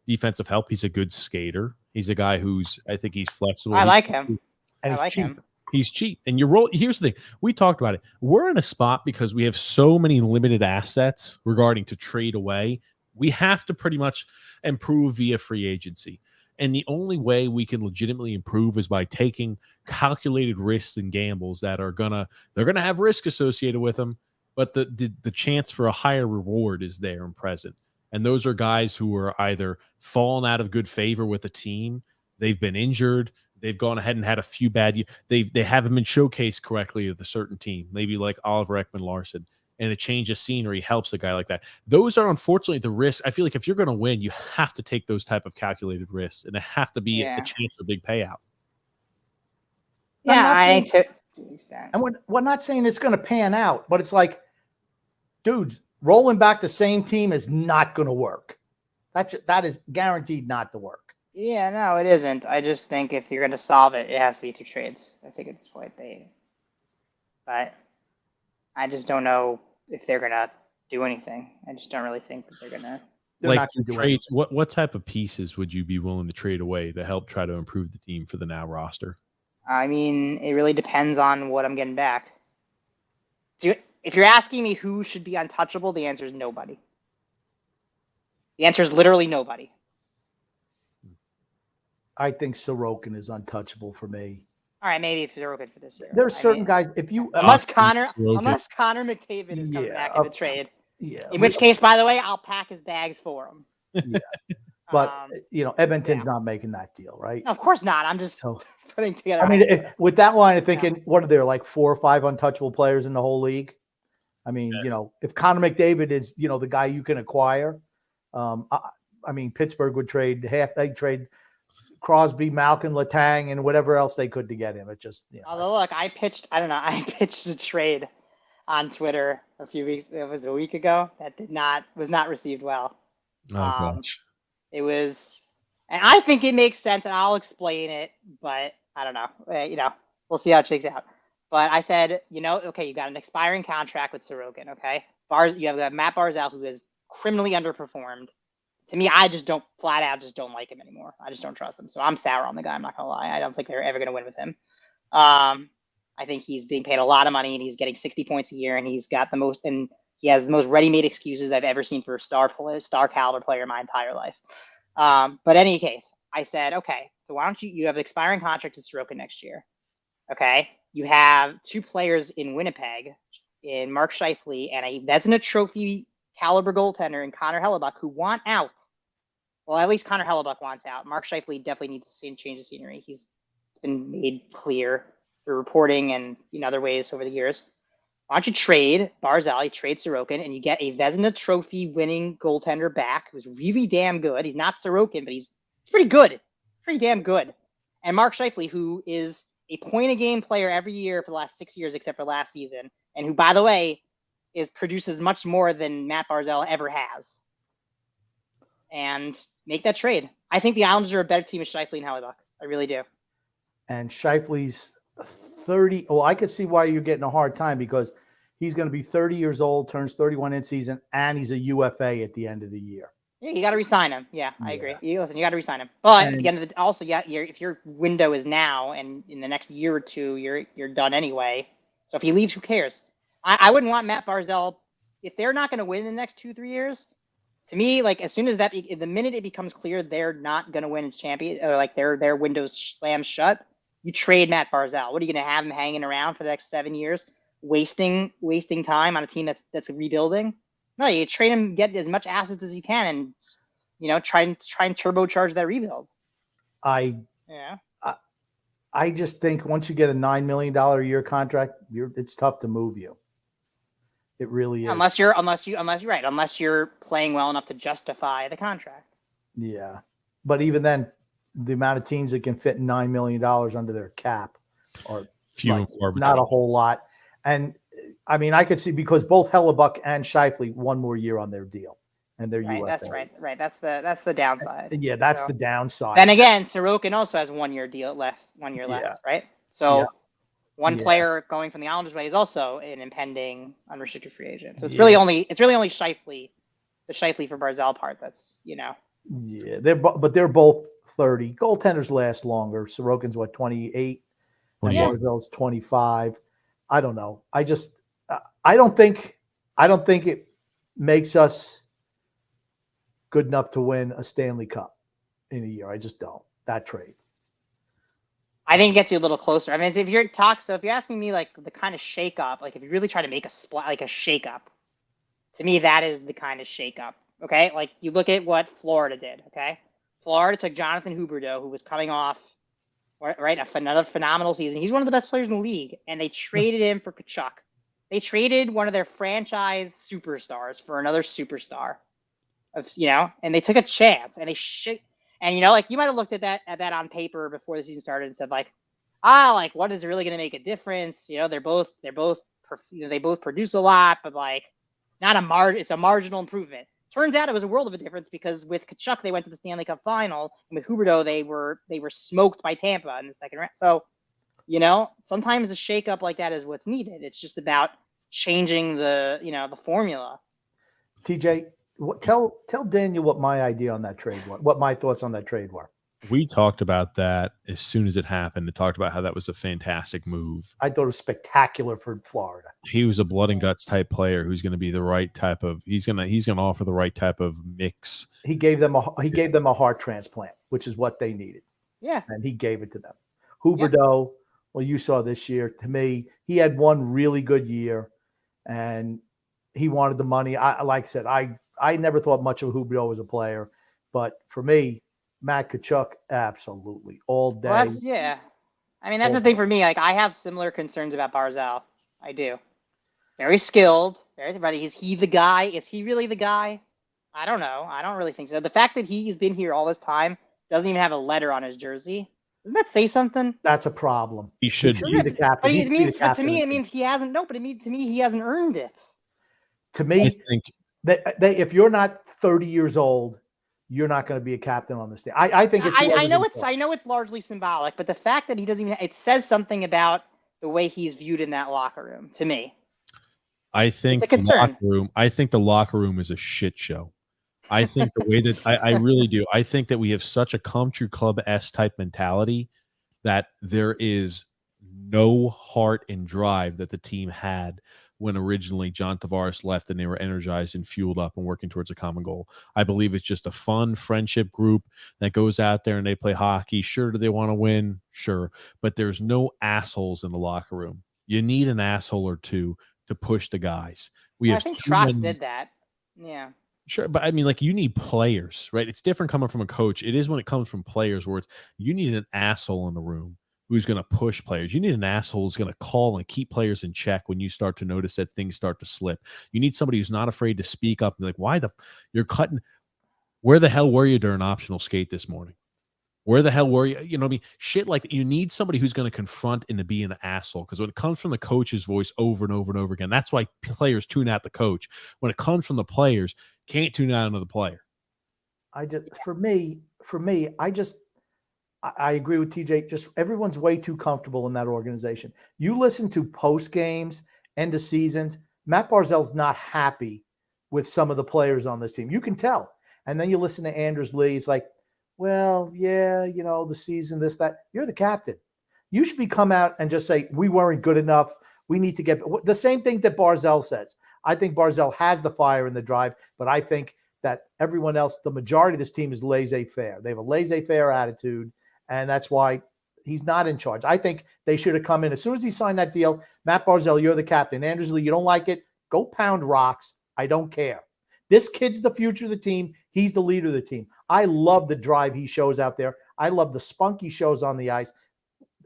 defensive help. He's a good skater. He's a guy I think he's flexible. I like him. And he's cheap. He's cheap. And here's the thing. We talked about it. We're in a spot because we have so many limited assets regarding to trade away. We have to pretty much improve via free agency. And the only way we can legitimately improve is by taking calculated risks and gambles that they're gonna have risk associated with them, but the chance for a higher reward is there and present. And those are guys who are either fallen out of good favor with the team, they've been injured, they've gone ahead and had a few bad years, they haven't been showcased correctly with a certain team, maybe like Oliver Ekman-Larsson. And a change of scenery helps a guy like that. Those are unfortunately the risks. I feel like if you're going to win, you have to take those type of calculated risks, and it have to be a chance for a big payout. Yeah, and we're not saying it's going to pan out, but it's like, dudes, rolling back the same team is not going to work. That is guaranteed not to work. Yeah, no, it isn't. I just think if you're going to solve it, it has to be through trades. I think it's what but I just don't know if they're going to do anything. I just don't really think that they're going to. They're Like not through gonna do trades, what type of pieces would you be willing to trade away to help try to improve the team for the now roster? I mean, it really depends on what I'm getting back. If you're asking me who should be untouchable, the answer is nobody. The answer is literally nobody. I think Sorokin is untouchable for me. All right, maybe if they're good for this year. There's certain guys. If you unless Connor McDavid is coming back in the trade. Yeah. In which case, by the way, I'll pack his bags for him. Yeah. But Edmonton's not making that deal, right? Of course not. I'm just putting together. I mean, with that line of thinking, what are there, like 4 or 5 untouchable players in the whole league? I mean, if Connor McDavid is, the guy you can acquire, I mean, Pittsburgh would trade they'd trade Crosby, Malkin, Letang, and whatever else they could to get him. It just, although look, I pitched a trade on Twitter it was a week ago that was not received well. Oh gosh. It was, and I think it makes sense, and I'll explain it, but I don't know. We'll see how it shakes out. But I said, okay, you got an expiring contract with Sorokin, okay? You have Matt Barzal, who has criminally underperformed. To me, I just don't like him anymore. I just don't trust him. So I'm sour on the guy. I'm not gonna lie. I don't think they're ever gonna win with him. I think he's being paid a lot of money, and he's getting 60 points a year, and he has the most ready-made excuses I've ever seen for a star caliber player in my entire life. But in any case, I said, okay, so why don't you have an expiring contract to Sorokin next year? Okay, you have 2 players in Winnipeg, in Mark Scheifele and a Vezina Trophy caliber goaltender in Connor Hellebuck, who want out. Well, at least Connor Hellebuck wants out. Mark Scheifele definitely needs to change the scenery. It's been made clear through reporting and in other ways over the years. Why don't you trade Barzal, you trade Sorokin, and you get a Vezina Trophy winning goaltender back who's really damn good. He's not Sorokin, but he's pretty good. Pretty damn good. And Mark Scheifele, who is a point-a-game player every year for the last 6 years except for last season, and who, by the way, produces much more than Matt Barzal ever has. And make that trade. I think the Islanders are a better team with Scheifele and Hellebuck. I really do. And Scheifele's 30. Oh, I could see why you're getting a hard time, because he's going to be 30 years old, turns 31 in season, and he's a UFA at the end of the year. Yeah, you got to re-sign him. Yeah, I agree. You got to re-sign him. But at the end of if your window is now, and in the next year or two, you're done anyway. So if he leaves, who cares? I wouldn't want Matt Barzal if they're not going to win in the next 2-3 years. To me, like as soon as the minute it becomes clear they're not going to win as champion, or like their windows slam shut, you trade Matt Barzal. What are you going to have him hanging around for the next 7 years, wasting time on a team that's rebuilding? No, you trade him, get as much assets as you can, and try and turbocharge that rebuild. I just think once you get a $9 million a year contract, it's tough to move you. It really is. Unless you're playing well enough to justify the contract. Yeah, but even then, the amount of teams that can fit $9 million under their cap are few and far between. Not a whole lot. And I mean, I could see, because both Hellebuck and Scheifele 1 more year on their deal, and they're UFA. That's right. That's the downside. Yeah, that's the downside. Then again, Sorokin also has 1 year deal left. 1 year left, right? So one player going from the Islanders' way is also an impending unrestricted free agent. So it's really only Scheifele, the Scheifele for Barzal part. That's Yeah, they're both 30. Goaltenders last longer. Sorokin's 28, and Barzal's 25. I don't know. I don't think it makes us good enough to win a Stanley Cup in a year. I just don't. That trade. I think it gets you a little closer. I mean, if you're asking me like the kind of shakeup, like if you really try to make a shakeup, to me that is the kind of shakeup. Okay, like you look at what Florida did. Okay, Florida took Jonathan Huberdeau, who was coming off another phenomenal season. He's one of the best players in the league, and they traded him for Kachuk. They traded one of their franchise superstars for another superstar, and they took a chance, and like you might have looked at that on paper before the season started and said like, what is really going to make a difference? They both produce a lot, but like it's a marginal improvement. turns out it was a world of a difference because with Tkachuk they went to the Stanley Cup final, and with Huberdeau they were smoked by Tampa in the second round. So, sometimes a shakeup like that is what's needed. It's just about changing the formula. TJ, tell Daniel what my idea on that trade was, what my thoughts on that trade were. We talked about that as soon as it happened. It talked about how that was a fantastic move. I thought it was spectacular for Florida. He was a blood and guts type player who's going to be the right type of. He's going to offer the right type of mix. He gave them a heart transplant, which is what they needed. Yeah, and he gave it to them. Huberdeau, well, you saw this year. To me, he had one really good year, and he wanted the money. Like I said, I never thought much of Huberdeau as a player, but for me, Matt Tkachuk, absolutely all day. well, that's the thing for me. Like, I have similar concerns about Barzal. I do. Very skilled, very ready. Is he the guy? Is he really the guy? I don't know. I don't really think so. The fact that he's been here all this time, doesn't even have a letter on his jersey. Doesn't that say something? That's a problem. He should be the captain. But to me, it means he hasn't. No, but to me, he hasn't earned it. To me, I think if you're not 30 years old, you're not going to be a captain on this team. I think it's. I know it's largely symbolic, but the fact that he doesn't even, it says something about the way he's viewed in that locker room. To me, I think it's a concern. I think the locker room is a shit show. I think the way that I really do. I think that we have such a country club-esque type mentality that there is no heart and drive that the team had when originally John Tavares left and they were energized and fueled up and working towards a common goal. I believe it's just a fun friendship group that goes out there and they play hockey. Sure, do they want to win? Sure. But there's no assholes in the locker room. You need an asshole or two to push the guys. I think Trotz did that. Yeah. Sure, but I mean, like, you need players, right? It's different coming from a coach. It is when it comes from players where you need an asshole in the room who's going to push players. You need an asshole who's going to call and keep players in check when you start to notice that things start to slip. You need somebody who's not afraid to speak up and be like, why you're cutting? Where the hell were you during optional skate this morning? Where the hell were you? You know what I mean? Shit like that. You need somebody who's going to confront and to be an asshole. Because when it comes from the coach's voice over and over and over again, that's why players tune out the coach. When it comes from the players, can't tune out another player. For me, I agree with TJ. Just everyone's way too comfortable in that organization. You listen to post games, end of seasons. Matt Barzal's not happy with some of the players on this team. You can tell. And then you listen to Anders Lee. It's like, well, yeah, the season, this, that. You're the captain. You should come out and just say, we weren't good enough. We need to get the same things that Barzal says. I think Barzal has the fire and the drive, but I think that everyone else, the majority of this team is laissez-faire. They have a laissez-faire attitude, and that's why he's not in charge. I think they should have come in. As soon as he signed that deal, Matt Barzal, you're the captain. Anders Lee, you don't like it? Go pound rocks. I don't care. This kid's the future of the team. He's the leader of the team. I love the drive he shows out there. I love the spunk he shows on the ice.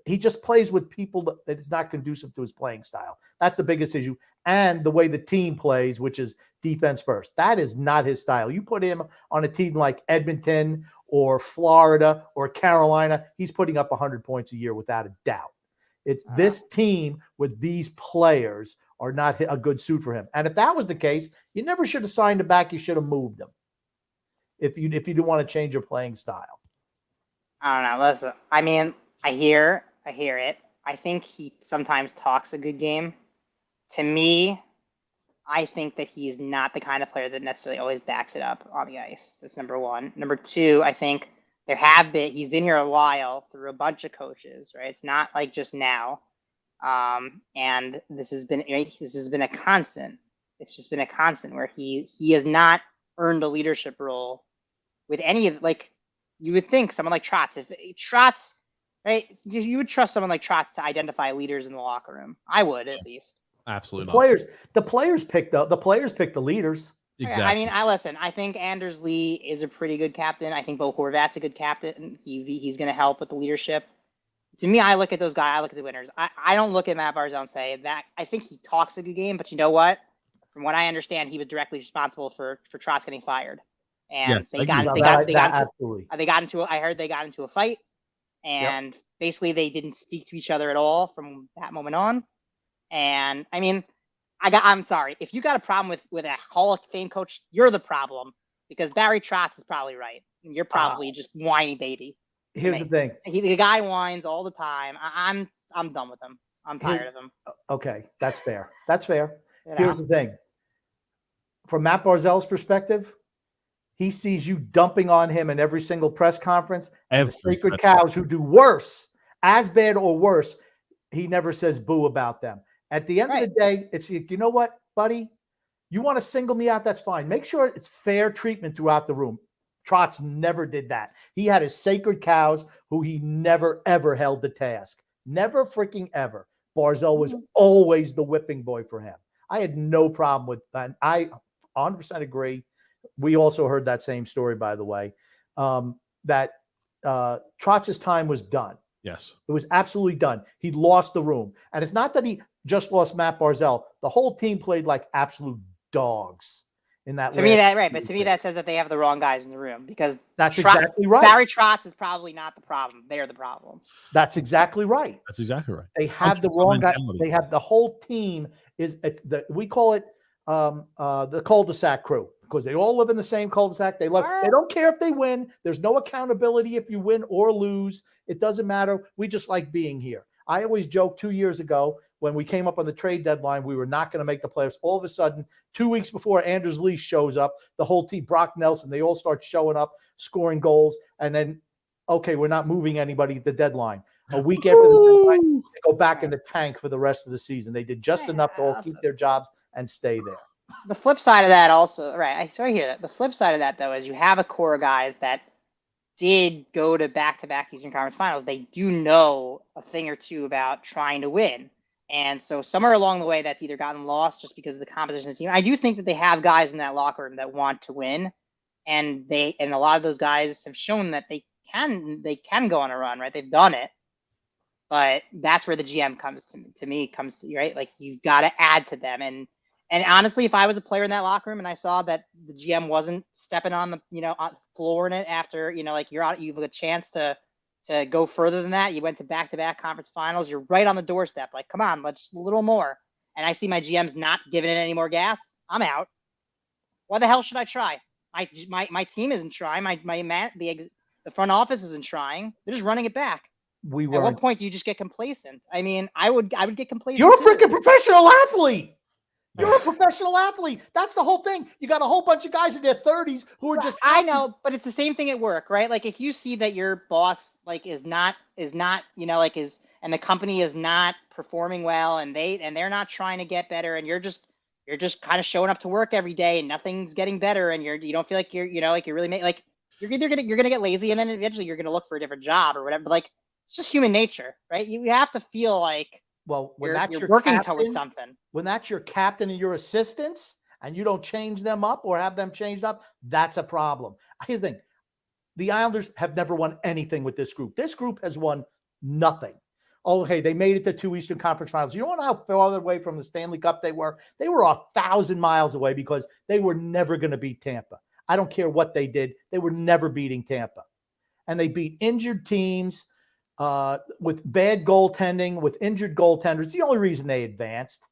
He just plays with people that is not conducive to his playing style. That's the biggest issue. And the way the team plays, which is defense first. That is not his style. You put him on a team like Edmonton or Florida or Carolina, he's putting up 100 points a year without a doubt. It's this team with these players are not a good suit for him. And if that was the case, you never should have signed him back. You should have moved him if you didn't want to change your playing style. I don't know. Listen, I mean, I hear it. I think he sometimes talks a good game. To me, I think that he's not the kind of player that necessarily always backs it up on the ice. That's number one. Number two, I think he's been here a while through a bunch of coaches, right? It's not like just now. And this has been a constant. It's just been a constant where he has not earned a leadership role with any of, like, you would think someone like Trotz, right? You would trust someone like Trotz to identify leaders in the locker room. I would, at least. Absolutely. The players pick the leaders. Exactly. I mean, I think Anders Lee is a pretty good captain. I think Bo Horvat's a good captain. He's going to help with the leadership. To me, I look at those guys. I look at the winners. I don't look at Matt Barzal and say that. I think he talks a good game, but you know what? From what I understand, he was directly responsible for Trotz getting fired. And yes, they got into a fight, and basically they didn't speak to each other at all from that moment on. And I mean, I'm sorry. If you got a problem with a Hall of Fame coach, you're the problem, because Barry Trotz is probably right. You're probably just whiny baby. Here's the thing. The guy whines all the time. I'm done with him. I'm tired of him. Okay, that's fair. That's fair. You Here's know? the thing. From Matt Barzell's perspective, he sees you dumping on him in every single press conference. And the sacred cows who do worse, as bad or worse, he never says boo about them. At the end of the day, it's, you know what, buddy? You want to single me out, that's fine. Make sure it's fair treatment throughout the room. Trotz never did that. He had his sacred cows who he never, ever held to task. Never freaking ever. Barzell was always the whipping boy for him. I had no problem with that. I 100% agree. We also heard that same story, by the way, that Trotz's time was done. Yes. It was absolutely done. He lost the room. And it's not that he just lost Matt Barzell. The whole team played like absolute dogs in that. To me, but to me, that says that they have the wrong guys in the room, because that's exactly right. Barry Trotz is probably not the problem. They're the problem. That's exactly right. That's exactly right. They have the wrong guy. They have the whole team we call it the cul-de-sac crew, because they all live in the same cul-de-sac. They don't care if they win. There's no accountability if you win or lose. It doesn't matter. We just like being here. I always joke 2 years ago when we came up on the trade deadline, we were not going to make the playoffs. All of a sudden, 2 weeks before Anders Lee shows up, the whole team, Brock Nelson, they all start showing up, scoring goals. And then, okay, we're not moving anybody at the deadline. A week after the deadline, they go back in the tank for the rest of the season. They did just enough to all keep their jobs and stay there. The flip side of that also, right, I hear that. The flip side of that, though, is you have a core of guys that did go to back-to-back Eastern Conference Finals. They do know a thing or two about trying to win. And so somewhere along the way, that's either gotten lost just because of the composition of the team. I do think that they have guys in that locker room that want to win. And a lot of those guys have shown that they can go on a run, right? They've done it. But that's where the GM comes to me, right? Like, you've got to add to them. And honestly, if I was a player in that locker room and I saw that the GM wasn't stepping on the, floor in it after, like you have a chance to go further than that. You went to back-to-back conference finals. You're right on the doorstep. Like, come on, let's a little more. And I see my GM's not giving it any more gas. I'm out. Why the hell should I try? My team isn't trying. The front office isn't trying. They're just running it back. At what point do you just get complacent? I mean, I would get complacent. You're a freaking professional athlete. You're a professional athlete. That's the whole thing. You got a whole bunch of guys in their 30s who are just. I know, but it's the same thing at work, right? Like, if you see that your boss is not, and the company is not performing well, and they're not trying to get better, and you're just kind of showing up to work every day and nothing's getting better, and you don't feel like you're really you're either gonna get lazy, and then eventually you're gonna look for a different job or whatever. But like, it's just human nature, right? You have to feel like. Well, when you're working towards something, when that's your captain and your assistants, and you don't change them up or have them changed up, that's a problem. Here's the thing. The Islanders have never won anything with this group. This group has won nothing. Okay, they made it to 2 Eastern Conference Finals. You know how far away from the Stanley Cup they were? They were 1,000 miles away because they were never going to beat Tampa. I don't care what they did. They were never beating Tampa. And they beat injured teams, with bad goaltending, with injured goaltenders. The only reason they advanced.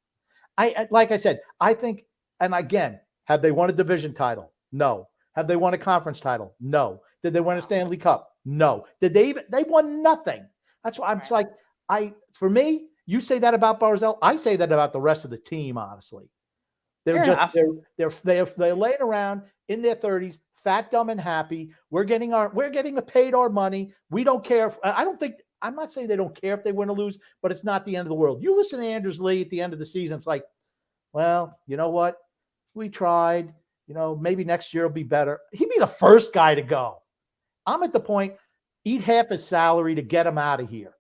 Like I said, I think, and again, have they won a division title? No. Have they won a conference title? No. Did they win a Stanley Cup? No. They've won nothing. That's why it's like, for me, you say that about Barzell. I say that about the rest of the team, honestly. They're laying around in their 30s, fat, dumb, and happy. We're getting paid our money. We don't care. I'm not saying they don't care if they win or lose, but it's not the end of the world. You listen to Anders Lee at the end of the season. It's like, well, you know what? We tried, maybe next year will be better. He'd be the first guy to go. I'm at the point, eat half his salary to get him out of here.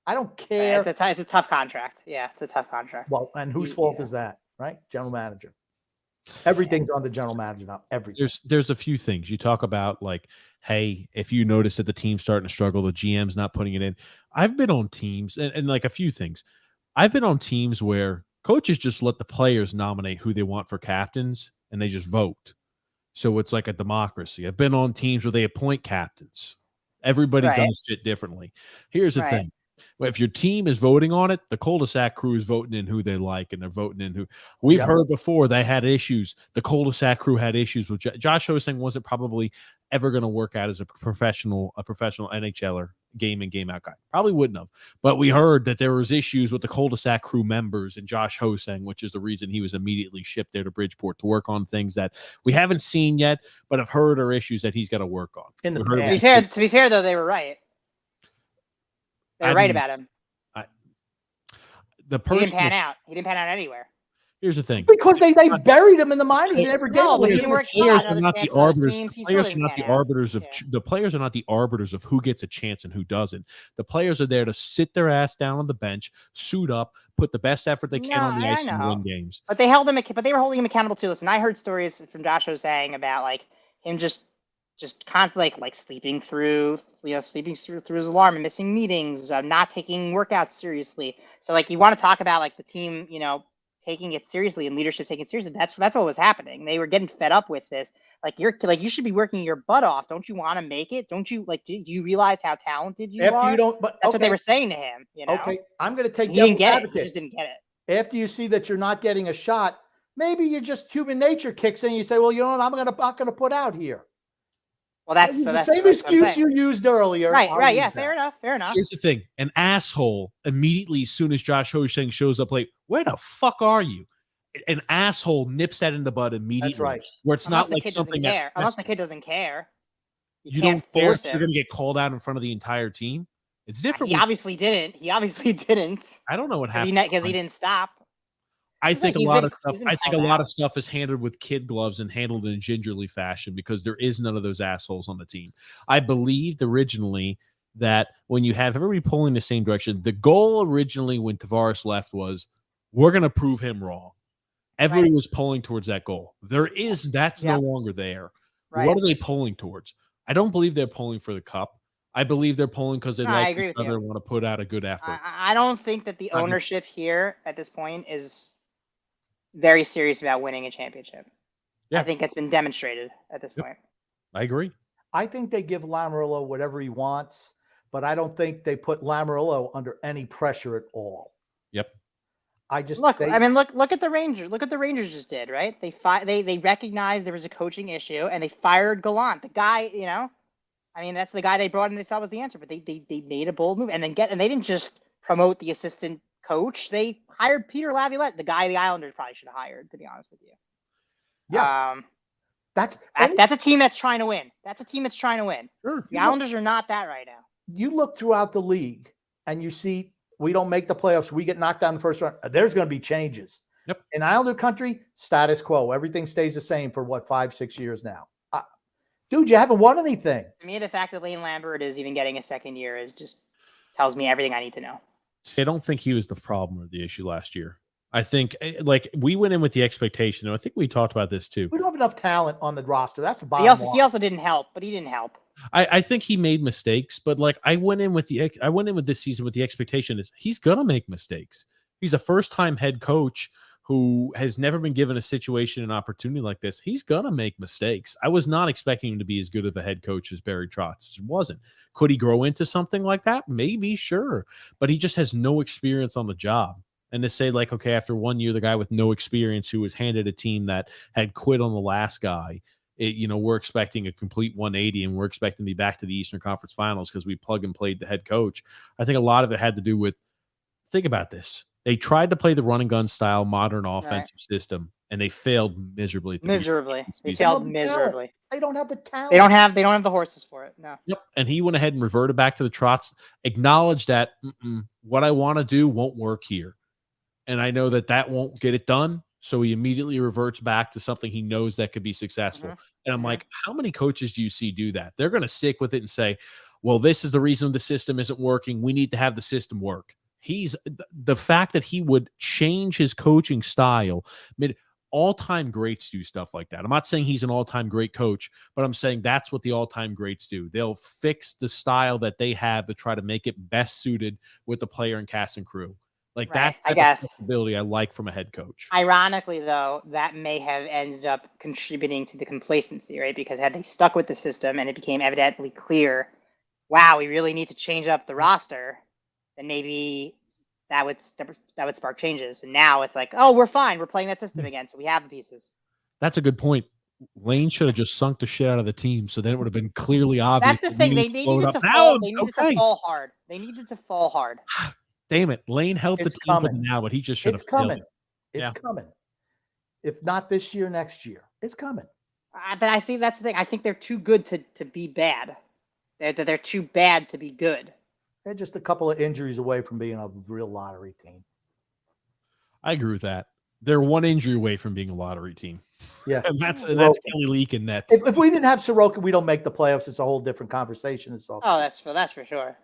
I don't care. It's a tough contract. Yeah, it's a tough contract. Well, and whose fault is that, right? General manager. Everything's on the general manager now. Everything. There's a few things you talk about, like, hey, if you notice that the team's starting to struggle, the GM's not putting it in. I've been on teams and like a few things. I've been on teams where coaches just let the players nominate who they want for captains and they just vote. So it's like a democracy. I've been on teams where they appoint captains. Everybody does shit differently. Here's the thing. If your team is voting on it, the cul-de-sac crew is voting in who they like, and they're voting in who. We've heard before they had issues. The cul-de-sac crew had issues with Josh Hosang. Wasn't probably ever going to work out as a professional NHLer, game in, game out guy. Probably wouldn't have. But we heard that there was issues with the cul-de-sac crew members and Josh Hosang, which is the reason he was immediately shipped there to Bridgeport to work on things that we haven't seen yet, but have heard are issues that he's got to work on. To be fair, though, they were right. They were right about him. He didn't pan out. He didn't pan out anywhere. Here's the thing. Because they buried him in the minors. They never gave him. The players are not the arbiters. The players are not the arbiters of the players are not the arbiters of who gets a chance and who doesn't. The players are there to sit their ass down on the bench, suit up, put the best effort they can on the ice and win games. But they held him. But they were holding him accountable too. Listen, I heard stories from Josh saying about like him just constantly like sleeping through his alarm and missing meetings, not taking workouts seriously. So like you want to talk about like the team, taking it seriously and leadership taking it seriously. That's what was happening. They were getting fed up with this. You should be working your butt off. Don't you want to make it? Don't you do you realize how talented you are? That's what they were saying to him. Okay, I'm going to take. He didn't get it. He just didn't get it. After you see that you're not getting a shot, maybe you just human nature kicks in. You say, well, you know what? I'm not going to put out here. Well, that's the same excuse you used earlier. Right. Yeah. Fair enough. Here's the thing. An asshole immediately, as soon as Josh Hosang shows up late, where the fuck are you? An asshole nips that in the bud immediately. That's right. Where it's not like something that's... Unless the kid doesn't care. You don't care if you're going to get called out in front of the entire team? It's different. He obviously didn't. I don't know what happened. Because he didn't stop. I think a lot of stuff is handled with kid gloves and handled in a gingerly fashion because there is none of those assholes on the team. I believed originally that when you have everybody pulling the same direction, the goal originally when Tavares left was we're going to prove him wrong. Everybody was pulling towards that goal. That's no longer there. Right. What are they pulling towards? I don't believe they're pulling for the cup. I believe they're pulling because they like each other and want to put out a good effort. I don't think that the ownership here at this point is very serious about winning a championship. Yeah. I think it's been demonstrated at this point. I agree. I think they give Lamoriello whatever he wants, but I don't think they put Lamoriello under any pressure at all. Yep. Look at the Rangers. Look at the Rangers just did, right? They recognized there was a coaching issue and they fired Gallant. The guy, that's the guy they brought in they thought was the answer, but they made a bold move and they didn't just promote the assistant coach. They hired Peter Laviolette, the guy the Islanders probably should have hired, to be honest with you. Yeah. That's a team that's trying to win. Sure. The Islanders are not that right now. You look throughout the league and you see we don't make the playoffs. We get knocked down in the first round. There's going to be changes. Yep. In Islander country, status quo. Everything stays the same for 5-6 years now. Dude, you haven't won anything. To me, the fact that Lane Lambert is even getting a second year is just tells me everything I need to know. See, I don't think he was the problem or the issue last year. I think we went in with the expectation, and I think we talked about this too. We don't have enough talent on the roster. That's the bottom line. He also didn't help, but he didn't help. I think he made mistakes, but I went in with this season with the expectation is he's gonna make mistakes. He's a first-time head coach who has never been given a situation, an opportunity like this. He's gonna make mistakes. I was not expecting him to be as good of a head coach as Barry Trotz. It wasn't. Could he grow into something like that? Maybe, sure, but he just has no experience on the job. And to say okay, after 1 year, the guy with no experience who was handed a team that had quit on the last guy, we're expecting a complete 180 and we're expecting to be back to the Eastern Conference Finals because we plug and played the head coach. I think a lot of it had to do with, think about this. They tried to play the run and gun style modern offensive system and they failed miserably. They failed miserably. They don't have the talent. They don't have the horses for it. No. Yep. And he went ahead and reverted back to the Trotz, acknowledged that what I want to do won't work here. And I know that won't get it done. So he immediately reverts back to something he knows that could be successful. And I'm like, how many coaches do you see do that? They're going to stick with it and say, well, this is the reason the system isn't working. We need to have the system work. The fact that he would change his coaching style. All-time greats do stuff like that. I'm not saying he's an all-time great coach, but I'm saying that's what the all-time greats do. They'll fix the style that they have to try to make it best suited with the player and cast and crew. That's the flexibility I like from a head coach. Ironically, though, that may have ended up contributing to the complacency, right? Because had they stuck with the system and it became evidently clear, wow, we really need to change up the roster, then maybe that would spark changes. And now it's like, oh, we're fine. We're playing that system again, so we have the pieces. That's a good point. Lane should have just sunk the shit out of the team, so then it would have been clearly obvious. That's the thing. They needed to fall. They needed to fall hard. They needed to fall hard. Damn it, Lane helped the team for now, but he just should have. It's coming. It's coming. If not this year, next year, it's coming. But I see that's the thing. I think they're too good to be bad. They're too bad to be good. They're just a couple of injuries away from being a real lottery team. I agree with that. They're one injury away from being a lottery team. Yeah, and that's Kelly Leak and Nets. If we didn't have Sorokin, we don't make the playoffs. It's a whole different conversation. It's all. Oh, that's for sure.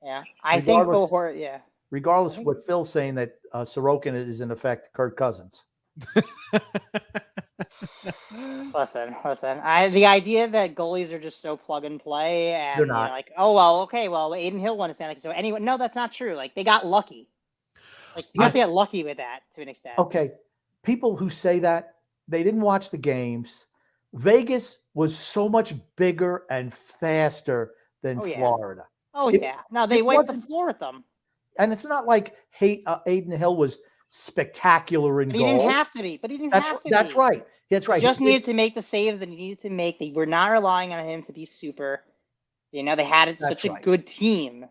Yeah, I think. Yeah. Regardless of what Phil's saying, that Sorokin is in effect Kirk Cousins. Listen. The idea that goalies are just so plug and play, and they're not. Like, oh well, okay, well, Aiden Hill won a Stanley Cup. So anyway, no, that's not true. Like they got lucky. Like you have to get lucky with that to an extent. Okay, people who say that they didn't watch the games. Vegas was so much bigger and faster than Florida. Oh yeah, no, they wiped the floor with them. And it's not like Aiden Hill was spectacular in goal. He didn't have to be. But he didn't have to. That's right. That's right. He just needed to make the saves that he needed to make. They were not relying on him to be super. They had such a good team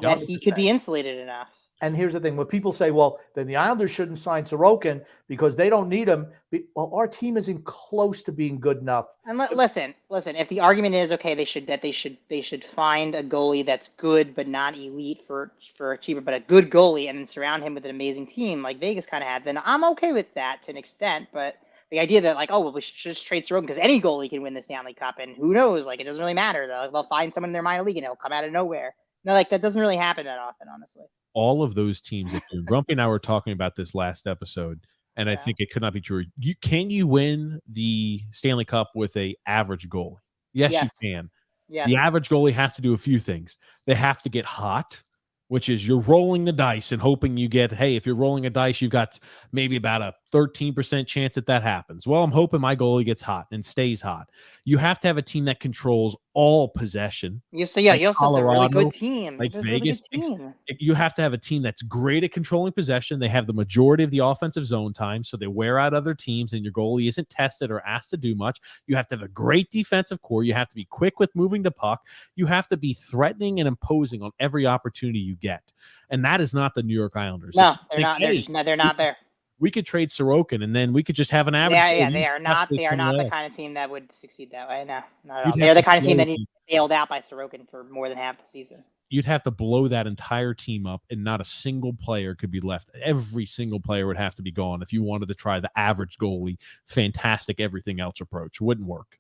that he could be insulated enough. And here's the thing: when people say, "Well, then the Islanders shouldn't sign Sorokin because they don't need him," well, our team isn't close to being good enough. And listen. If the argument is okay, they should find a goalie that's good but not elite for cheaper, but a good goalie, and then surround him with an amazing team like Vegas kind of had. Then I'm okay with that to an extent. But the idea that like, oh well, we should just trade Sorokin because any goalie can win the Stanley Cup, and who knows? Like it doesn't really matter. They'll find someone in their minor league and it'll come out of nowhere. No, like that doesn't really happen that often, honestly. All of those teams that do. Grumpy and I were talking about this last episode, and I think it could not be true. Can you win the Stanley Cup with a average goalie? Yes, you can. Yes. The average goalie has to do a few things. They have to get hot, which is you're rolling the dice and hoping you get, hey, if you're rolling a dice, you've got maybe about a 13% chance that happens. Well, I'm hoping my goalie gets hot and stays hot. You have to have a team that controls all possession. You also have a really good team. Like Vegas. You have to have a team that's great at controlling possession. They have the majority of the offensive zone time, so they wear out other teams, and your goalie isn't tested or asked to do much. You have to have a great defensive core. You have to be quick with moving the puck. You have to be threatening and imposing on every opportunity you get. And that is not the New York Islanders. No, they're not. They're not there. We could trade Sorokin, and then we could just have an average. Yeah, they are not. They are not the kind of team that would succeed that way. No, not at all. They're the kind of team that needs to be bailed out by Sorokin for more than half the season. You'd have to blow that entire team up, and not a single player could be left. Every single player would have to be gone if you wanted to try the average goalie, fantastic everything else approach. It wouldn't work.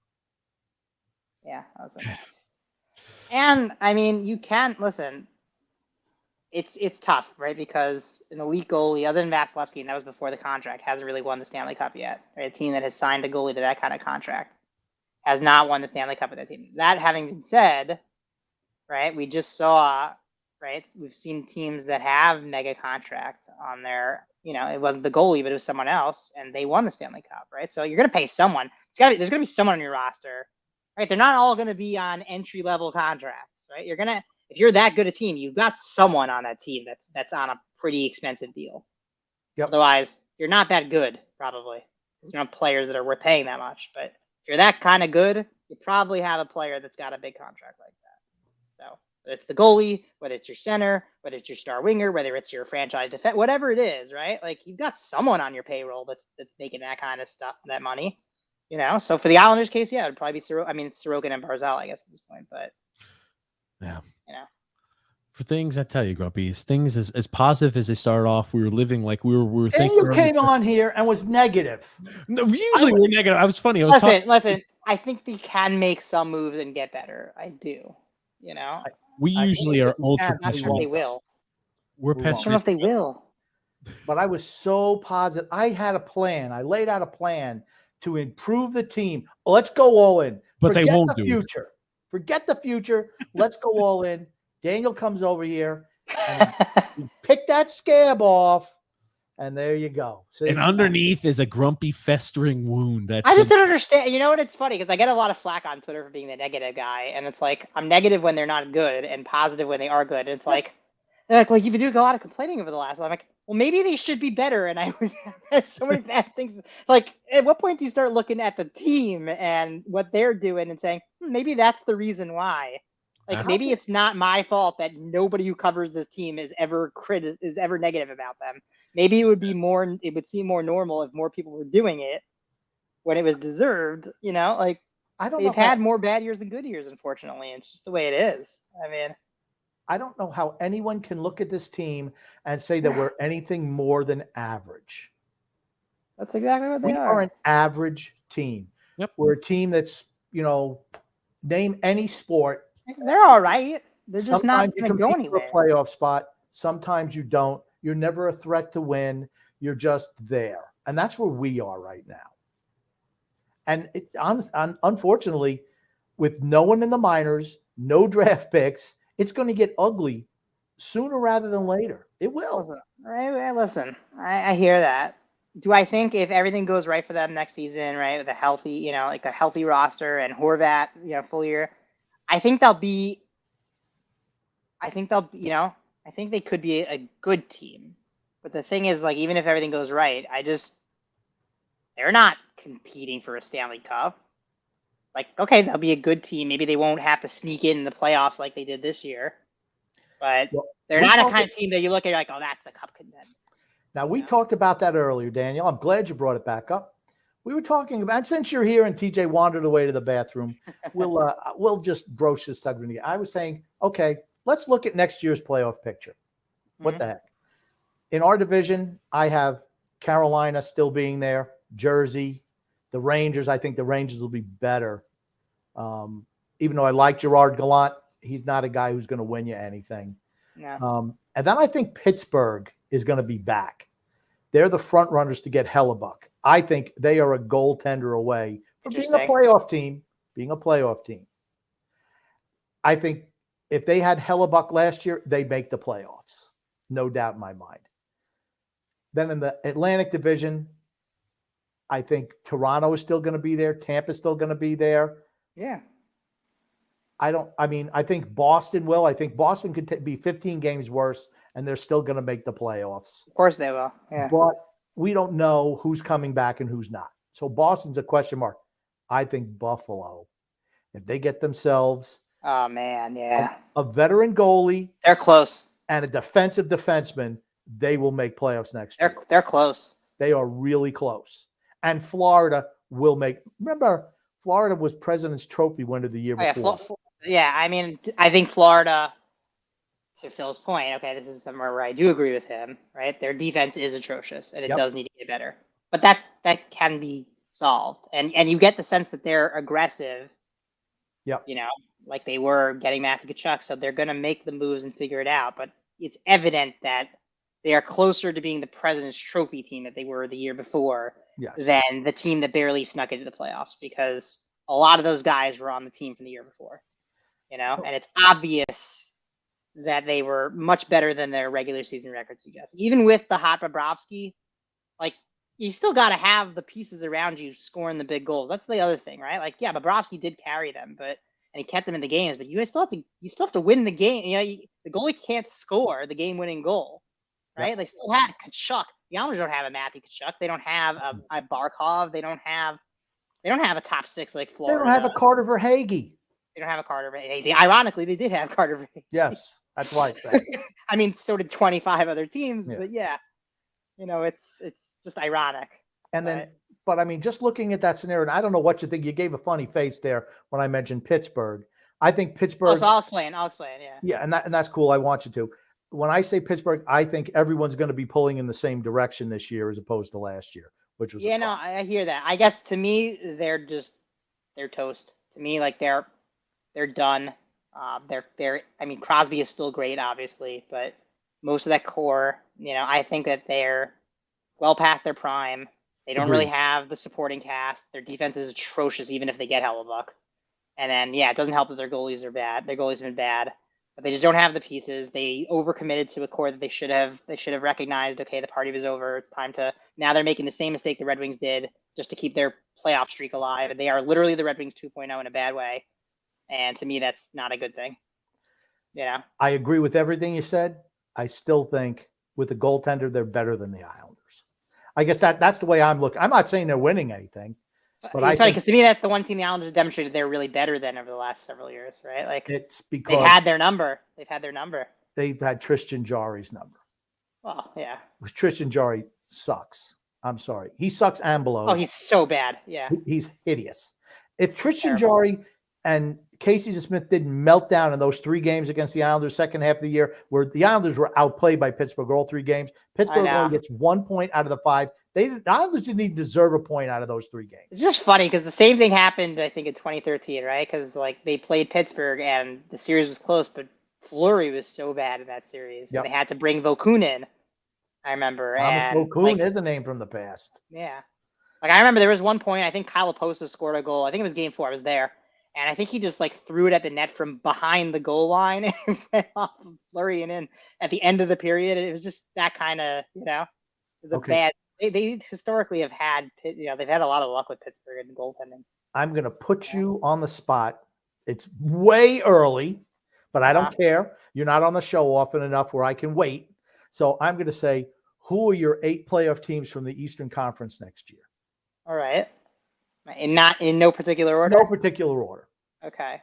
Yeah, and I mean, you can't listen. It's tough, right? Because an elite goalie, other than Vasilevsky, and that was before the contract, hasn't really won the Stanley Cup yet. Right? A team that has signed a goalie to that kind of contract has not won the Stanley Cup with that team. That having been said, right, we just saw, right, we've seen teams that have mega contracts on their, it wasn't the goalie, but it was someone else, and they won the Stanley Cup, right? So you're going to pay someone. There's going to be someone on your roster, right? They're not all going to be on entry-level contracts, right? If you're that good a team, you've got someone on that team that's on a pretty expensive deal. Yep. Otherwise, you're not that good, probably. You don't have players that are worth paying that much. But if you're that kind of good, you probably have a player that's got a big contract like that. So whether it's the goalie, whether it's your center, whether it's your star winger, whether it's your franchise defense, whatever it is, right? Like you've got someone on your payroll that's making that kind of stuff, that money. So for the Islanders case, yeah, it would probably be Sorokin and Barzal, I guess, at this point. But yeah. For things, I tell you, Grumpy, things as positive as they started off, we were living like we were thinking. And you came on here and was negative. No, usually we're negative. I was funny. Listen. I think they can make some moves and get better. I do. We usually are ultra. Not sure they will. We're pessimistic. I don't know if they will. But I was so positive. I had a plan. I laid out a plan to improve the team. Let's go all in. But they won't do future. Forget the future. Let's go all in. Daniel comes over here and we pick that scab off, And there you go. See? And underneath is a grumpy, festering wound. I just don't understand. You know what? It's funny because I get a lot of flack on Twitter for being the negative guy, and it's like I'm negative when they're not good and positive when they are good. And it's like they're like, well, you've been doing a lot of complaining over the last. I'm like, well, maybe they should be better. And I would have so many bad things. Like, at what point do you start looking at the team and what they're doing and saying, maybe that's the reason why? Like, maybe it's not my fault that nobody who covers this team is ever negative about them. Maybe it would seem more normal if more people were doing it when it was deserved, you know, like they've had more bad years than good years, unfortunately. It's just the way it is. I mean, I don't know how anyone can look at this team and say that we're anything more than average. That's exactly what they are. We are an average team. Yep. We're a team that's, name any sport. They're all right. They're just Sometimes not going to go anywhere. For a playoff spot. Sometimes you don't. You're never a threat to win. You're just there. And that's where we are right now. And unfortunately, with no one in the minors, no draft picks, it's going to get ugly sooner rather than later. It will. Listen, I hear that. Do I think if everything goes right for them next season, right, with a healthy, like a healthy roster and Horvat, full year, I think they could be a good team. But the thing is, like, even if everything goes right, they're not competing for a Stanley Cup. Like, okay, they'll be a good team. Maybe they won't have to sneak in the playoffs like they did this year. But they're not a kind of team that you look at, like, oh, that's a cup contender. Now, we talked about that earlier, Daniel. I'm glad you brought it back up. We were talking about, since you're here and TJ wandered away to the bathroom, we'll just broach this subject again. I was saying, okay, let's look at next year's playoff picture. What the heck? In our division, I have Carolina still being there, Jersey, the Rangers. I think the Rangers will be better. Even though I like Gerard Gallant, he's not a guy who's going to win you anything. No. And then I think Pittsburgh is going to be back. They're the front runners to get Hellebuck. I think they are a goaltender away from being a playoff team. I think if they had Hellebuck last year, they'd make the playoffs. No doubt in my mind. Then in the Atlantic Division, I think Toronto is still going to be there. Tampa's still going to be there. Yeah. I think Boston will. I think Boston could be 15 games worse, and they're still going to make the playoffs. Of course they will. Yeah. But we don't know who's coming back and who's not. So Boston's a question mark. I think Buffalo, if they get themselves a veteran goalie, they're close, and a defensive defenseman, they will make playoffs next year. They're close. They are really close. And Florida will make. Remember, Florida was President's Trophy winner the year before. I think Florida, to Phil's point, okay, this is somewhere where I do agree with him, right? Their defense is atrocious, and it does need to get better. But that can be solved. And you get the sense that they're aggressive, like they were getting Matthew Tkachuk, so they're going to make the moves and figure it out. But it's evident that they are closer to being the President's Trophy team that they were the year before than the team that barely snuck into the playoffs, because a lot of those guys were on the team from the year before, and it's obvious that they were much better than their regular season record suggests. Even with the hot Bobrovsky, like, you still got to have the pieces around you scoring the big goals. That's the other thing, right? Like, yeah, Bobrovsky did carry them, and he kept them in the games, but you still have to win the game. The goalie can't score the game-winning goal, right? They still had Tkachuk. The Islanders don't have a Matthew Tkachuk. They don't have a Barkov. They don't have a top six like Florida. They don't have a Carter Verhaeghe. They don't have a Carter Verhaeghe. Ironically, they did have Carter Verhaeghe. Yes, that's why I said. I mean, so did 25 other teams, but it's just ironic. And then, but I mean, just looking at that scenario, and I don't know what you think. You gave a funny face there when I mentioned Pittsburgh. I think Pittsburgh. Oh, so I'll explain. Yeah. Yeah, and that's cool. I want you to. When I say Pittsburgh, I think everyone's going to be pulling in the same direction this year as opposed to last year, which was I hear that. I guess to me, they're toast. To me, like they're done. Crosby is still great, obviously, but most of that core, I think that they're well past their prime. They don't really have the supporting cast. Their defense is atrocious, even if they get Hellebuck. And then, it doesn't help that their goalies are bad. Their goalies have been bad. but they just don't have the pieces. They overcommitted to a core that they should have recognized, okay, the party was over. It's time to, now they're making the same mistake the Red Wings did just to keep their playoff streak alive. And they are literally the Red Wings 2.0 in a bad way. And to me, that's not a good thing. Yeah. I agree with everything you said. I still think with the goaltender, they're better than the Islanders. I guess that's the way I'm looking. I'm not saying they're winning anything, but it's funny because to me, that's the one team the Islanders demonstrated they're really better than over the last several years, right? Like it's because they've had their number. They've had Tristan Jarry's number. Well, yeah. Tristan Jarry sucks. I'm sorry. He sucks and below. Oh, he's so bad. Yeah. He's hideous. If Tristan Jarry and Casey Smith didn't melt down in those 3 games against the Islanders second half of the year, where the Islanders were outplayed by Pittsburgh all 3 games, Pittsburgh only gets 1 point out of the 5. The Islanders didn't even deserve a point out of those 3 games. It's just funny because the same thing happened, I think, in 2013, right? Because like they played Pittsburgh and the series was close, but Fleury was so bad in that series. Yep. And they had to bring Vokun in, I remember. Vokun is a name from the past. Yeah. Like I remember there was one point, I think Kyle Oposo scored a goal. I think it was game 4. I was there. And I think he just like threw it at the net from behind the goal line and went off of Fleury and in at the end of the period. It was just that kind of, it was a bad. They historically have had, they've had a lot of luck with Pittsburgh and goaltending. I'm going to put you on the spot. It's way early, but I don't care. You're not on the show often enough where I can wait. So I'm going to say, who are your 8 playoff teams from the Eastern Conference next year? All right. And not in no particular order? No particular order. Okay.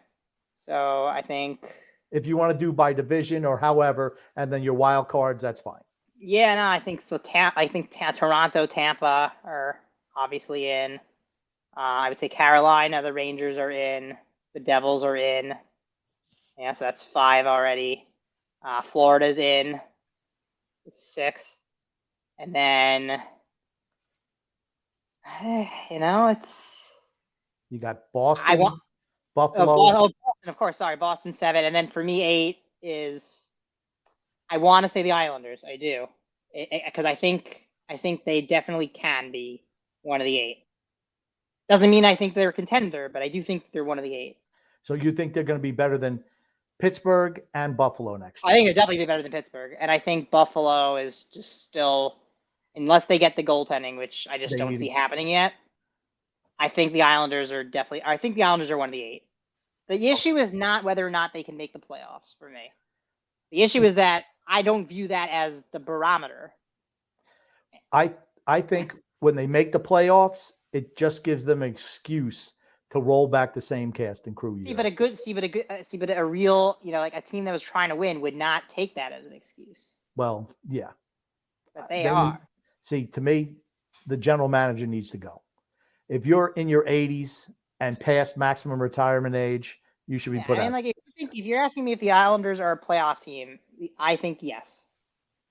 So I think if you want to do by division or however, and then your wild cards, that's fine. Yeah, no, I think so. I think Toronto, Tampa are obviously in. I would say Carolina, the Rangers are in. The Devils are in. Yeah, so that's 5 already. Florida's in. It's 6. And then, it's... You got Boston, Buffalo. Boston, of course. Sorry, Boston 7. And then for me, 8 is... I want to say the Islanders. I do, because I think they definitely can be one of the 8. Doesn't mean I think they're a contender, but I do think they're one of the 8. So you think they're going to be better than Pittsburgh and Buffalo next year? I think they're definitely be better than Pittsburgh, and I think Buffalo is just still, unless they get the goaltending, which I just don't see happening yet. I think the Islanders are definitely. I think the Islanders are one of the 8. The issue is not whether or not they can make the playoffs for me. The issue is that I don't view that as the barometer. I think when they make the playoffs, it just gives them an excuse to roll back the same cast and crew. But a real, like a team that was trying to win would not take that as an excuse. Well, yeah. But they are. See, to me, the general manager needs to go. If you're in your 80s and past maximum retirement age, you should be put out. If you're asking me if the Islanders are a playoff team, I think yes.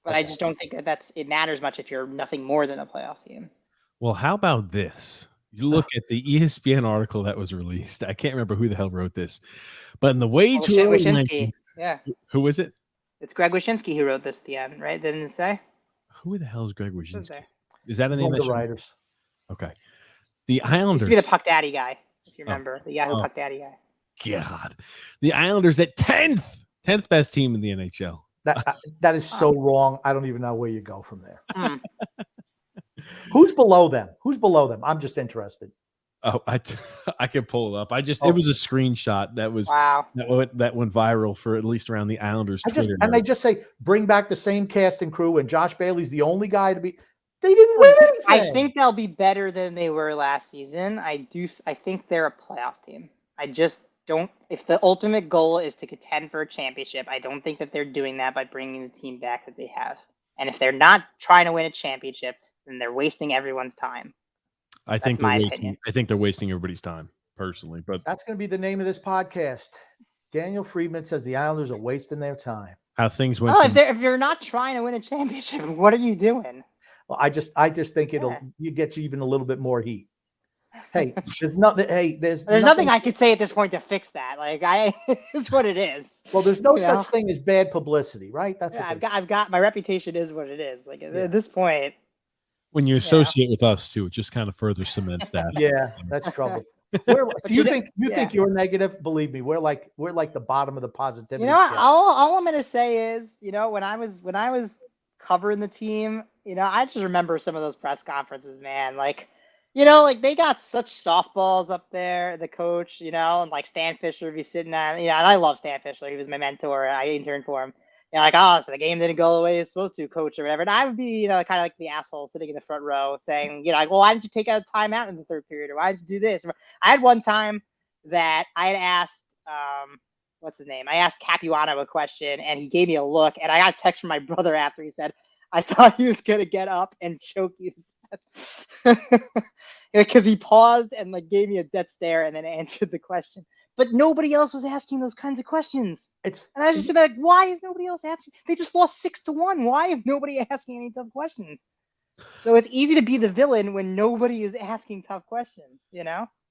But okay. I just don't think it matters much if you're nothing more than a playoff team. Well, how about this? You look at the ESPN article that was released. I can't remember who the hell wrote this, but in the way to Wyshynski. Yeah. Who was it? It's Greg Wyshynski who wrote this at the end, right? Didn't it say? Who the hell is Greg Wyshynski? Is that a name? One of the writers. Okay. The Islanders. He used to be the Puck Daddy guy, if you remember. The Yahoo Puck Daddy guy. God. The Islanders at 10th best team in the NHL. That is so wrong. I don't even know where you go from there. Who's below them? I'm just interested. Oh, I can pull it up. It was a screenshot that was that went viral for at least around the Islanders. They just say bring back the same cast and crew, and Josh Bailey's the only guy to be. They didn't win anything. I think they'll be better than they were last season. I think they're a playoff team. I just don't. If the ultimate goal is to contend for a championship, I don't think that they're doing that by bringing the team back that they have. And if they're not trying to win a championship, then they're wasting everyone's time. I think they're wasting everybody's time personally, but that's going to be the name of this podcast. Daniel Friedman says the Islanders are wasting their time. How things went. Well, if you're not trying to win a championship, what are you doing? Well, I just think you get you even a little bit more heat. Hey, there's nothing. Hey, there's nothing I could say at this point to fix that. It's what it is. Well, there's no such thing as bad publicity, right? That's what I've got. My reputation is what it is. At this point, when you associate with us too, it just kind of further cements that. Yeah, that's trouble. So you think you're negative? Believe me, we're like the bottom of the positivity scale. All I'm gonna say is, when I was covering the team, I just remember some of those press conferences, man. Like, like they got such softballs up there, the coach, and like Stan Fisher would be sitting at, and I love Stan Fisher. He was my mentor. I interned for him. Like, oh, so the game didn't go the way it's supposed to, coach, or whatever. And I would be, kind of like the asshole sitting in the front row saying, like, well, why didn't you take out a timeout in the third period? Or why did you do this? I had one time that I had asked, what's his name? I asked Capuano a question and he gave me a look, and I got a text from my brother after. He said, I thought he was going to get up and choke you to death. Because he paused and like gave me a death stare and then answered the question. But nobody else was asking those kinds of questions. And I was just like, why is nobody else asking? They just lost 6-1. Why is nobody asking any tough questions? So it's easy to be the villain when nobody is asking tough questions,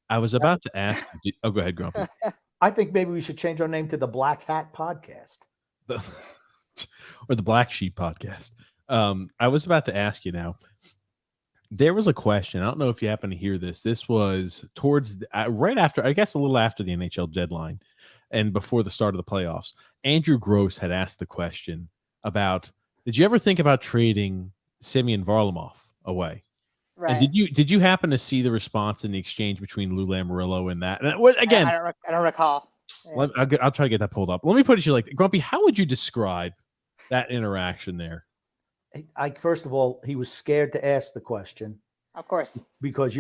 I was about to ask. Oh, go ahead, Grumpy. I think maybe we should change our name to the Black Hat Podcast. Or the Black Sheep Podcast. I was about to ask you now. There was a question. I don't know if you happen to hear this. This was towards right after, I guess, a little after the NHL deadline and before the start of the playoffs. Andrew Gross had asked the question about, did you ever think about trading Semyon Varlamov away? Right. And did you happen to see the response in the exchange between Lou Lamoriello and that? And again, I don't recall. Yeah. I'll try to get that pulled up. Let me put it to you like, Grumpy, how would you describe that interaction there? First of all, he was scared to ask the question. Of course. Because,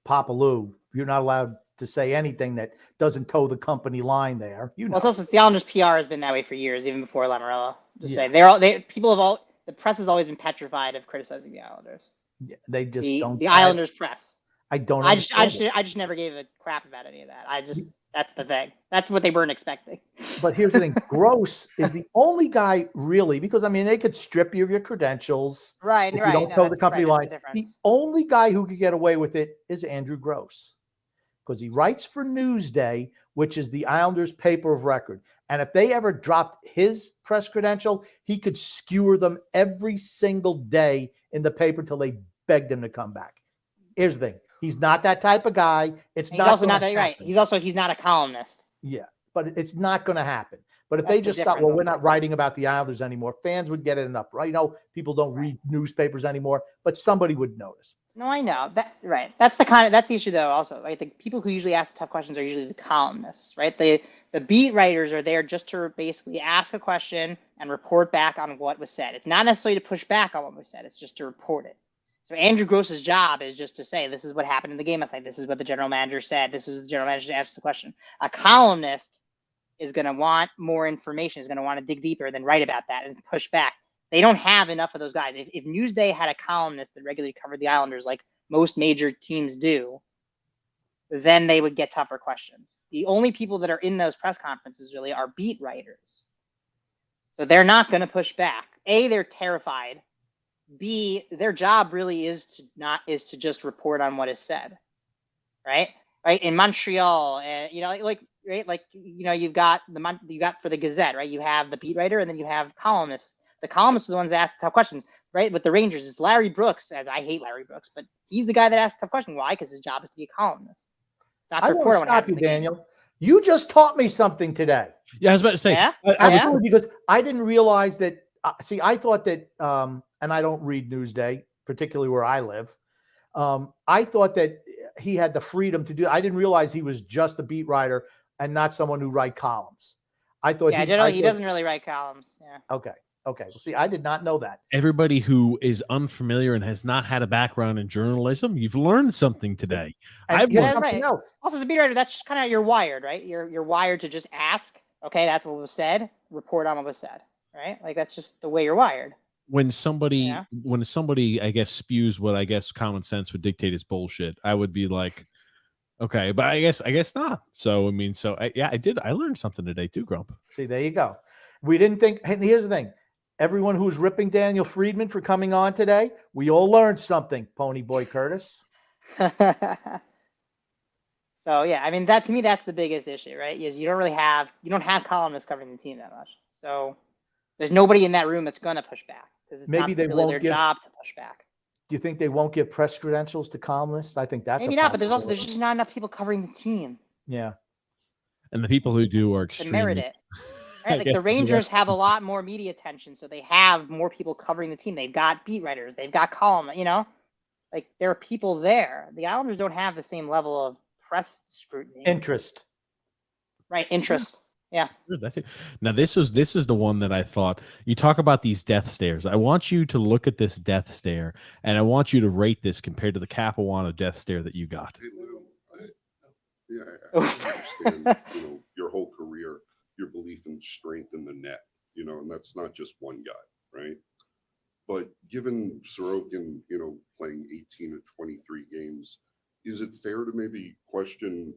Papa Lou, you're not allowed to say anything that doesn't toe the company line there. Well, it's also, the Islanders PR has been that way for years, even before Lamoriello. The press has always been petrified of criticizing the Islanders. Yeah, they just don't. The Islanders press. I don't. I just never gave a crap about any of that. That's the thing. That's what they weren't expecting. But here's the thing. Gross is the only guy really, because, they could strip you of your credentials. Right. You don't toe the company line. The only guy who could get away with it is Andrew Gross, because he writes for Newsday, which is the Islanders' paper of record. And if they ever dropped his press credential, he could skewer them every single day in the paper until they begged him to come back. Here's the thing. He's not that type of guy. He's also not that, right. He's not a columnist. Yeah, but it's not going to happen. But if they just stop, well, we're not writing about the Islanders anymore, fans would get it enough, right? People don't read newspapers anymore, but somebody would notice. No, I know that, right? That's the issue, though. Also, like the people who usually ask the tough questions are usually the columnists, right? The beat writers are there just to basically ask a question and report back on what was said. It's not necessarily to push back on what was said; it's just to report it. So Andrew Gross's job is just to say, this is what happened in the game last night. This is what the general manager said. This is the general manager asked the question. A columnist is going to want more information, is going to want to dig deeper, than write about that and push back. They don't have enough of those guys. If Newsday had a columnist that regularly covered the Islanders like most major teams do, then they would get tougher questions. The only people that are in those press conferences really are beat writers. So they're not going to push back. A, they're terrified. B, their job really is to just report on what is said, right? Right in Montreal, you've got for the Gazette, right? You have the beat writer, and then you have columnists. The columnists are the ones that ask tough questions, right? With the Rangers, it's Larry Brooks, as I hate Larry Brooks, but he's the guy that asks tough questions. Why? Because his job is to be a columnist. It's not to report on what happened. Daniel. You just taught me something today. Yeah, I was about to say. Yeah? Absolutely, because I didn't realize that. I thought that. And I don't read Newsday, particularly where I live. I thought that he had the freedom to do. I didn't realize he was just a beat writer and not someone who write columns. I thought he doesn't really write columns. Yeah. Okay. Well, see, I did not know that. Everybody who is unfamiliar and has not had a background in journalism, you've learned something today. I've learned something else. Also, as a beat writer, that's just kind of you're wired, right? You're wired to just ask. Okay, that's what was said. Report on what was said, right? Like that's just the way you're wired. When somebody, I guess, spews what I guess common sense would dictate is bullshit, I would be like, okay, but I guess not. So I learned something today too, Grump. See, there you go. We didn't think. And here's the thing: everyone who's ripping Daniel Friedman for coming on today, we all learned something. Pony Boy Curtis. So yeah, that to me that's the biggest issue, right? Is you don't have columnists covering the team that much. So there's nobody in that room that's gonna push back. Because it's not really their job to push back. Do you think they won't give press credentials to columnists? I think that's maybe a not, but there's possibility. just not enough people covering the team Yeah. And the people who do are to merit extremely. it. I Right? Like the guess Rangers have a lot more media attention, so they have more people covering the team. They've got beat writers, they've got column, like there are people there. The Islanders don't have the same level of press scrutiny. Interest. Right, interest. Yeah. Now this is the one that I thought. You talk about these death stares. I want you to look at this death stare, and I want you to rate this compared to the Capuano death stare that you got. Hey, Lou, I understand, your whole career, your belief in strength in the net, and that's not just one guy, right? But given Sorokin, playing 18 of 23 games, is it fair to maybe question,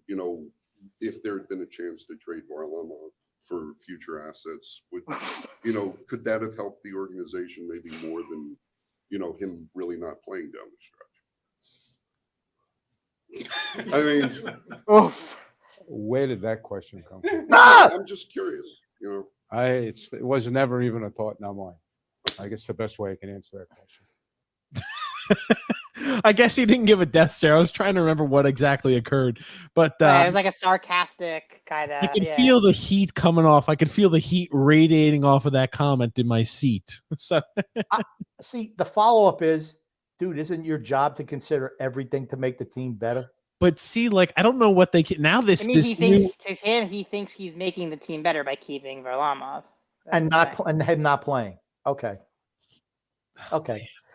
if there had been a chance to trade Varlamov for future assets, could that have helped the organization maybe more than, him really not playing down the stretch? I mean, where did that question come from? I'm just curious, It was never even a thought in my mind. I guess the best way I can answer that question. I guess he didn't give a death stare. I was trying to remember what exactly occurred, but it was like a sarcastic kind of. I could feel the heat coming off. I could feel the heat radiating off of that comment in my seat. So, See, the follow-up is, dude, isn't your job to consider everything to make the team better? but see, like I don't know what they can now. I mean, he thinks he's making the team better by keeping Varlamov and him not playing. Okay.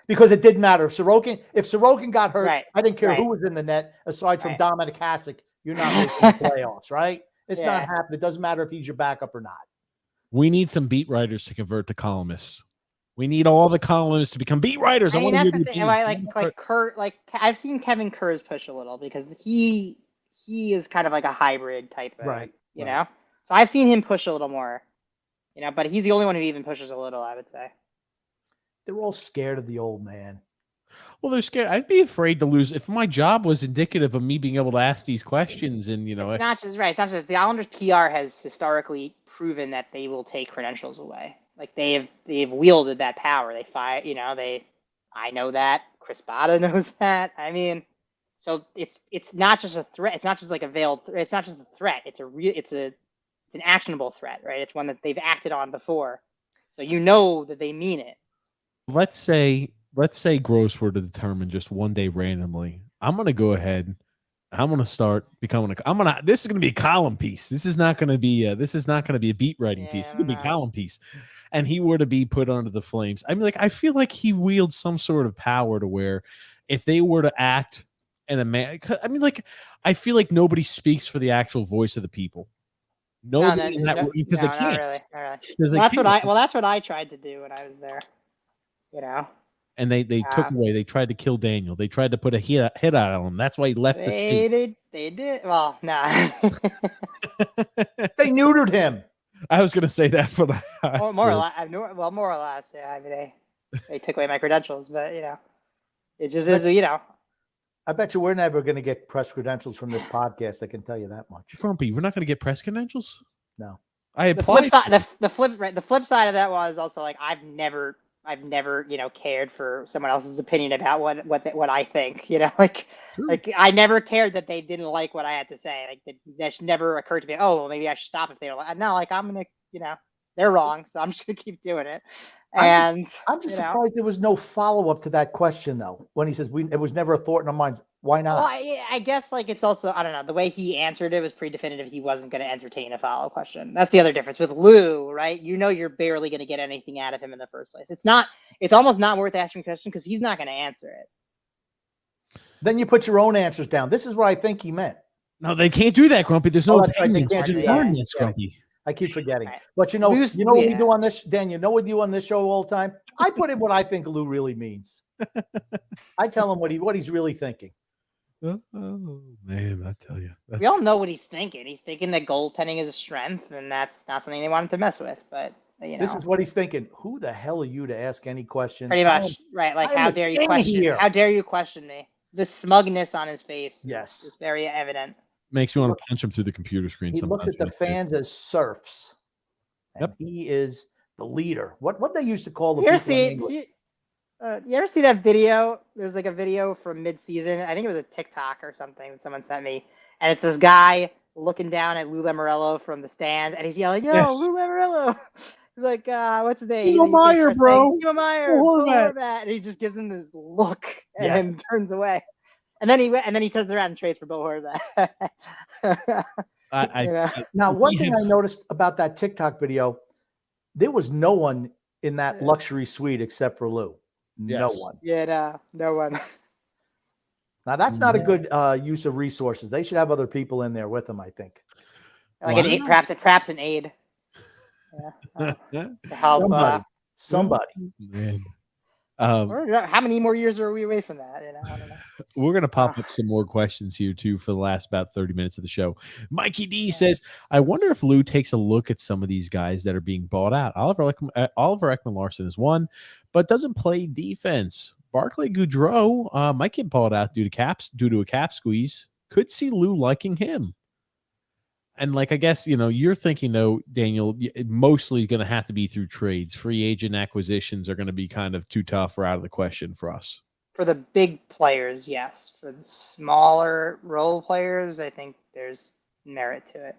Because it didn't matter if Sorokin got hurt. Right, I didn't care right. who was in the net aside from Right. Dominic Hasek. You're not making the playoffs, right? It's not happening. It doesn't matter if he's your backup or not. we need some beat writers to convert to columnists. We need all the columnists to become beat writers. I mean, want to that's hear the the thing. opinions. Like Kurt, I've seen Kevin Kurz push a little because he is kind of like a hybrid type of, Right. you know. So I've seen him push a little more, but he's the only one who even pushes a little, I would say. They're all scared of the old man. Well, they're scared. I'd be afraid to lose if my job was indicative of me being able to ask these questions. And It's not just It's not just the Islanders PR has historically proven that they will take credentials away. Like they've wielded that power. They fight. I know that. Chris Bada knows that. I mean, so it's not just a threat. It's not just like a veiled. It's not just a threat. It's an actionable threat, right? It's one that they've acted on before. So that they mean it. Let's say Gross were to determine just one day randomly, I'm going to go ahead. I'm going to start becoming this is going to be a column piece. This is not going to be a beat writing piece. It's going to be a column piece. And he were to be put under the flames. I mean, I feel like he wields some sort of power to where if they were to act in a man, I feel like nobody speaks for the actual voice of the people. Nobody because they can't. Not really. That's what I tried to do when I was there. And they took away. They tried to kill Daniel. They tried to put a hit on him. That's why he left the state. They did. Well, no. They neutered him. I was going to say that, but more or less. Yeah. I mean, they took away my credentials, but it just is. I bet you we're never going to get press credentials from this podcast. I can tell you that much. Grumpy, we're not going to get press credentials. No. I applied. The flip side of that was also like I've never cared for someone else's opinion about what I think, I never cared that they didn't like what I had to say. Like that never occurred to me. Oh, well, maybe I should stop if they don't like. No, I'm gonna, they're wrong, so I'm just gonna keep doing it. And I'm just surprised there was no follow up to that question though. When he says it was never a thought in our minds. Why not? Well, I guess it's also, I don't know, the way he answered it was pretty definitive. He wasn't going to entertain a follow-up question. That's the other difference with Lou, right? You're barely going to get anything out of him in the first place. It's almost not worth asking a question because he's not going to answer it. Then you put your own answers down. This is what I think he meant. No, they can't do that, Grumpy. There's no opinions. Grumpy. I keep forgetting. Right. But what we do on this, Dan, what we do on this show all the time? I put in what I think Lou really means. I tell him what he's really thinking. Oh man, I tell you, we all know what he's thinking. He's thinking that goaltending is a strength, and that's not something they wanted to mess with. But this is what he's thinking. Who the hell are you to ask any questions? Pretty much, right? Like, how dare you question? How dare you question me? The smugness on his face, is very evident. Makes me want to punch him through the computer screen. He looks at the fans as serfs, and he is the leader. What they used to call the people in England. You ever see that video? There's like a video from mid-season. I think it was a TikTok or something that someone sent me, and it's this guy looking down at Lou Lamoriello from the stand, and he's yelling, "Yo, Yes. Lou Lamoriello!" He's like, "What's his name?" Timo He Meyer, starts bro. saying, Timo Meyer, Bo Bo Horvat. Horvat, and he just gives him this look and Yes. then turns away. And then he turns around and trades for Bo Horvat. You know? Now, one thing I noticed about that TikTok video, there was no one in that luxury suite except for Lou. No Yes. one. Yeah, no one. Now, that's not a good use of resources. They should have other people in there with them, I think. Like Wow. an aid, perhaps an aid. Yeah. To help. Somebody. Man. How many more years are we away from that? You know, I don't know. We're going to pop up some more questions here, too, for the last about 30 minutes of the show. Mikey D says, I wonder if Lou takes a look at some of these guys that are being bought out. Oliver Ekman-Larsson is one, but doesn't play defense. Barclay Goodrow might get bought out due to a cap squeeze. Could see Lou liking him. And like, I guess, you're thinking, though, Daniel, mostly going to have to be through trades. Free agent acquisitions are going to be kind of too tough or out of the question for us. For the big players, yes. For the smaller role players, I think there's merit to it.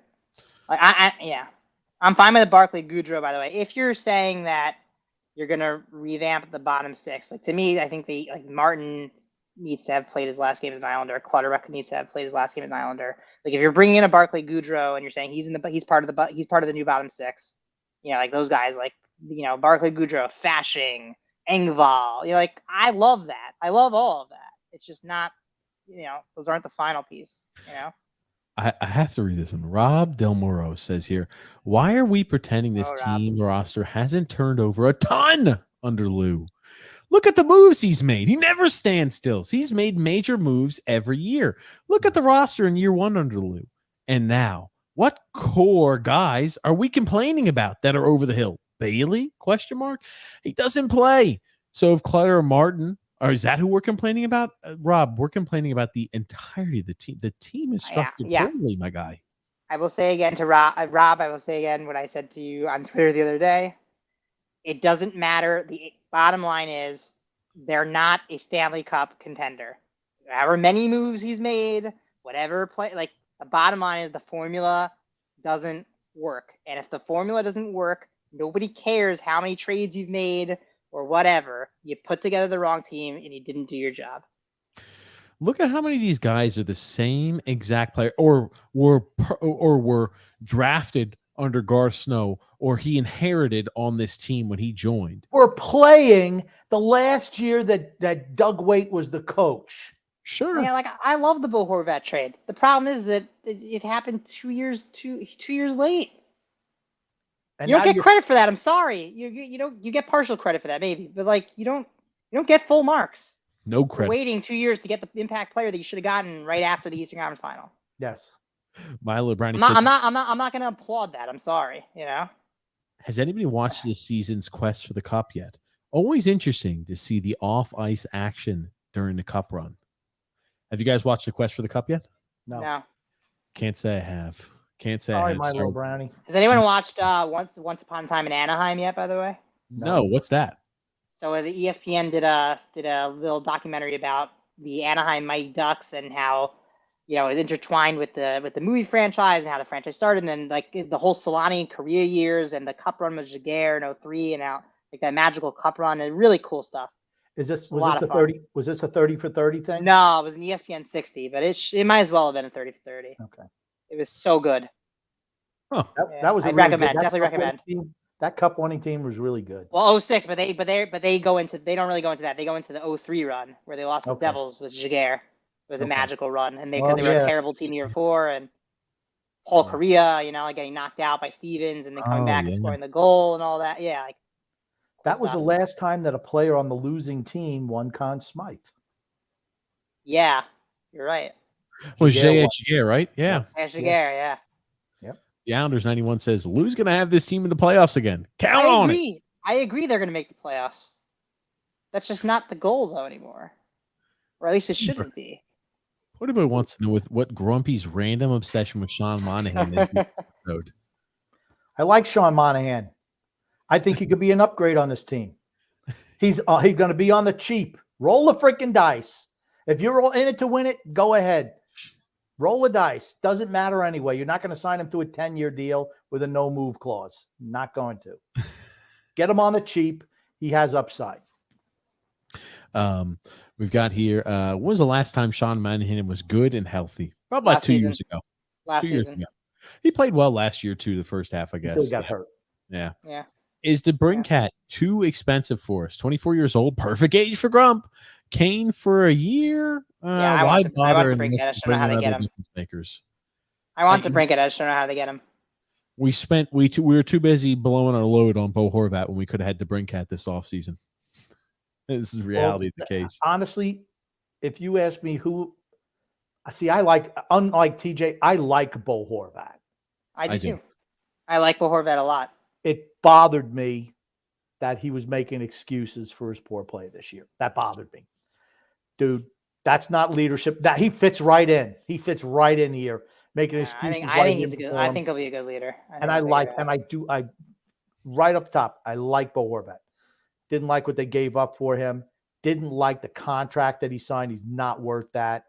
Like, I'm fine with the Barclay Goodrow, by the way. If you're saying that you're going to revamp the bottom six, like to me, I think Martin needs to have played his last game as an Islander. Clutterbuck needs to have played his last game as an Islander. Like if you're bringing in a Barclay Goodrow and you're saying he's part of the new bottom six, like those guys, like Barclay Goodrow, Fashing, Engvall, like I love that. I love all of that. It's just not, those aren't the final piece. I have to read this one. Rob Del Moro says here, why are we pretending this team roster hasn't turned over a ton under Lou? Look at the moves he's made. He never stands still. He's made major moves every year. Look at the roster in year one under Lou. And now, what core guys are we complaining about that are over the hill? Bailey? ? He doesn't play. So if Clutter or Martin, or is that who we're complaining about? Rob, we're complaining about the entirety of the team. The team is structured poorly, my guy. I will say again to Rob, I will say again what I said to you on Twitter the other day. It doesn't matter. The bottom line is they're not a Stanley Cup contender. However many moves he's made, whatever play, like the bottom line is the formula doesn't work. And if the formula doesn't work, nobody cares how many trades you've made or whatever. You put together the wrong team and you didn't do your job. Look at how many of these guys are the same exact player or were drafted under Garth Snow, or he inherited on this team when he joined. We're playing the last year that Doug Waite was the coach. Sure. Yeah, like I love the Bo Horvat trade. The problem is that it happened 2 years late. And you don't get credit for that. I'm sorry. You get partial credit for that, maybe, but like you don't get full marks. No credit. You're waiting 2 years to get the impact player that you should have gotten right after the Eastern Conference Final. Yes. Milo Brownie. I'm not going to applaud that. I'm sorry. Has anybody watched this season's quest for the cup yet? Always interesting to see the off-ice action during the cup run. Have you guys watched the quest for the cup yet? No. Can't say I have. Can't say Sorry, I have. Milo Brownie. Has anyone watched Once Upon a Time in Anaheim yet? By the way. No. What's that? So the ESPN did a little documentary about the Anaheim Mighty Ducks and how it intertwined with the movie franchise and how the franchise started, and then like the whole Solani career years and the cup run with Jaguar in 03 and now like that magical cup run and really cool stuff. Was this a 30? Was this a 30 for 30 thing? No, it was an ESPN 60, but it might as well have been a 30 for 30. Okay. It was so good. Huh. That was. I'd recommend. Definitely recommend. That cup winning team was really good. Well, 06, but they don't really go into that. They go into the 03 run where they lost the Devils with Jaguar. It was a magical run, and because they were a terrible team the year before, and Paul Correa, like getting knocked out by Stevens, and then coming back and scoring the goal and all that. Yeah, that was the last time that a player on the losing team won Conn Smythe. Yeah, you're right. Was Jaguar, right? Yeah. Jaguar, yeah. The Islanders 91 says Lou's going to have this team in the playoffs again. Count on it. I agree they're going to make the playoffs. That's just not the goal, though, anymore. Or at least it shouldn't be. What anybody wants to know with what Grumpy's random obsession with Sean Monahan is. I like Sean Monahan. I think he could be an upgrade on this team. He's going to be on the cheap. Roll the freaking dice. If you're in it to win it, go ahead. Roll the dice. Doesn't matter anyway. You're not going to sign him to a 10-year deal with a no move clause. Not going to. Get him on the cheap. He has upside. We've got here. When was the last time Sean Monahan was good and healthy? Probably about 2 years ago. Last 2 years season. ago. He played well last year too. The first half, I guess. Until he got hurt. Yeah. Yeah. Is the Brincat too expensive for us? 24 years old, perfect age for Grump. Kane for a year. I want to bring it. I just don't know how to get him. Makers. I want to bring it. I just don't know how to get him. We were too busy blowing our load on Bo Horvat when we could have had the Brincat this offseason. This is reality of the case. Honestly, if you ask me unlike TJ, I like Bo Horvat. I do too. I like Bo Horvat a lot. It bothered me that he was making excuses for his poor play this year. That bothered me. Dude, that's not leadership. That he fits right in. He fits right in here, making excuses. I think he's a good. I think he'll be a good leader. I right up the top, I like Bo Horvat. Didn't like what they gave up for him. Didn't like the contract that he signed. He's not worth that.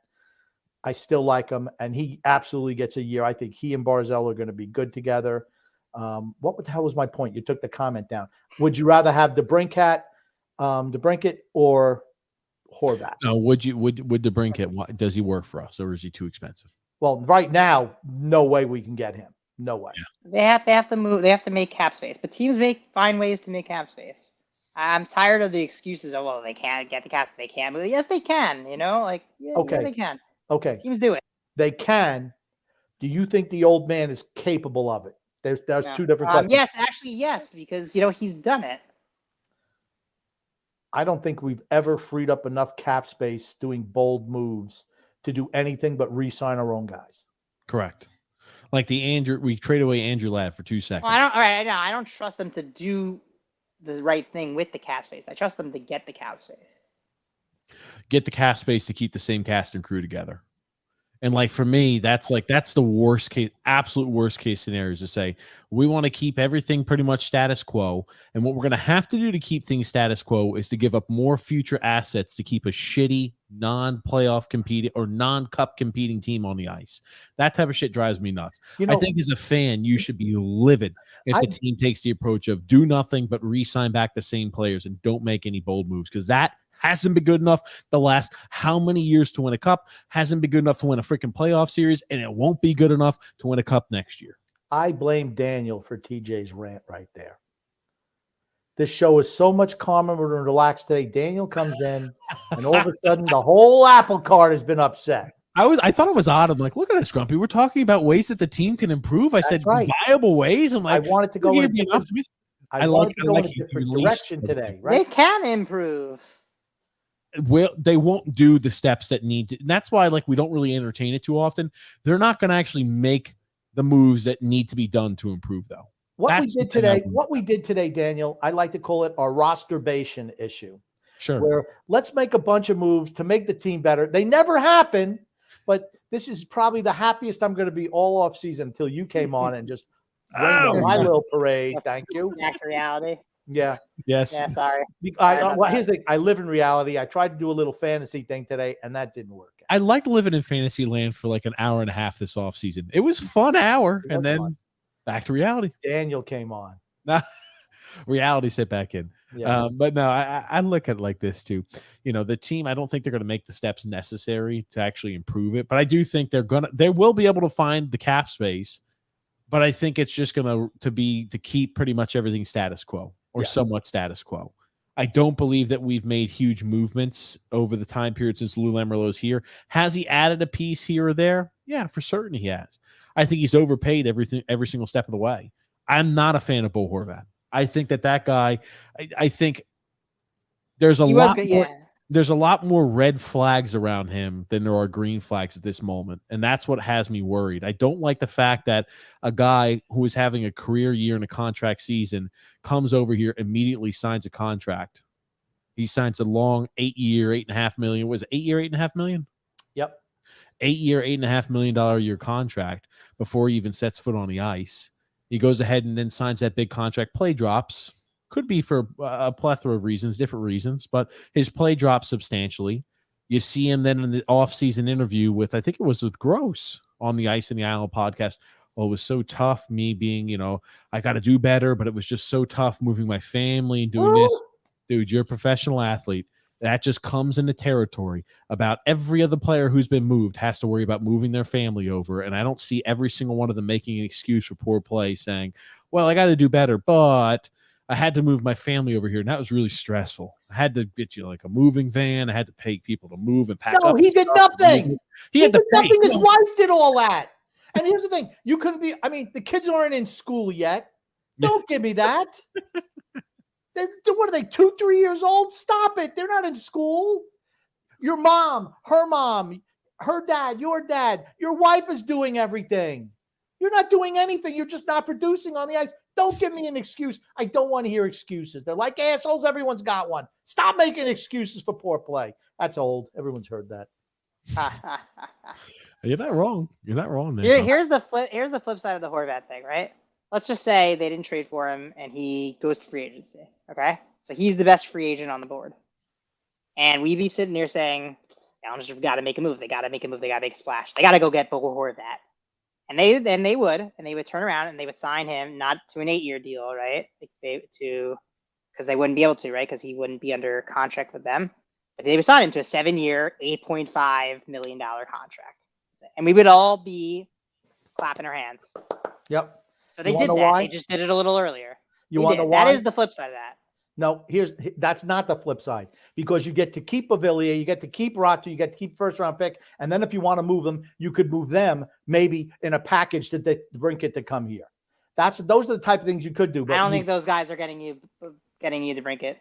I still like him, and he absolutely gets a year. I think he and Barzell are going to be good together. What the hell was my point? You took the comment down. Would you rather have the Brincat or Horvat? No, would the Brincat? Does he work for us, or is he too expensive? Well, right now, no way we can get him. No way. Yeah. They have to move. They have to make cap space, but teams find ways to make cap space. I'm tired of the excuses of, well, they can't get the cap. They can, but yes, they can. Okay, they can. Okay, teams do it. They can. Do you think the old man is capable of it? There's two different questions. Yes, actually, yes, because he's done it. I don't think we've ever freed up enough cap space doing bold moves to do anything but re-sign our own guys. Correct. Like we trade away Andrew Ladd for 2 seconds. Well, I don't trust them to do the right thing with the cap space. I trust them to get the cap space. Get the cap space to keep the same cast and crew together. And like for me, that's the worst case, absolute worst case scenario is to say we want to keep everything pretty much status quo. And what we're going to have to do to keep things status quo is to give up more future assets to keep a shitty non-playoff competing or non-cup competing team on the ice. That type of shit drives me nuts. I think as a fan, you should be livid if the team takes the approach of do nothing but re-sign back the same players and don't make any bold moves, because that hasn't been good enough the last how many years to win a cup, hasn't been good enough to win a freaking playoff series, and it won't be good enough to win a cup next year. I blame Daniel for TJ's rant right there. This show is so much calmer and relaxed today. Daniel comes in, and all of a sudden, the whole apple cart has been upset. I thought it was odd. I'm like, look at us, Grumpy. We're talking about ways that the team can improve. I said viable ways. I'm like, I wanted to go in being optimistic. I like a different direction today, right? They can improve. Well, they won't do the steps that need to. And that's why, we don't really entertain it too often. They're not going to actually make the moves that need to be done to improve, though. What we did today, Daniel, I like to call it our rosterbation issue. Sure. Where let's make a bunch of moves to make the team better. They never happen, but this is probably the happiest I'm going to be all off season until you came on and just rained on my little parade. Thank you. Back to reality. Yeah. Yes. Yeah. Sorry. Here's the thing. I live in reality. I tried to do a little fantasy thing today, and that didn't work. I liked living in fantasy land for an hour and a half this off season. It was a fun hour, and then back to reality. Daniel came on. Reality set back in. Yeah. But no, I look at it like this too. The team, I don't think they're going to make the steps necessary to actually improve it, but I do think they will be able to find the cap space. But I think it's just going to keep pretty much everything status quo or somewhat status quo. I don't believe that we've made huge movements over the time period since Lou Lamoriello's here. Has he added a piece here or there? Yeah, for certain he has. I think he's overpaid every single step of the way. I'm not a fan of Bo Horvat. I think that guy, I think there's a lot more red flags around him than there are green flags at this moment. And that's what has me worried. I don't like the fact that a guy who is having a career year in a contract season comes over here, immediately signs a contract. He signs a long 8-year, $8.5 million. Was it 8-year, $8.5 million? Yep. 8-year, $8.5 million a year contract before he even sets foot on the ice. He goes ahead and then signs that big contract. Play drops. Could be for a plethora of reasons, different reasons, but his play dropped substantially. You see him then in the offseason interview with, I think it was with Gross on the Ice in the Island podcast. Oh, it was so tough, me being, I got to do better, but it was just so tough moving my family and doing this. Dude, you're a professional athlete. That just comes into territory. About every other player who's been moved has to worry about moving their family over. And I don't see every single one of them making an excuse for poor play saying, well, I got to do better, but I had to move my family over here, and that was really stressful. I had to get like a moving van. I had to pay people to move and pack up. No, he did nothing. He had did to nothing. His wife did all that. And here's the thing. You couldn't be, the kids aren't in school yet. Don't give me that. What are they, 2, 3 years old? Stop it. They're not in school. Your mom, her dad, your wife is doing everything. You're not doing anything. You're just not producing on the ice. Don't give me an excuse. I don't want to hear excuses. They're like assholes. Everyone's got one. Stop making excuses for poor play. That's old. Everyone's heard that. You're not wrong. You're not wrong. Here's the flip side of the Horvat thing, right? Let's just say they didn't trade for him and he goes to free agency. Okay, so he's the best free agent on the board, and we be sitting there saying, "Just got to make a move. They got to make a move. They got to make a splash. They got to go get Bo Horvat." And they would turn around and they would sign him not to an 8-year deal, right? Because they wouldn't be able to, right? Because he wouldn't be under contract with them. But they would sign him to a 7-year, $8.5 million contract, and we would all be clapping our hands. Yep. So they did that. Why? They just did it a little earlier. You want to know why? That is the flip side of that. No, that's not the flip side, because you get to keep Avillier, you get to keep Ratu, you get to keep first-round pick, and then if you want to move them, you could move them maybe in a package that they bring it to come here. Those are the type of things you could do. But I don't think those guys are getting you to bring it.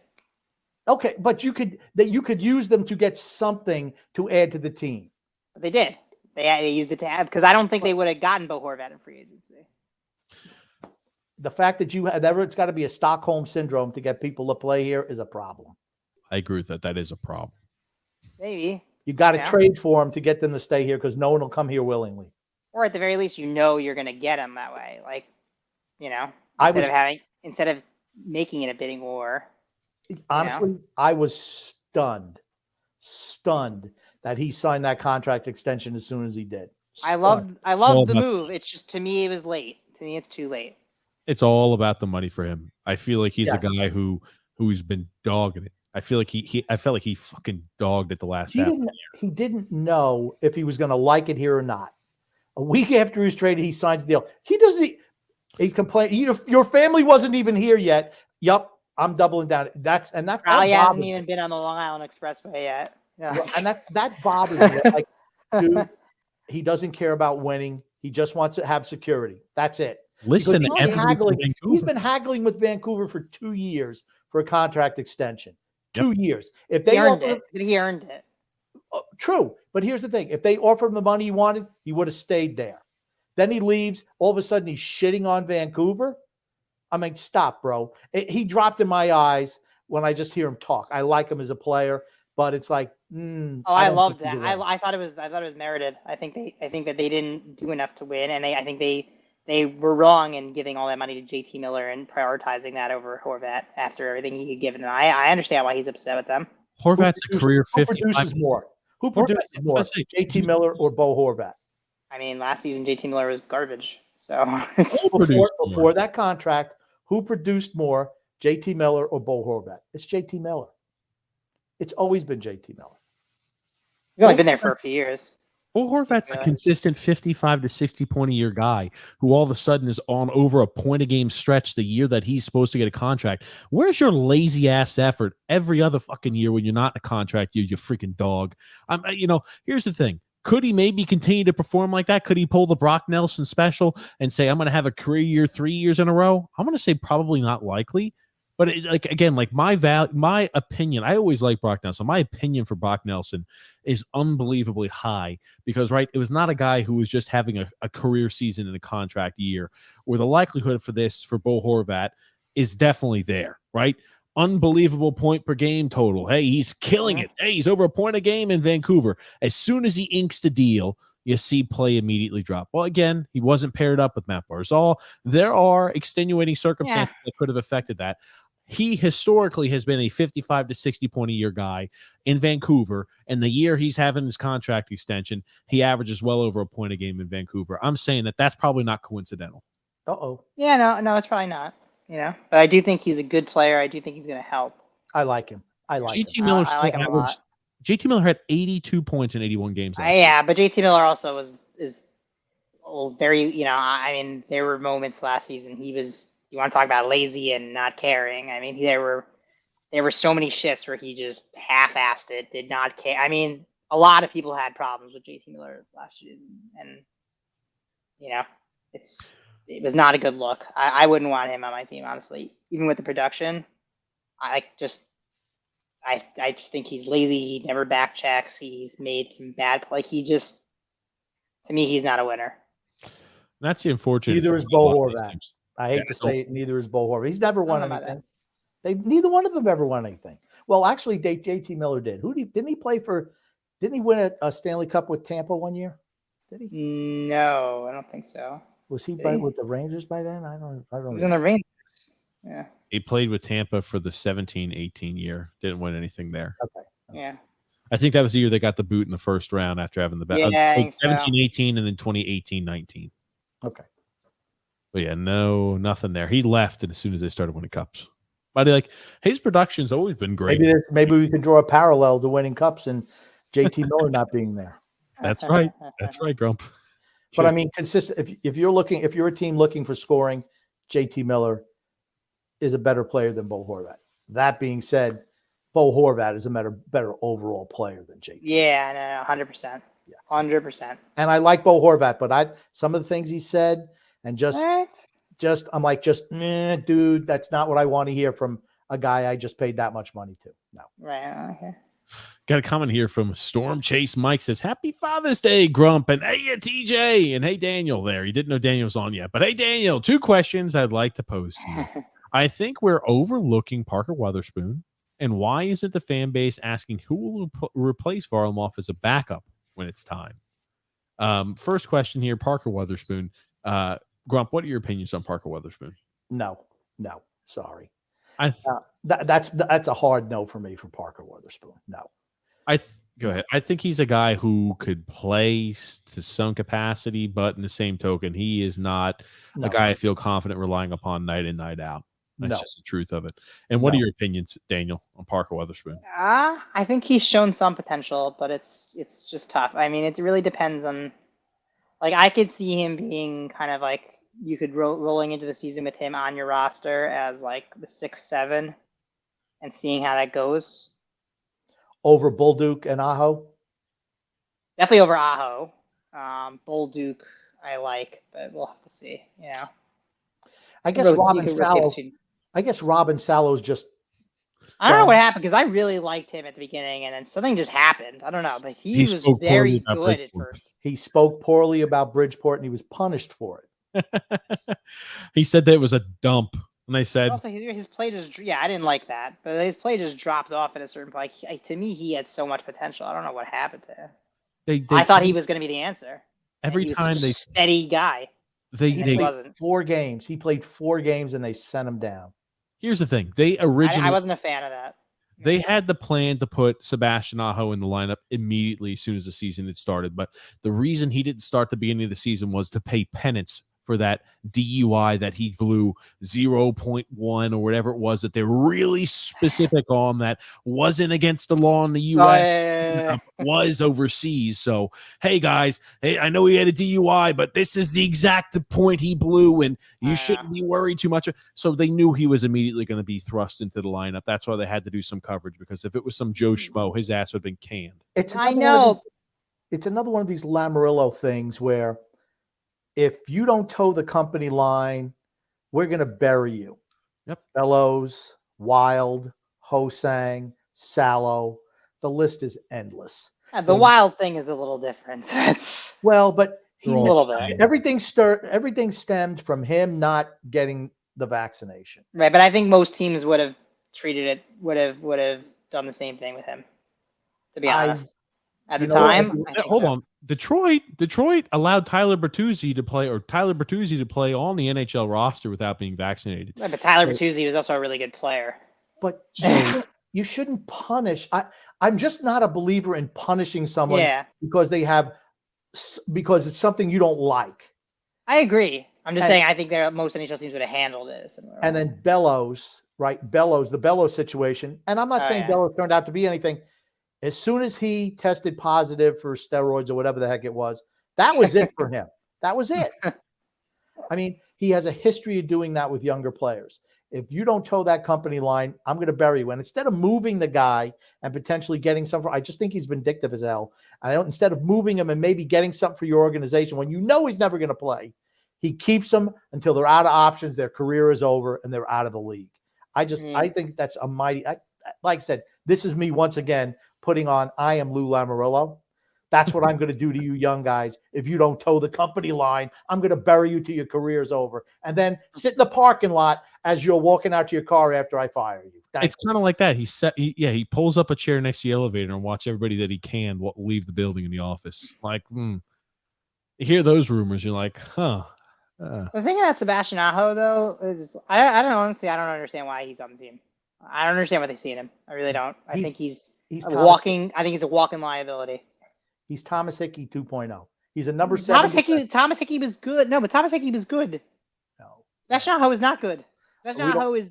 Okay, but you could use them to get something to add to the team. But they did. They used it to add, because I don't think they would have gotten Bo Horvat in free agency. The fact that it's got to be a Stockholm syndrome to get people to play here is a problem. I agree with that. That is a problem. Maybe. You got to trade for them to get them to stay here, because no one will come here willingly. Or at the very least, you're going to get them that way. Like, instead of making it a bidding war. Honestly, I was stunned that he signed that contract extension as soon as he did. I loved the move. It's just, to me, it was late. To me, it's too late. It's all about the money for him. I feel like he's a guy who's been dogging it. I feel like I felt like he fucking dogged it the last half. He didn't know if he was going to like it here or not. A week after he was traded, he signs the deal. He's complaining. Your family wasn't even here yet. Yup, I'm doubling down. That probably hasn't even been on the Long Island Expressway yet. Yeah. And that bothers me. Like, dude, he doesn't care about winning. He just wants to have security. That's it. Listen, he's been haggling with Vancouver for 2 years for a contract extension. 2 years. If they he earned it. True, but here's the thing: if they offered him the money he wanted, he would have stayed there. Then he leaves. All of a sudden, he's shitting on Vancouver. I mean, stop, bro. He dropped in my eyes when I just hear him talk. I like him as a player, but it's like, I loved that. I thought it was merited. I think that they didn't do enough to win, and I think they were wrong in giving all that money to JT Miller and prioritizing that over Horvat after everything he had given. And I understand why he's upset with them. Horvat's a career 50. Who produces more? JT Miller or Bo Horvat? I mean, last season JT Miller was garbage. So before that contract, who produced more, JT Miller or Bo Horvat? It's JT Miller. It's always been JT Miller. He's only been there for a few years. Well, Horvat's a consistent 55 to 60 point a year guy who all of a sudden is on over a point a game stretch the year that he's supposed to get a contract. Where's your lazy ass effort every other fucking year when you're not in a contract, you freaking dog? Here's the thing. Could he maybe continue to perform like that? Could he pull the Brock Nelson special and say, I'm going to have a career year 3 years in a row? I'm going to say probably not likely. But my opinion, I always like Brock Nelson. My opinion for Brock Nelson is unbelievably high because, right, it was not a guy who was just having a career season in a contract year, where the likelihood for this for Bo Horvat is definitely there, right? Unbelievable point per game total. Hey, he's killing it. Hey, he's over a point a game in Vancouver. As soon as he inks the deal, you see play immediately drop. Well, again, he wasn't paired up with Matt Barzal. There are extenuating circumstances that could have affected that. he historically has been a 55 to 60 point a year guy in Vancouver. And the year he's having his contract extension, he averages well over a point a game in Vancouver. I'm saying that that's probably not coincidental. Uh-oh. Yeah, no, it's probably not. But I do think he's a good player. I do think he's going to help. I like him. I like him. JT Miller I like him a lot. JT Miller had 82 points in 81 games last year. Yeah, but JT Miller also is very, I mean, there were moments last season he was, you want to talk about lazy and not caring. I mean, there were so many shifts where he just half-assed it, did not care. I mean, a lot of people had problems with JT Miller last season, and it was not a good look. I wouldn't want him on my team, honestly. Even with the production, I think he's lazy. He never back checks. He's made some bad play. To me, he's not a winner. That's the unfortunate. Neither is Bo Horvat. I hate to say it. Neither is Bo Horvat. He's never won anything. Neither one of them ever won anything. Well, actually, JT Miller did. Didn't he play for? Didn't he win a Stanley Cup with Tampa one year? Did he? No, I don't think so. Was he with the Rangers by then? I don't. He was in the Rangers. Yeah. He played with Tampa for the 17-18 year. Didn't win anything there. Okay. Yeah. I think that was the year they got the boot in the first round after having the best. Yeah, 17-18 and then 2018-19. Okay. But yeah, nothing there. He left as soon as they started winning cups. But his production's always been great. Maybe we could draw a parallel to winning cups and JT Miller not being there. That's right. That's right, Grump. But I mean, consistent. If you're a team looking for scoring, JT Miller is a better player than Bo Horvat. That being said, Bo Horvat is a better overall player than JT. Yeah, no, 100%. Yeah, 100%. And I like Bo Horvat, but some of the things he said and I'm like, dude, that's not what I want to hear from a guy I just paid that much money to. No. Right. Okay. Got a comment here from Storm Chase Mike says, Happy Father's Day, Grump. And hey, TJ. And hey, Daniel there. He didn't know Daniel was on yet. But hey, Daniel, 2 questions I'd like to pose to you. I think we're overlooking Parker Weatherspoon. And why isn't the fan base asking who will replace Varlamov as a backup when it's time? First question here, Parker Weatherspoon. Grump, what are your opinions on Parker Weatherspoon? No, sorry. That's a hard no for me for Parker Weatherspoon. No. Go ahead. I think he's a guy who could play to some capacity, but in the same token, he is not a guy I feel confident relying upon night in, night out. That's just the truth of it. And what are your opinions, Daniel, on Parker Weatherspoon? I think he's shown some potential, but it's just tough. I mean, it really depends on. Like, I could see him being kind of like you could rolling into the season with him on your roster as like the 6-7 and seeing how that goes. Over Bolduc and Aho? Definitely over Aho. Bolduc I like, but we'll have to see. I guess Robin Salo's just. I don't know what happened because I really liked him at the beginning, and then something just happened. I don't know, but he was very good at first. He spoke poorly about Bridgeport, and he was punished for it. He said that it was a dump, and they said also his play just I didn't like that, but his play just dropped off at a certain point. To me, he had so much potential. I don't know what happened to him. I thought he was going to be the answer. Every time they steady guy. He wasn't. 4 games. He played 4 games, and they sent him down. Here's the thing. I wasn't a fan of that. They had the plan to put Sebastian Aho in the lineup immediately as soon as the season had started. But the reason he didn't start the beginning of the season was to pay penance for that DUI that he blew 0.1 or whatever it was that they're really specific on that wasn't against the law in the U.S. Was overseas. So, hey, guys, I know he had a DUI, but this is the exact point he blew, and you shouldn't be worried too much. So they knew he was immediately going to be thrust into the lineup. That's why they had to do some coverage, because if it was some Joe Schmo, his ass would have been canned. It's another one of these Lamarillo things where if you don't toe the company line, we're going to bury you. Yep. Bellows, Wild, Hosang, Salo. The list is endless. The Wild thing is a little different. But a little bit. Everything stemmed from him not getting the vaccination. Right, but I think most teams would have treated it would have done the same thing with him. To be honest, At the You know what? time, I think Hold so. on. Detroit allowed Tyler Bertuzzi to play on the NHL roster without being vaccinated. Yeah, but Tyler Bertuzzi was also a really good player. But you shouldn't punish. I'm just not a believer in punishing someone Yeah, because because it's something you don't like. I agree. I'm just And- saying I think most NHL teams would have handled this. And then Bellows, right? The Bellows situation. And I'm not Oh, saying yeah. Bellows turned out to be anything. As soon as he tested positive for steroids or whatever the heck it was, that was it for him. That was it. I mean, he has a history of doing that with younger players. If you don't toe that company line, I'm going to bury you. And instead of moving the guy and potentially getting something, I just think he's vindictive as hell. Instead of moving him and maybe getting something for your organization when you know he's never going to play, he keeps them until they're out of options, their career is over, and they're out of the league. I think that's a mighty, like I said, this is me once again putting on, I am Lou Lamoriello. That's what I'm going to do to you young guys. If you don't toe the company line, I'm going to bury you till your career's over. And then sit in the parking lot as you're walking out to your car after I fire you. It's kind of like that. He pulls up a chair next to the elevator and watch everybody that he can leave the building in the office. Like, you hear those rumors, you're like, huh. The thing about Sebastian Aho, though, is I don't honestly, I don't understand why he's on the team. I don't understand what they see in him. I really don't. I think he's a walking liability. He's Thomas Hickey 2.0. He's a number 7. Thomas Hickey was good. No, but Thomas Hickey was good. No. Sebastian Aho is not good. Sebastian Aho is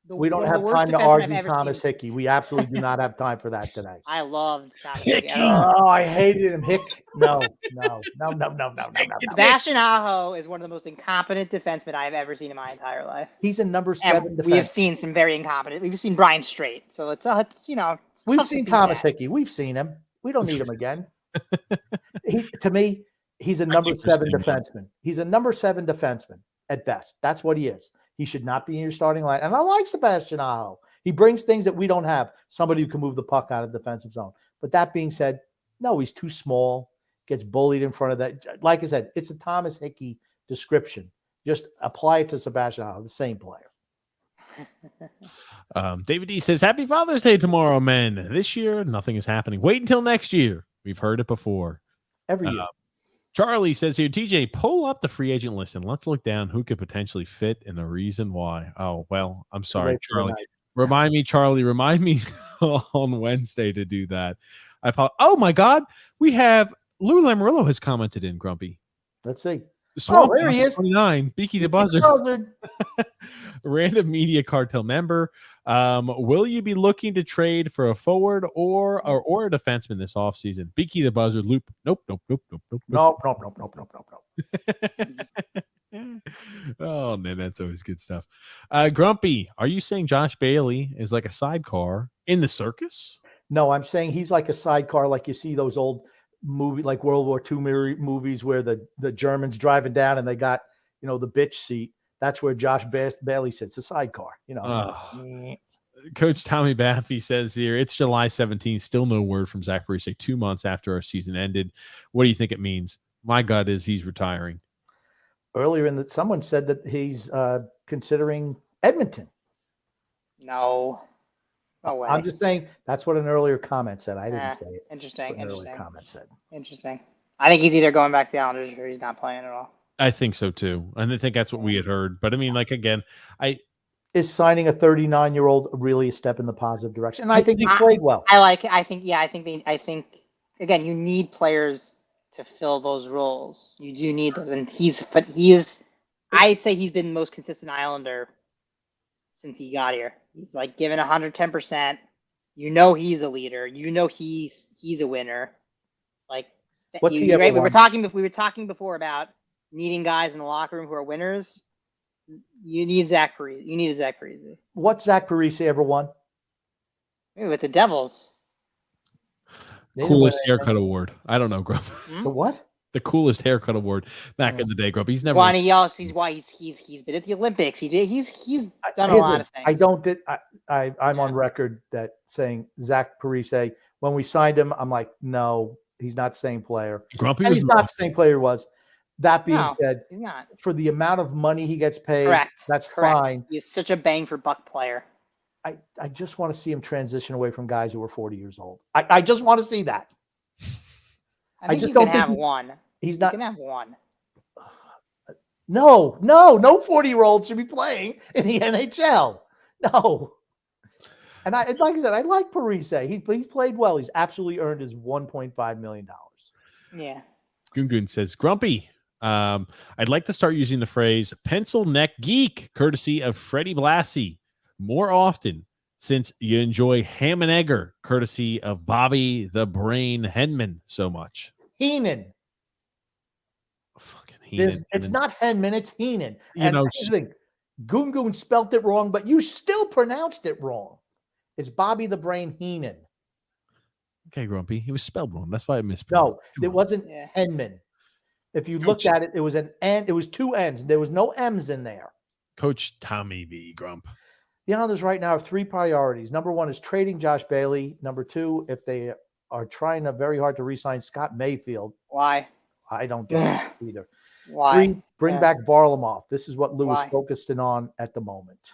we don't have time to argue Thomas Hickey. We absolutely do not have time for that today. I loved Thomas Hickey. Oh, I hated him. No. Sebastian Aho is one of the most incompetent defensemen I have ever seen in my entire life. He's a number 7 defenseman. We have seen some very incompetent. We've seen Brian Strait. So it's we've seen Thomas Hickey. We've seen him. We don't need him again. To me, he's a number 7 defenseman. He's a number 7 defenseman at best. That's what he is. He should not be in your starting line. And I like Sebastian Aho. He brings things that we don't have. Somebody who can move the puck out of the defensive zone. But that being said, no, he's too small. Gets bullied in front of that. Like I said, it's a Thomas Hickey description. Just apply it to Sebastian Aho, the same player. David D says, Happy Father's Day tomorrow, men. This year, nothing is happening. Wait until next year. We've heard it before. Every year. Charlie says here, TJ, pull up the free agent list and let's look down who could potentially fit and the reason why. Oh, well, I'm sorry, Charlie. Remind me, Charlie, on Wednesday to do that. Oh, my God. We have Lou Lamoriello has commented in, Grumpy. Let's see. Swamp there he is. 29, Beaky the Buzzard. Random Media Cartel member. Will you be looking to trade for a forward or a defenseman this offseason? Beaky the Buzzard. Loop. Nope. Oh, man, that's always good stuff. Grumpy, are you saying Josh Bailey is like a sidecar in the circus? No, I'm saying he's like a sidecar, like you see those old movie, like World War II movies where the Germans driving down and they got, the bitch seat. That's where Josh Bailey sits, a sidecar, Coach Tommy Baffy says here, it's July 17th. Still no word from Zach Parise 2 months after our season ended. What do you think it means? My gut is he's retiring. Earlier someone said that he's considering Edmonton. No way. I'm just saying that's what an earlier comment said. I didn't say it. Interesting. Earlier comment said. Interesting. I think he's either going back to the Islanders or he's not playing at all. I think so too. And I think that's what we had heard. But I mean, like, again, is signing a 39-year-old really a step in the positive direction? And I think he's played well. I think again, you need players to fill those roles. You do need those. And I'd say he's been the most consistent Islander since he got here. He's like given 110%. He's a leader. He's a winner. Like, right? We were talking before about needing guys in the locker room who are winners. You need Zach Parise. You need a Zach Parise. What's Zach Parise ever won? Maybe with the Devils. Coolest haircut award. I don't know, Grump. The what? The coolest haircut award back in the day, Grump. He's never. Well, he's been at the Olympics. He's done a lot of things. I'm on record that saying Zach Parise. When we signed him, I'm like, no, he's not the same player. Grumpy, and he's not the same player he was. That being said, he's not. For the amount of money he gets paid, that's Correct. fine. He's such a bang for buck player. I just want to see him transition away from guys who are 40 years old. I just want to see that. I think just you don't can think have one. he's You not. can have one. No 40-year-old should be playing in the NHL. No. And like I said, I like Parise. He's played well. He's absolutely earned his $1.5 million. Yeah. Gungun says, Grumpy, I'd like to start using the phrase pencil neck geek, courtesy of Freddie Blassie, more often since you enjoy ham and egger, courtesy of Bobby the Brain Henman so much. Heenan. Fucking Heenan. It's not Henman, it's Heenan. You And know, here's the thing, Gungun spelt it wrong, but you still pronounced it wrong. It's Bobby the Brain Heenan. Okay, Grumpy. It was spelled wrong. That's why I No, mispronounced. it wasn't Yeah. Henman. If you looked at it, it was an N. It was two N's. There was no M's in there. Coach Tommy B. Grump. The Islanders right now have three priorities. Number one is trading Josh Bailey. Number two, if they are trying very hard to re-sign Scott Mayfield, Why? I don't get it either. Why? Three, bring Yeah. back Varlamov. This is what Lou is Why? focused in on at the moment.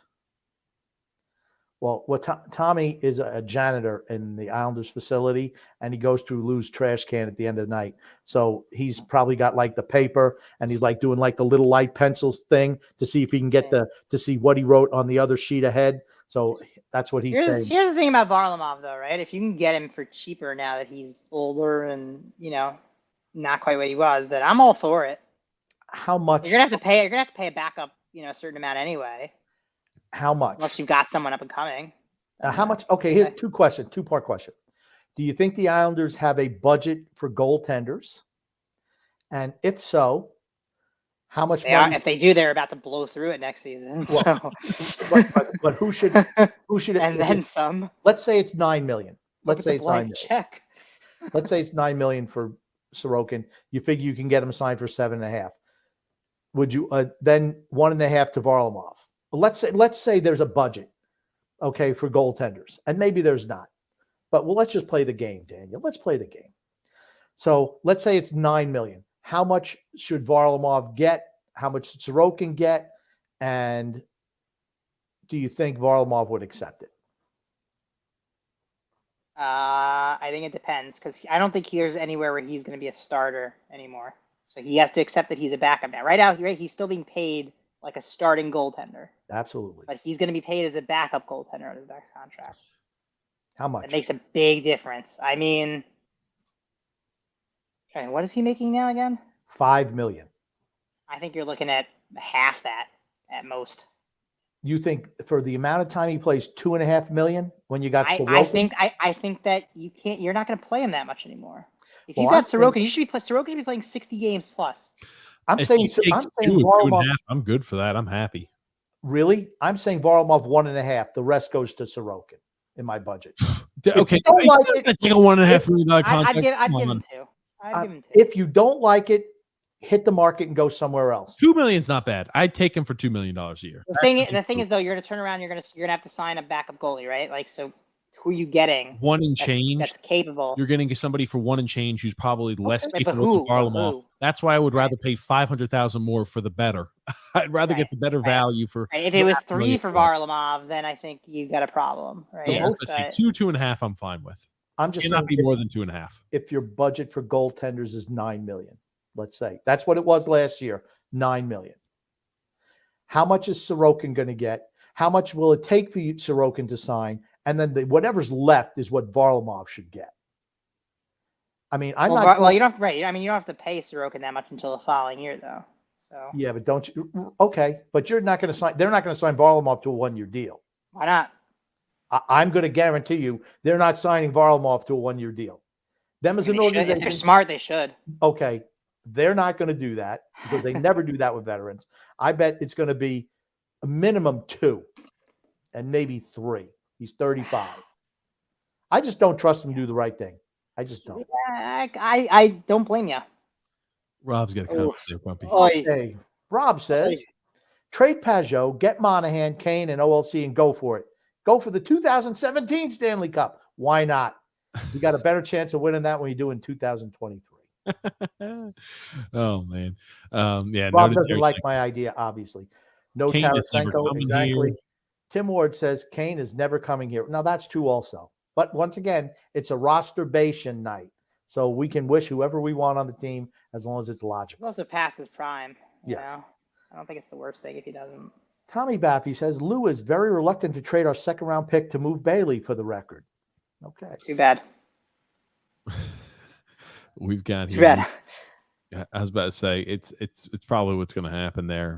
Well, Tommy is a janitor in the Islanders facility, and he goes through Lou's trash can at the end of the night. So he's probably got like the paper, and he's like doing like the little light pencils thing to see if he can get to see what he wrote on the other sheet ahead. So that's what he's saying. Here's the thing about Varlamov, though, right? If you can get him for cheaper now that he's older and not quite what he was, then I'm all for it. How much? You're gonna have to pay. You're gonna have to pay a backup, a certain amount anyway. How much? Unless you've got someone up and coming. How much? Okay, here's two-part question. Do you think the Islanders have a budget for goaltenders? And if so, how much money? If they do, they're about to blow through it next season. Well, but who should and then some. Let's say it's $9 million. Let's say it's $9 million. Check. Let's say it's $9 million for Sorokin. You figure you can get him signed for $7.5. Would you then $1.5 to Varlamov? Let's say there's a budget, okay, for goaltenders, and maybe there's not. But let's just play the game, Daniel. Let's play the game. So let's say it's $9 million. How much should Varlamov get? How much should Sorokin get? And do you think Varlamov would accept it? I think it depends because I don't think there's anywhere where he's going to be a starter anymore. So he has to accept that he's a backup now. Right out, he's still being paid like a starting goaltender. Absolutely. But he's going to be paid as a backup goaltender on his next contract. How much? It makes a big difference. I mean, what is he making now again? $5 million. I think you're looking at half that at most. You think for the amount of time he plays $2.5 million when you got Sorokin? I think that you're not going to play him that much anymore. If you've Well, got Sorokin, Sorokin should be playing 60 games plus. I'm If saying he takes two and a half, I'm good for that. I'm happy. Really? I'm saying Varlamov 1.5. The rest goes to Sorokin in my budget. Okay, don't like it, take a $1.5 million contract. I'd give him two. I'd give him two. If you don't like it, hit the market and go somewhere else. $2 million's not bad. I'd take him for $2 million a year. The thing is though, you're gonna turn around. You're gonna have to sign a backup goalie, right? Like, so who are you getting? One and change. That's capable. You're getting somebody for one and change who's probably less Okay, but capable than who? Varlamov. That's why I would rather pay $500,000 more for the better. I'd rather get the better value for. If it was $3 for Varlamov, then I think you got a problem, right? Yeah, I was gonna say 2.5. I'm fine with. I'm just Cannot saying be more than 2.5. if your budget for goaltenders is $9 million, let's say that's what it was last year, $9 million. How much is Sorokin going to get? How much will it take for you, Sorokin, to sign? And then whatever's left is what Varlamov should get. I mean, you don't have to, right? I mean, you don't have to pay Sorokin that much until the following year, though. So yeah, but don't you? Okay, but you're not going to sign. They're not going to sign Varlamov to a 1-year deal. Why not? I'm going to guarantee you they're not signing Varlamov to a 1-year deal. Them as an organization, if they're smart, they should. Okay, they're not going to do that because they never do that with veterans. I bet it's going to be a minimum 2 and maybe 3. He's 35. I just don't trust him to do the right thing. I just don't. I don't blame you. Rob's got a comment there, Grumpy. Okay. Rob says, trade Pajot, get Monahan, Kane, and OLC and go for it. Go for the 2017 Stanley Cup. Why not? You got a better chance of winning that when you do in 2023. Oh, man. Yeah. Rob doesn't like my idea, obviously. No Kane is never Tarasenko, coming exactly. here. Tim Ward says Kane is never coming here. Now, that's true also. But once again, it's a roster-bastion night. So we can wish whoever we want on the team as long as it's He's logical. also past his prime. You Yes. know? I don't think it's the worst thing if he doesn't. Tommy Baffy says Lou is very reluctant to trade our second-round pick to move Bailey for the record. Okay. Too bad. We've got Too here. bad. I was about to say it's probably what's going to happen there.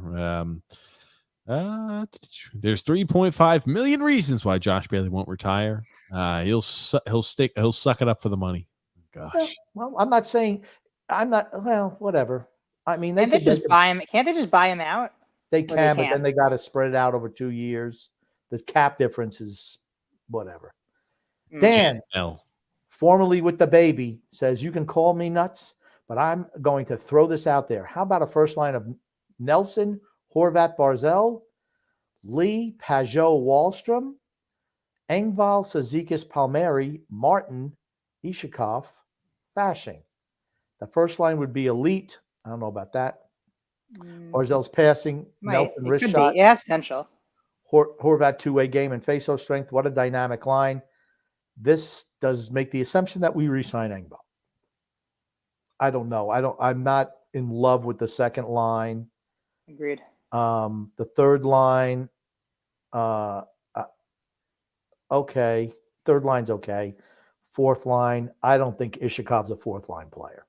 There's 3.5 million reasons why Josh Bailey won't retire. He'll suck it up for the money. Gosh. Well, I'm not saying whatever. I mean, Can't they just buy him? Can't they just buy him out? They Or they can, but can't? then they got to spread it out over 2 years. This cap difference is whatever. Mm. Dan, L. formerly with the baby, says you can call me nuts, but I'm going to throw this out there. How about a first line of Nelson, Horvat, Barzell, Lee, Pajot, Wallstrom, Engvall, Sazikis, Palmieri, Martin, Ishikov, Fashing. The first line would be elite. I don't know about that. Barzell's passing, Nelson It wrist could shot, be. Yeah, potential. Horvat two-way game and face-off strength. What a dynamic line. This does make the assumption that we re-sign Engvall. I don't know. I'm not in love with the second line. Agreed. The third line, okay. Third line's okay. Fourth line, I don't think Ishikov's a fourth line player.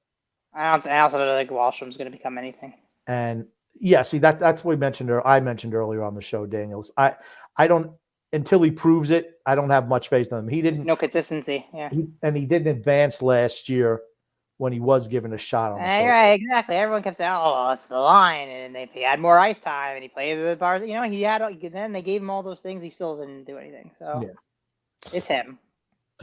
I also don't think Wallstrom's going to become anything. And yeah, see that's what I mentioned earlier on the show, Daniels. I don't, until he proves it, I don't have much faith in him. He There's didn't, no consistency. Yeah. he didn't advance last year when he was given a shot on the first. Right, exactly. Everyone kept saying, "Oh, it's the line," and if he had more ice time and he played with the bars, you know, he had. Then they gave him all those things. He still didn't do anything. So Yeah. it's him.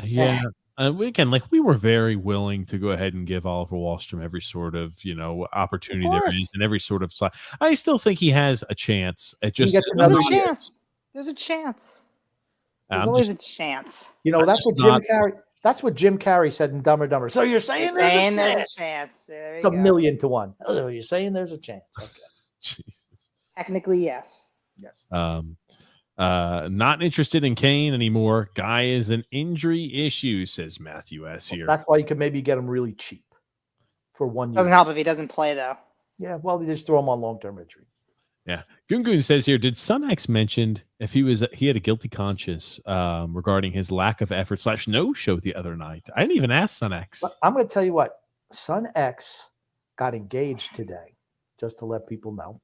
Yeah. Again, like we were very willing to go ahead and give Oliver Wahlstrom every sort of, opportunity there is and every sort of slot. I still think he has a chance at just gets There's another a year. chance. There's a chance. There's I'm always just- a chance. You know, I'm that's just what Jim not- Carrey. That's what Jim Carrey said in Dumb and Dumber. So you're saying there's a chance? There It's you a go. 1,000,000 to 1. Oh, you're saying there's a chance? Okay. Jesus. Technically, yes. Yes. Not interested in Kane anymore. Guy is an injury issue, says Matthew S. here. That's why you could maybe get him really cheap for 1 year. Doesn't help if he doesn't play though. Yeah, well, they just throw him on long-term injury. Yeah. Gungun says here, did Sunex mentioned if he had a guilty conscience regarding his lack of effort / no show the other night? I didn't even ask Sunex. But I'm going to tell you what, Son X got engaged today, just to let people know.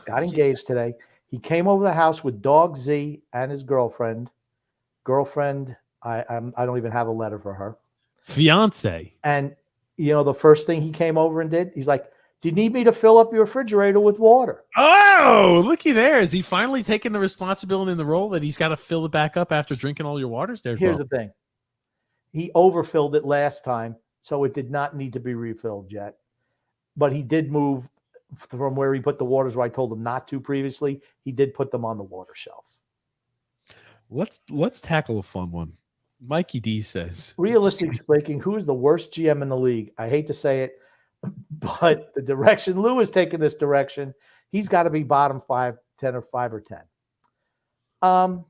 Got engaged today. He came over the house with Dog Z and his girlfriend. I don't even have a letter for her. Fiance. And, the first thing he came over and did, he's like, do you need me to fill up your refrigerator with water? Oh, looky there. Is he finally taking the responsibility in the role that he's got to fill it back up after drinking all your waters there? Here's the thing. He overfilled it last time, so it did not need to be refilled yet. But he did move from where he put the waters where I told him not to previously. He did put them on the water shelf. Let's tackle a fun one. Mikey D says, Realistically speaking, who is the worst GM in the league? I hate to say it, but the direction Lou is taking this direction, he's got to be bottom 5, 10 or 5 or 10.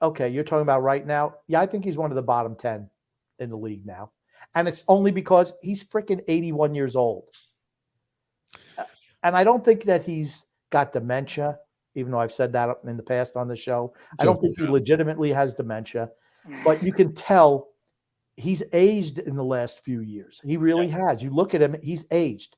Okay, you're talking about right now. Yeah, I think he's one of the bottom 10 in the league now. And it's only because he's freaking 81 years old. And I don't think that he's got dementia, even though I've said that in the past on the show. I don't think he legitimately has dementia, but you can tell he's aged in the last few years. He really has. You look at him, he's aged.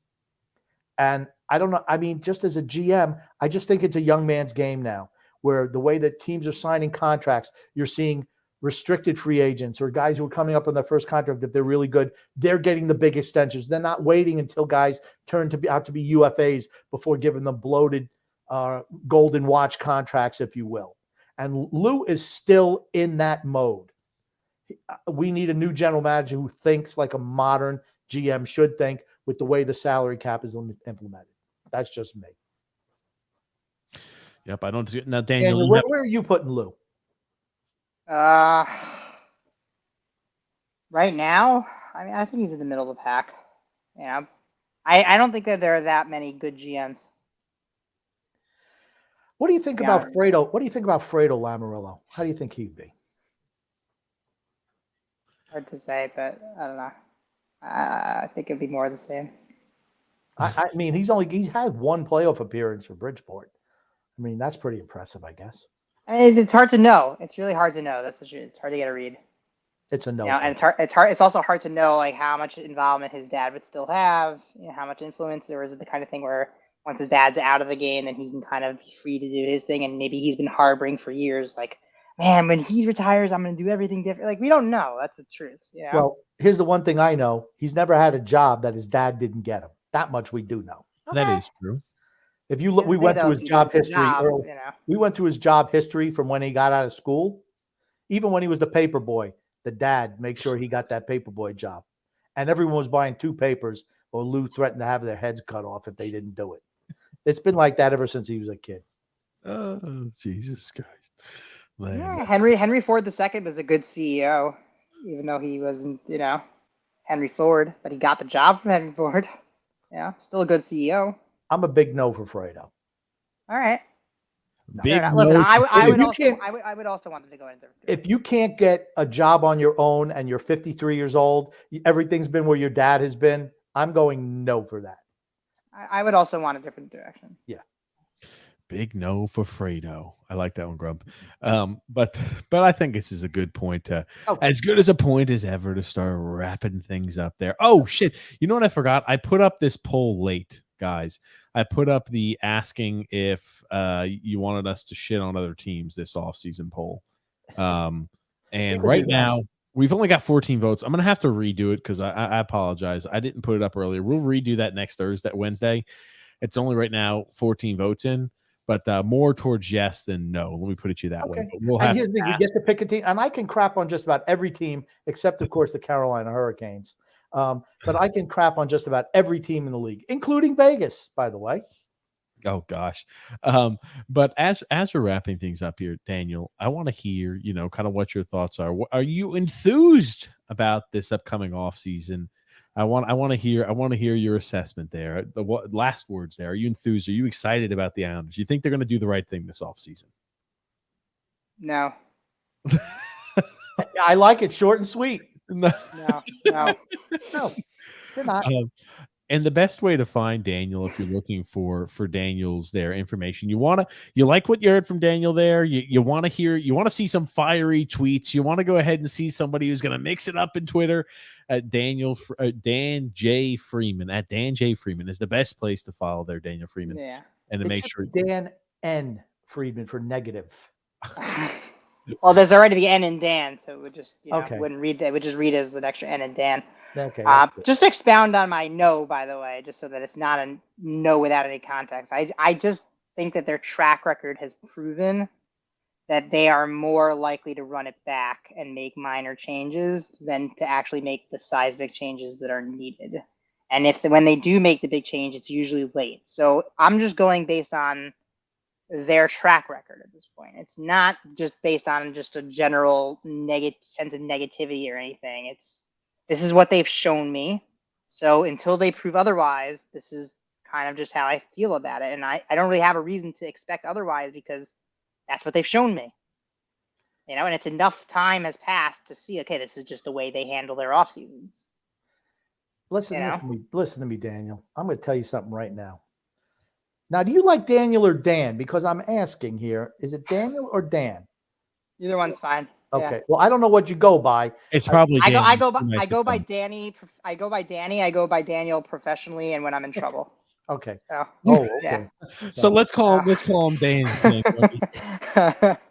And I don't know. I mean, just as a GM, I just think it's a young man's game now, where the way that teams are signing contracts, you're seeing restricted free agents or guys who are coming up on their first contract that they're really good. They're getting the big extensions. They're not waiting until guys turn out to be UFAs before giving them bloated golden watch contracts, if you will. And Lou is still in that mode. We need a new general manager who thinks like a modern GM should think with the way the salary cap is implemented. That's just me. Yep, I don't. Now, Daniel, where are you putting Lou? Right now, I mean, I think he's in the middle of the pack. I don't think that there are that many good GMs. What do you think about Fredo? What do you think about Fredo Lamarillo? How do you think he'd be? Hard to say, but I don't know. I think it'd be more of the same. I mean, he's had one playoff appearance for Bridgeport. I mean, that's pretty impressive, I guess. I mean, it's hard to know. It's really hard to know. That's the truth. It's hard to get a read. It's a no. You know, and it's hard. It's also hard to know like how much involvement his dad would still have. You know, how much influence, or is it the kind of thing where once his dad's out of the game, then he can kind of be free to do his thing, and maybe he's been harboring for years, like, man, when he retires, I'm going to do everything different. Like, we don't know. That's the truth. You know? Well, here's the one thing I know: he's never had a job that his dad didn't get him. That much we do know. That is true. If you look, we went through his job history. You know. We went through his job history from when he got out of school, even when he was the paper boy. The dad make sure he got that paper boy job, and everyone was buying 2 papers, or Lou threatened to have their heads cut off if they didn't do it. It's been like that ever since he was a kid. Oh, Jesus Christ! Man. Yeah, Henry Ford II was a good CEO, even though he wasn't, you know, Henry Ford, but he got the job from Henry Ford. Yeah, still a good CEO. I'm a big no for Fredo. All right. Big Listen, no I for would Fredo. I would also want them to go into. If you can't get a job on your own and you're 53 years old, everything's been where your dad has been, I'm going no for that. I would also want a different direction. Yeah. Big no for Fredo. I like that one, Grump. But I think this is a good point. As good as a point as ever to start wrapping things up there. Oh shit! You know what I forgot? I put up this poll late, guys. I put up the asking if you wanted us to shit on other teams this offseason poll. And right now we've only got 14 votes. I'm gonna have to redo it because I apologize. I didn't put it up earlier. We'll redo that next Wednesday. It's only right now 14 votes in. But more towards yes than no. Let me put it to you that way. But we'll and here's the thing: we get to pick a team, and I can crap on just about every team except, of course, the Carolina Hurricanes. But I can crap on just about every team in the league, including Vegas, by the way. Oh gosh. But as we're wrapping things up here, Daniel, I want to hear, you know, kind of what your thoughts are. Are you enthused about this upcoming off season? I want to hear your assessment there. The last words there. Are you enthused? Are you excited about the Islanders? You think they're going to do the right thing this offseason? No. I like it short and sweet. No. No, they're not. And the best way to find Daniel, if you're looking for Daniel's information, you like what you heard from Daniel there. You want to see some fiery tweets. You want to go ahead and see somebody who's going to mix it up in Twitter. Dan J. Freeman at Dan J. Freeman is the best place to follow there, Daniel Freeman. Yeah. And to make sure Dan N. Freeman for negative. Well, there's already the N in Dan, so it would just wouldn't read that. It would just read as an extra N in Dan. Okay. Just to expound on my no, by the way, just so that it's not a no without any context. I just think that their track record has proven that they are more likely to run it back and make minor changes than to actually make the seismic changes that are needed. And when they do make the big change, it's usually late. So I'm just going based on their track record at this point. It's not just based on just a general sense of negativity or anything. This is what they've shown me. So until they prove otherwise, this is kind of just how I feel about it. And I don't really have a reason to expect otherwise because that's what they've shown me. You know, and it's enough time has passed to see, okay, this is just the way they handle their off seasons. Listen to me, Daniel. I'm going to tell you something right now. Now, do you like Daniel or Dan? Because I'm asking here, is it Daniel or Dan? Either one's fine. Okay. Yeah. Well, I don't know what you go by. It's probably I go by Danny. I go by Daniel professionally and when I'm in trouble. Okay. So, okay. Yeah. So let's call him Dan.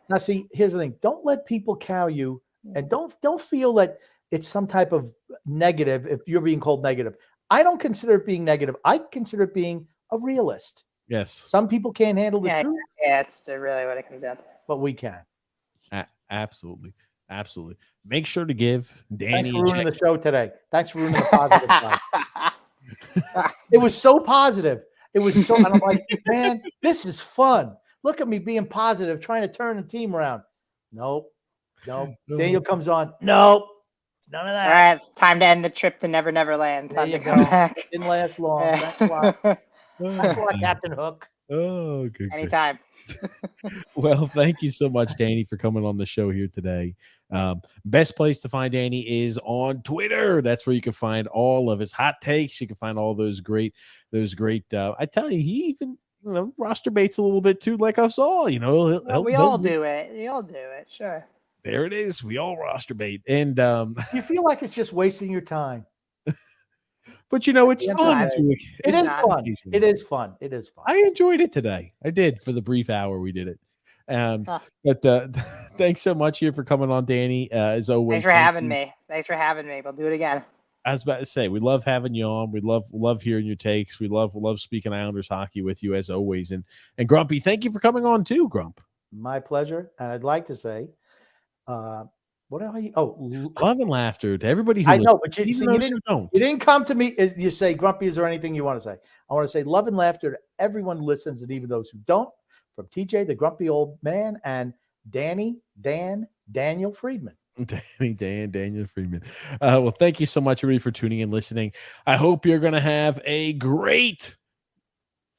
Now, see, here's the thing. Don't let people cow you, and don't feel that it's some type of negative if you're being called negative. I don't consider it being negative. I consider it being a realist. Yes. Some people can't handle the truth. Yeah, it's really what it comes down to. But we can. Absolutely. Make sure to give Danny. Thanks for ruining the show today. Thanks for ruining the positive side. It was so positive. It was so, and I'm like, man, this is fun. Look at me being positive, trying to turn the team around. Nope. Daniel comes on. Nope. None of that. All right, time to end the trip to Never Never Land. There you go. Didn't last long. That's why Captain Hook. Oh, good. Anytime. Well, thank you so much, Danny, for coming on the show here today. Best place to find Danny is on Twitter. That's where you can find all of his hot takes. You can find all those great. I tell you, he even roster baits a little bit too, like us all. Well, we all do it. We all do it. Sure. There it is. We all roster bait, and You feel like it's just wasting your time. But it's Yeah, fun. right. It is fun. It is fun. It is fun. I enjoyed it today. I did for the brief hour we did it. But thanks so much here for coming on, Danny. As always, Thanks for having me. Thanks for having me. We'll do it again. I was about to say, we love having you on. We love hearing your takes. We love speaking Islanders hockey with you as always. And Grumpy, thank you for coming on too, Grump. My pleasure. And I'd like to say, what are you? Oh, love and laughter to everybody who I know, listens, but you didn't come to me. You say, Grumpy, is there anything you want to say? I want to say love and laughter to everyone who listens and even those who don't. From TJ, the grumpy old man, and Daniel Friedman. Daniel Friedman. Well, thank you so much, everybody, for tuning in, listening. I hope you're going to have a great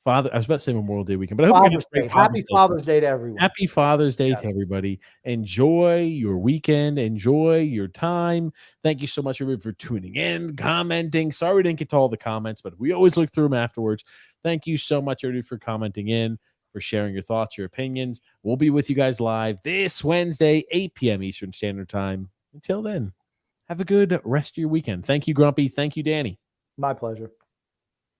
I was about to say Memorial Day weekend, but I hope Happy Father's Day to everyone. Happy Father's Day to everybody. Enjoy your weekend. Enjoy your time. Thank you so much, everybody, for tuning in, commenting. Sorry we didn't get to all the comments, but we always look through them afterwards. Thank you so much, everybody, for commenting in, for sharing your thoughts, your opinions. We'll be with you guys live this Wednesday, 8 p.m. Eastern Standard Time. Until then, have a good rest of your weekend. Thank you, Grumpy. Thank you, Danny. My pleasure.